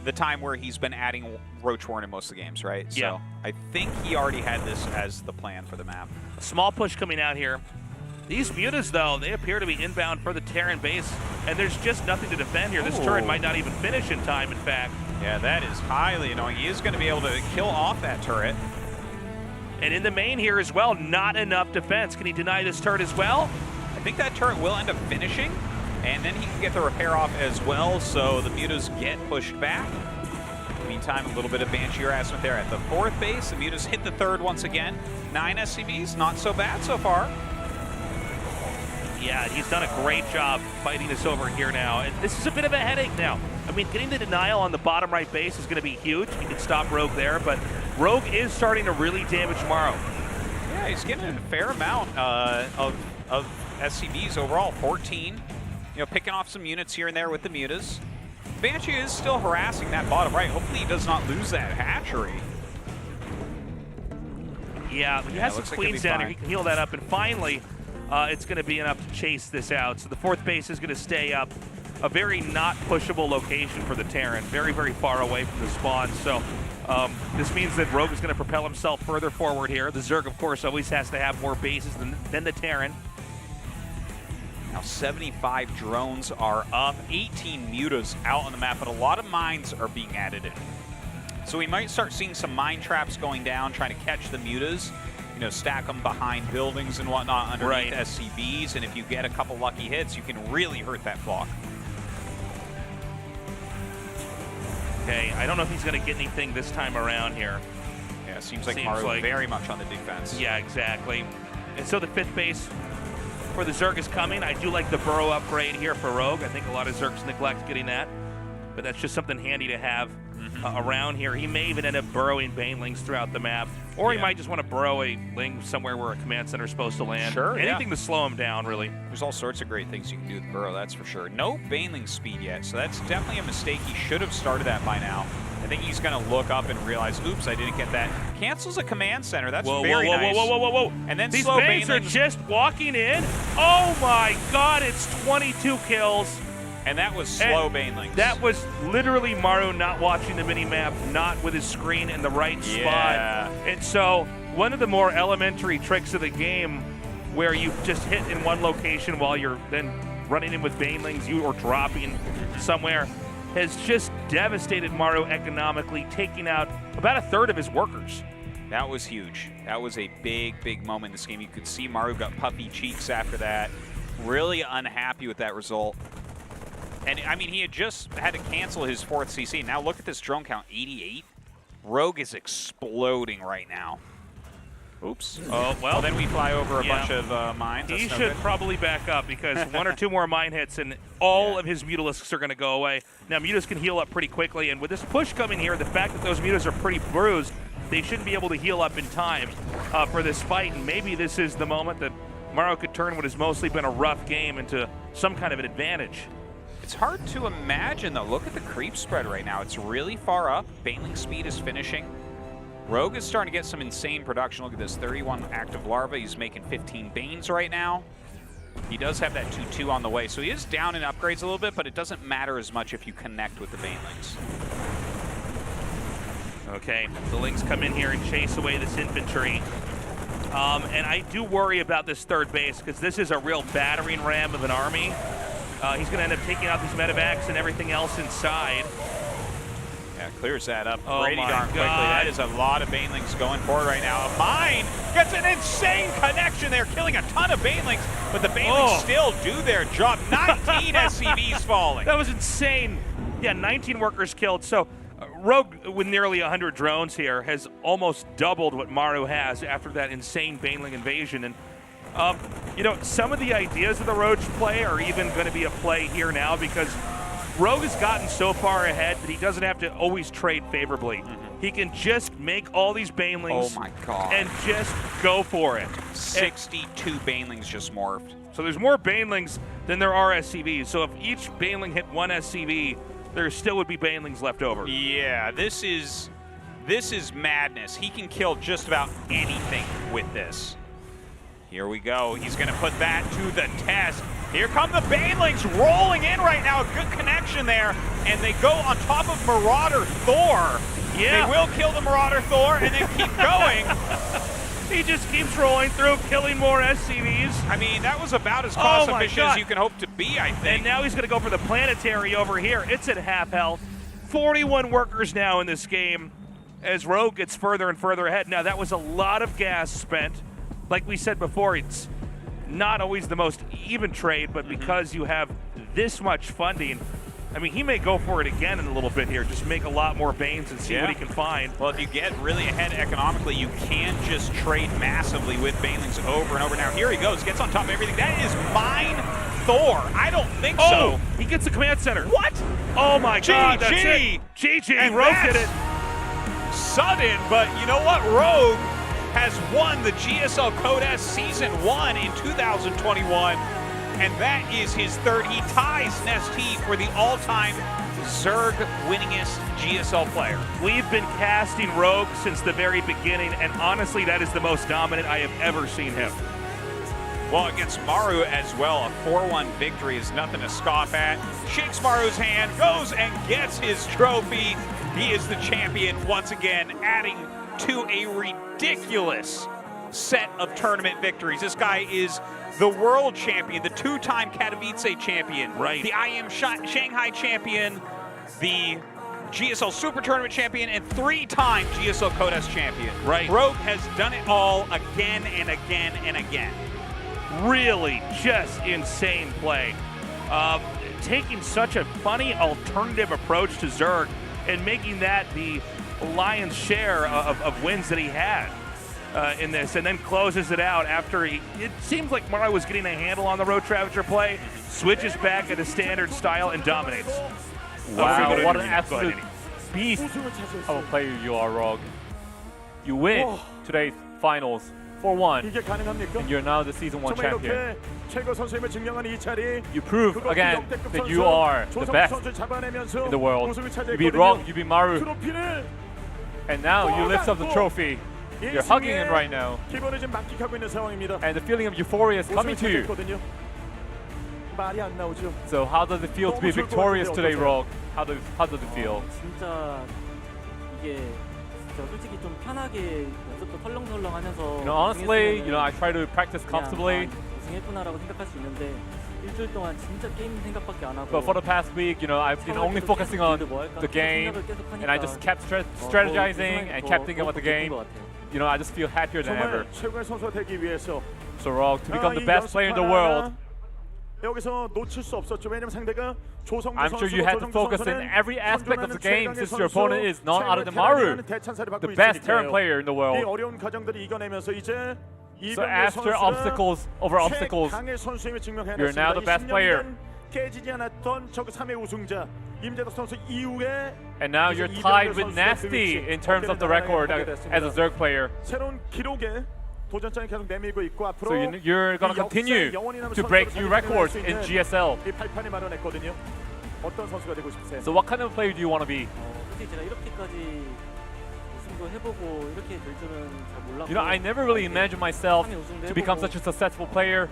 the time where he's been adding Roach Warren in most of the games, right? Yeah. So I think he already had this as the plan for the map. Small push coming out here. These mutas, though, they appear to be inbound for the Terran base, and there's just nothing to defend here. This turret might not even finish in time, in fact. Yeah, that is highly annoying. He is going to be able to kill off that turret. And in the main here as well, not enough defense. Can he deny this turret as well? I think that turret will end up finishing, and then he can get the repair off as well, so the mutas get pushed back. Meantime, a little bit of Banshee harassment there at the 4th base. The mutas hit the 3rd once again. 9 SCVs, not so bad so far. Yeah, he's done a great job fighting this over here now. And this is a bit of a headache now. I mean, getting the denial on the bottom right base is going to be huge. He can stop Rogue there, but Rogue is starting to really damage Maru. Yeah, he's getting a fair amount of SCVs overall, 14. You know, picking off some units here and there with the mutas. Banshee is still harassing that bottom right. Hopefully he does not lose that hatchery. Yeah, he has some queens down here. He can heal that up, and finally, it's going to be enough to chase this out. So the 4th base is going to stay up. A very not pushable location for the Terran. Very, very far away from the spawn. So this means that Rogue is going to propel himself further forward here. The Zerg, of course, always has to have more bases than the Terran. Now 75 drones are up, 18 mutas out on the map, but a lot of mines are being added in. So we might start seeing some mine traps going down, trying to catch the mutas, you know, stack them behind buildings and whatnot underneath SCVs, and if you get a couple lucky hits, you can really hurt that flock. Okay, I don't know if he's going to get anything this time around here. Yeah, seems like Maru very much on the defense. Yeah, exactly. And so the 5th base for the Zerg is coming. I do like the burrow upgrade here for Rogue. I think a lot of Zergs neglect getting that, but that's just something handy to have around here. He may even end up burrowing Banelings throughout the map, or he might just want to burrow a Ling somewhere where a command center is supposed to land. Sure, anything to slow him down, really. There's all sorts of great things you can do with burrow, that's for sure. No Baneling speed yet, so that's definitely a mistake. He should have started that by now. I think he's going to look up and realize, oops, I didn't get that. Cancels a command center. That's very nice. Whoa. And then these slow Banes are just walking in. Oh my God, it's 22 kills. And that was slow Banelings. That was literally Maru not watching the mini-map, not with his screen in the right spot. And so one of the more elementary tricks of the game where you just hit in one location while you're then running in with Banelings, or dropping somewhere, has just devastated Maru economically, taking out about a 1/3 of his workers. That was huge. That was a big, big moment in this game. You could see Maru got puffy cheeks after that. Really unhappy with that result. And, I mean, he had just had to cancel his 4th CC. Now look at this drone count, 88. Rogue is exploding right now. Oops. Oh, well. Then we fly over a bunch of mines. He should probably back up, because 1 or 2 more mine hits and all of his Mutalisks are going to go away. Now, Mutas can heal up pretty quickly, and with this push coming here, the fact that those Mutas are pretty bruised, they shouldn't be able to heal up in time for this fight, and maybe this is the moment that Maru could turn what has mostly been a rough game into some kind of an advantage. It's hard to imagine, though. Look at the creep spread right now. It's really far up. Baneling speed is finishing. Rogue is starting to get some insane production. Look at this, 31 active larvae. He's making 15 Banes right now. He does have that 2-2 on the way, so he is down in upgrades a little bit, but it doesn't matter as much if you connect with the Banelings. Okay, the Lings come in here and chase away this infantry. And I do worry about this 3rd base, because this is a real battering ram of an army. He's going to end up taking out these medevacs and everything else inside. Yeah, clears that up Oh pretty my darn quickly. God. That is a lot of Banelings going forward right now. A mine gets an insane connection there, killing a ton of Banelings, but the Banelings still do their job. 19 SCVs falling. That was insane. Yeah, 19 workers killed. So Rogue, with nearly 100 drones here, has almost doubled what Maru has after that insane Baneling invasion. And, you know, some of the ideas of the Roach play are even going to be a play here now because Rogue has gotten so far ahead that he doesn't have to always trade favorably. He can just make all these Banelings and just go for it. 62 Banelings just morphed. So there's more Banelings than there are SCVs. So if each Baneling hit one SCV, there still would be Banelings left over. Yeah, this is madness. He can kill just about anything with this. Here we go. He's going to put that to the test. Here come the Banelings rolling in right now. A good connection there. And they go on top of Marauder Thor. Yeah. They will kill the Marauder Thor and then keep going. He just keeps rolling through, killing more SCVs. I mean, that was about as cost efficient as you can hope to be, I think. And now he's going to go for the planetary over here. It's at half health. 41 workers now in this game as Rogue gets further and further ahead. Now, that was a lot of gas spent. Like we said before, it's not always the most even trade, but because you have this much funding, I mean, he may go for it again in a little bit here, just make a lot more Banes and see what he can find. Well, if you get really ahead economically, you can just trade massively with Banelings over and over. Now, here he goes, gets on top of everything. That is mine Thor. I don't think so. He gets the command center. What? Oh my God, that's it. GG, Rogue did it. Sudden, but you know what? Rogue has won the GSL Code S Season 1 in 2021. And that is his third. He ties Nestea for the all-time Zerg winningest GSL player. We've been casting Rogue since the very beginning, and honestly, that is the most dominant I have ever seen him. Well, against Maru as well, a 4-1 victory is nothing to scoff at. Shakes Maru's hand, goes and gets his trophy. He is the champion once again, adding to a ridiculous set of tournament victories. This guy is the world champion, the two-time Katowice champion, the IM Shanghai champion, the GSL Super Tournament champion, and three-time GSL Code S champion. Rogue has done it all again and again and again. Really just insane play. Taking such a funny alternative approach to Zerg and making that the lion's share of wins that he had. In this, and then closes it out after it seems like Maru was getting a handle on the Roach Ravager play, switches back at a standard style and dominates. Wow, what an absolute beast of a player you are, Rogue. You win today's finals 4-1, and you're now the Season 1 champion. You prove again that you are the best in the world. You beat Rogue, you beat Maru, and now you lift up the trophy. You're hugging him right now. And the feeling of euphoria is coming to you. So how does it feel to be victorious today, Rogue? How does it feel? You know, honestly, you know, I try to practice comfortably. But for the past week, you know, I've been only focusing on the game, and I just kept strategizing and kept thinking about the game. You know, I just feel happier than ever. So Rogue, to become the best player in the world, I'm sure you had to focus in every aspect of the game since your opponent is none other than Maru, the best Terran player in the world. So after obstacles over obstacles, you're now the best player. And now you're tied with Nestea in terms of the record as a Zerg player. So you're going to continue to break new records in GSL. So what kind of player do you want to be? You know, I never really imagined myself to become such a successful player.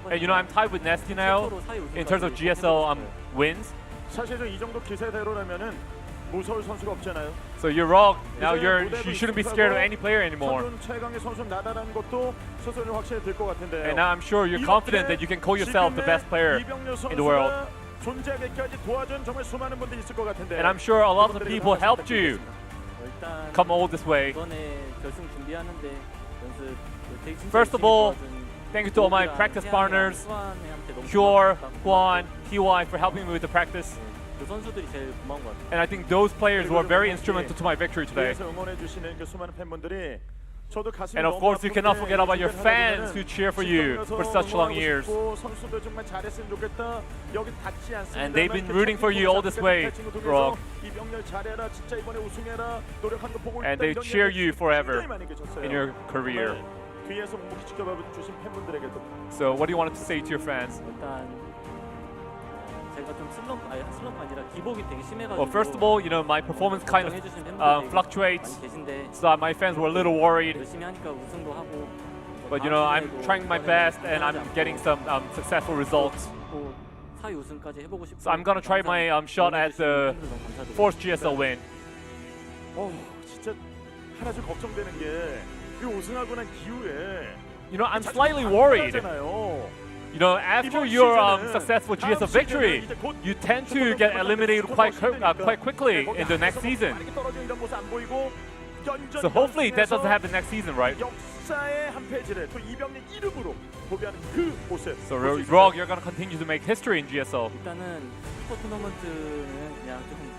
And you know, I'm tied with Nestea now in terms of GSL wins. So you're Rogue. Now you shouldn't be scared of any player anymore. And now I'm sure you're confident that you can call yourself the best player in the world. And I'm sure a lot of the people helped you come all this way. First of all, thank you to all my practice partners, Hyur, Hwan, TY for helping me with the practice. 그 선수들이 제일 고마운 것 같아요. And I think those players were very instrumental to my victory today. 뒤에서 응원해 주시는 그 수많은 팬분들이 저도 가슴이 And of 너무 course, you cannot 아픈데 forget about your 이렇게 fans 하다 who cheer for you 보면은 for such long 응원하고 years. 싶고 선수들 정말 잘했으면 좋겠다. 여기 닿지 않습니다. And they've been rooting for you all this way, Rock. 이병렬 잘해라. 진짜 이번에 우승해라. 노력한 거 보고 And 있다. they 이런 cheer 얘기 you forever 굉장히 많이 계셨어요. in your career. 정말 뒤에서 묵묵히 지켜봐 주신 팬분들에게도 So what do you want to say to your fans? 일단 제가 좀 슬럼프 아니라 기복이 되게 심해가지고. Well, first of all, you know, my performance kind of fluctuates, so my fans were a little worried. 열심히 하니까 우승도 하고. But you know, I'm trying my best and I'm getting some successful results. 또 4위 우승까지 해보고 싶고. So I'm gonna try my shot at the fourth GSL win. 진짜 하나 좀 걱정되는 게 이 우승하고 난 이후에 You know, I'm slightly worried. You know, after your successful GSL victory, you tend to get eliminated quite quickly in the next season. So hopefully that doesn't happen next season, right? 역사의 한 페이지를 또 이병렬 이름으로 도배하는 그 모습. So Rogue, you're gonna continue to make history in GSL. 일단은 슈퍼 토너먼트는 그냥 조금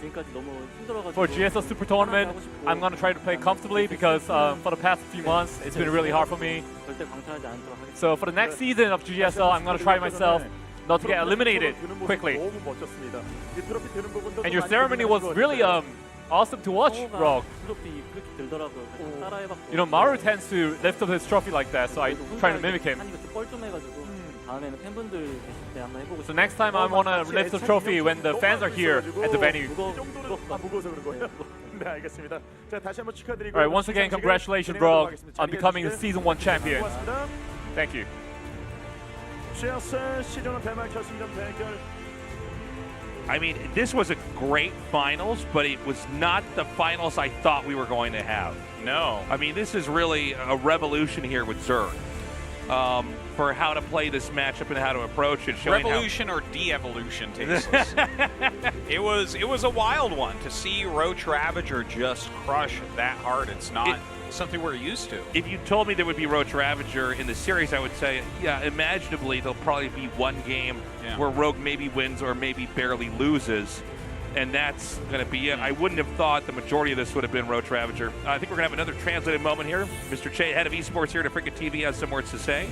지금까지 너무 힘들어가지고. For GSL Super Tournament, I'm gonna try to play comfortably because for the past few months it's been really hard for me. 절대 광탈하지 않도록 하겠습니다. So for the next season of GSL, I'm gonna try myself not to get eliminated quickly. 너무 멋졌습니다. 이 트로피 드는 부분도 And your ceremony was really awesome to watch, Rogue. 트로피 그렇게 들더라고요. 그래서 따라해봤고. You know, Maru tends to lift up his trophy like that, so I try to mimic him. 하니까 좀 뻘쭘해가지고 다음에는 팬분들 계실 때 한번 해보고 So next time I wanna lift the trophy when the fans are here at the venue. 무거워서 그런 거예요? 네, 알겠습니다. 자, 다시 한번 축하드리고. Alright, once again, congratulations, Rogue, on becoming the Season 1 champion. Thank you. GSL 시즌 1 대망 결승전 대결. I mean, this was a great finals, but it was not the finals I thought we were going to have. No. I mean, this is really a revolution here with Zerg for how to play this matchup and how to approach it. Revolution or de-evolution, Tasteless. It was a wild one to see Roach Ravager just crush that hard. It's not something we're used to. If you told me there would be Roach Ravager in the series, I would say, yeah, imaginably there'll probably be one game where Rogue maybe wins or maybe barely loses, and that's going to be it. I wouldn't have thought the majority of this would have been Roach Ravager. I think we're going to have another translated moment here. Mr. Che, head of esports here at Africa TV, has some words to say.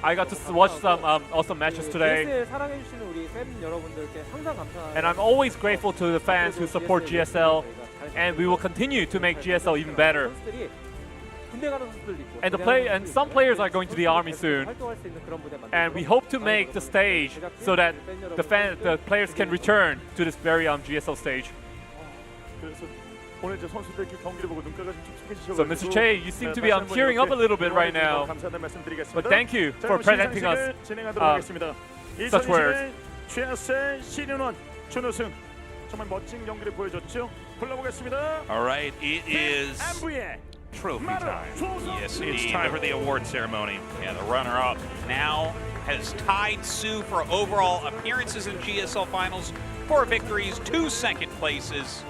I got to watch some awesome matches today. And I'm always grateful to the fans who support GSL, and we will continue to make GSL even better. And some players are going to the army soon, and we hope to make the stage so that the players can return to this very GSL stage. So, Mr. Che, you seem to be tearing up a little bit right now. But thank you for presenting us such words. GSL 시즌 1 준우승 정말 멋진 경기를 보여줬죠. 불러보겠습니다. All right, it is trophy time. Yes, it's time for the award ceremony. Yeah, the runner-up now has tied Sue for overall appearances in GSL finals, 4 victories, 2 second places.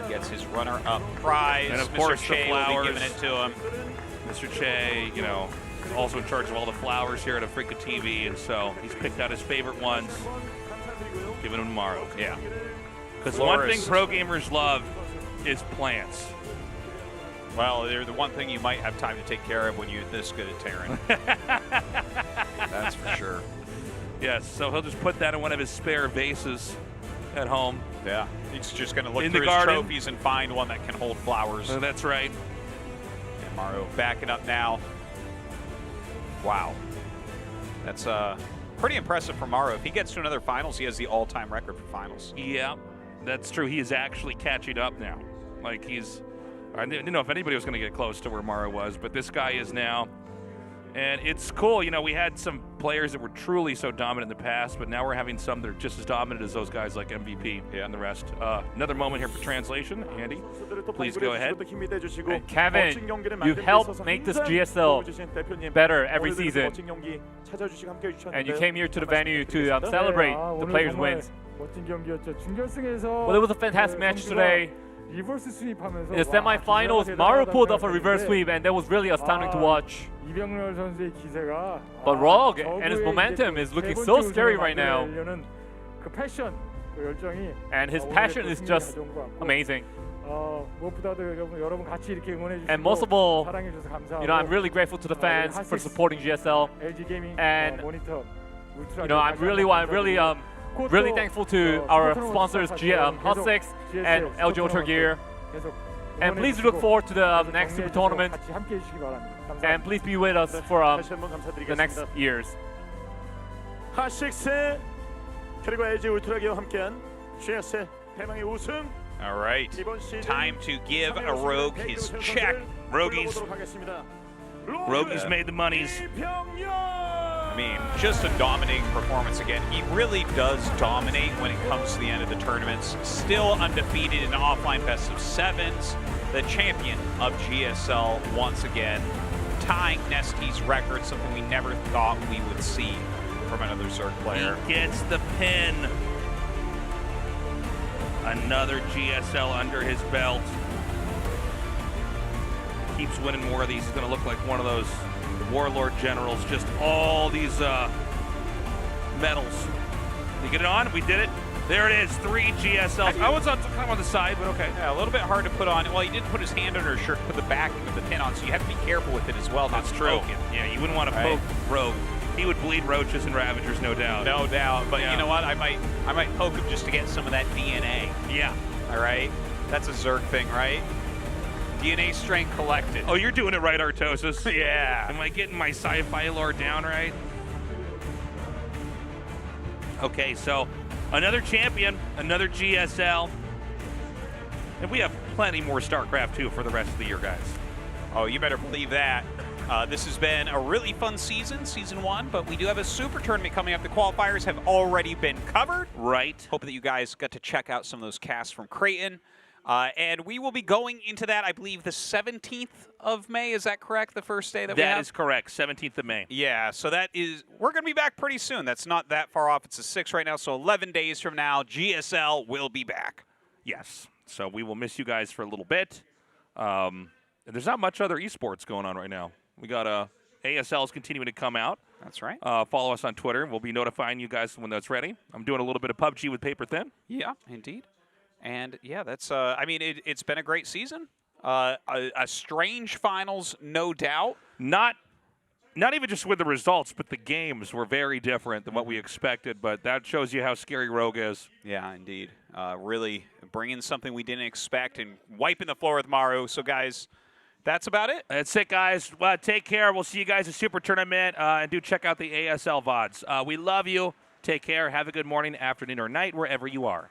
Gets his runner-up prize. And of course, Mr. Che the flowers. will be giving it to him. Mr. Che, you know, also in charge of all the flowers here at Africa TV, and so he's picked out his favorite ones, giving them to Maru. Yeah. Because one thing pro gamers love is plants. Well, they're the one thing you might have time to take care of when you're this good at Terran. That's for sure. Yes, so he'll just put that in one of his spare vases at home. Yeah, he's just going to look in through the his garden. trophies and find one that can hold flowers. That's right. And Maru backing up now. Wow. That's pretty impressive for Maru. If he gets to another finals, he has the all-time record for finals. Yeah, that's true. He is actually catching up now. Like I didn't know if anybody was going to get close to where Maru was, but this guy is now. And it's cool, you know, we had some players that were truly so dominant in the past, but now we're having some that are just as dominant as those guys like MVP and the rest. Another moment here for translation. Andy, please go ahead. And Kevin, you helped make this GSL better every season. And you came here to the venue to celebrate the players' wins. Well, it was a fantastic match today. 리버스 스윕하면서 In the semifinals, Maru pulled off a reverse sweep, and that was really astounding to watch. 이병렬 선수의 기세가 But Rogue and his momentum is looking so scary right now. 그 패션, 그 열정이 And his passion is just amazing. 무엇보다도 여러분 같이 이렇게 응원해 주시고 And most of all, 사랑해 주셔서 감사하고 I'm really grateful to the fans for supporting GSL. LG 게이밍 And 모니터 I'm really thankful to our sponsors, Hot 6 and LG Ultra Gear. And please look forward to the next Super Tournament. 같이 함께 해 주시기 바랍니다. 감사합니다. And please be with us for 다시 한번 the next 감사드리겠습니다. years. 핫식스 그리고 LG 울트라기와 함께한 GSL 대망의 우승. All right, time to give a Rogue his check. Rogies made the monies. I mean, just a dominating performance again. He really does dominate when it comes to the end of the tournaments. Still undefeated in offline best of sevens. The champion of GSL once again, tying Nesty's record, something we never thought we would see from another Zerg player. He gets the pin. Another GSL under his belt. Keeps winning more of these. He's going to look like one of those warlord generals. Just all these medals. You get it on? We did it. There it is. 3 GSLs. I was kind of on the side, but okay. Yeah, a little bit hard to put on. Well, he didn't put his hand under his shirt, put the backing of the pin on, so you have to be careful with it as well. That's true. Yeah, you wouldn't want to poke Rogue. He would bleed roaches and ravagers, no doubt. No doubt. But you know what? I might poke him just to get some of that DNA. Yeah. All right. That's a Zerg thing, right? DNA strain collected. Oh, you're doing it right, Artosis. Yeah. Am I getting my sci-fi lore down right? Okay, so another champion, another GSL. And we have plenty more StarCraft 2 for the rest of the year, guys. Oh, you better believe that. This has been a really fun season, Season 1, but we do have a super tournament coming up. The qualifiers have already been covered. Right. Hoping that you guys got to check out some of those casts from Creighton. And we will be going into that, I believe, the 17th of May. Is that correct, the first day that we have? That is correct, 17th of May. Yeah, so we're going to be back pretty soon. That's not that far off. It's the 6th right now, so 11 days from now, GSL will be back. Yes. So we will miss you guys for a little bit. And there's not much other esports going on right now. We got ASL's continuing to come out. That's right. Follow us on Twitter. We'll be notifying you guys when that's ready. I'm doing a little bit of PUBG with Paper Thin. Yeah, indeed. And yeah, that's. I mean, it's been a great season. A strange finals, no doubt. Not even just with the results, but the games were very different than what we expected. But that shows you how scary Rogue is. Yeah, indeed. Really bringing something we didn't expect and wiping the floor with Maru. So, guys. That's about it. That's it, guys. Well, take care. We'll see you guys at Super Tournament. And do check out the ASL VODs. We love you. Take care. Have a good morning, afternoon, or night, wherever you are.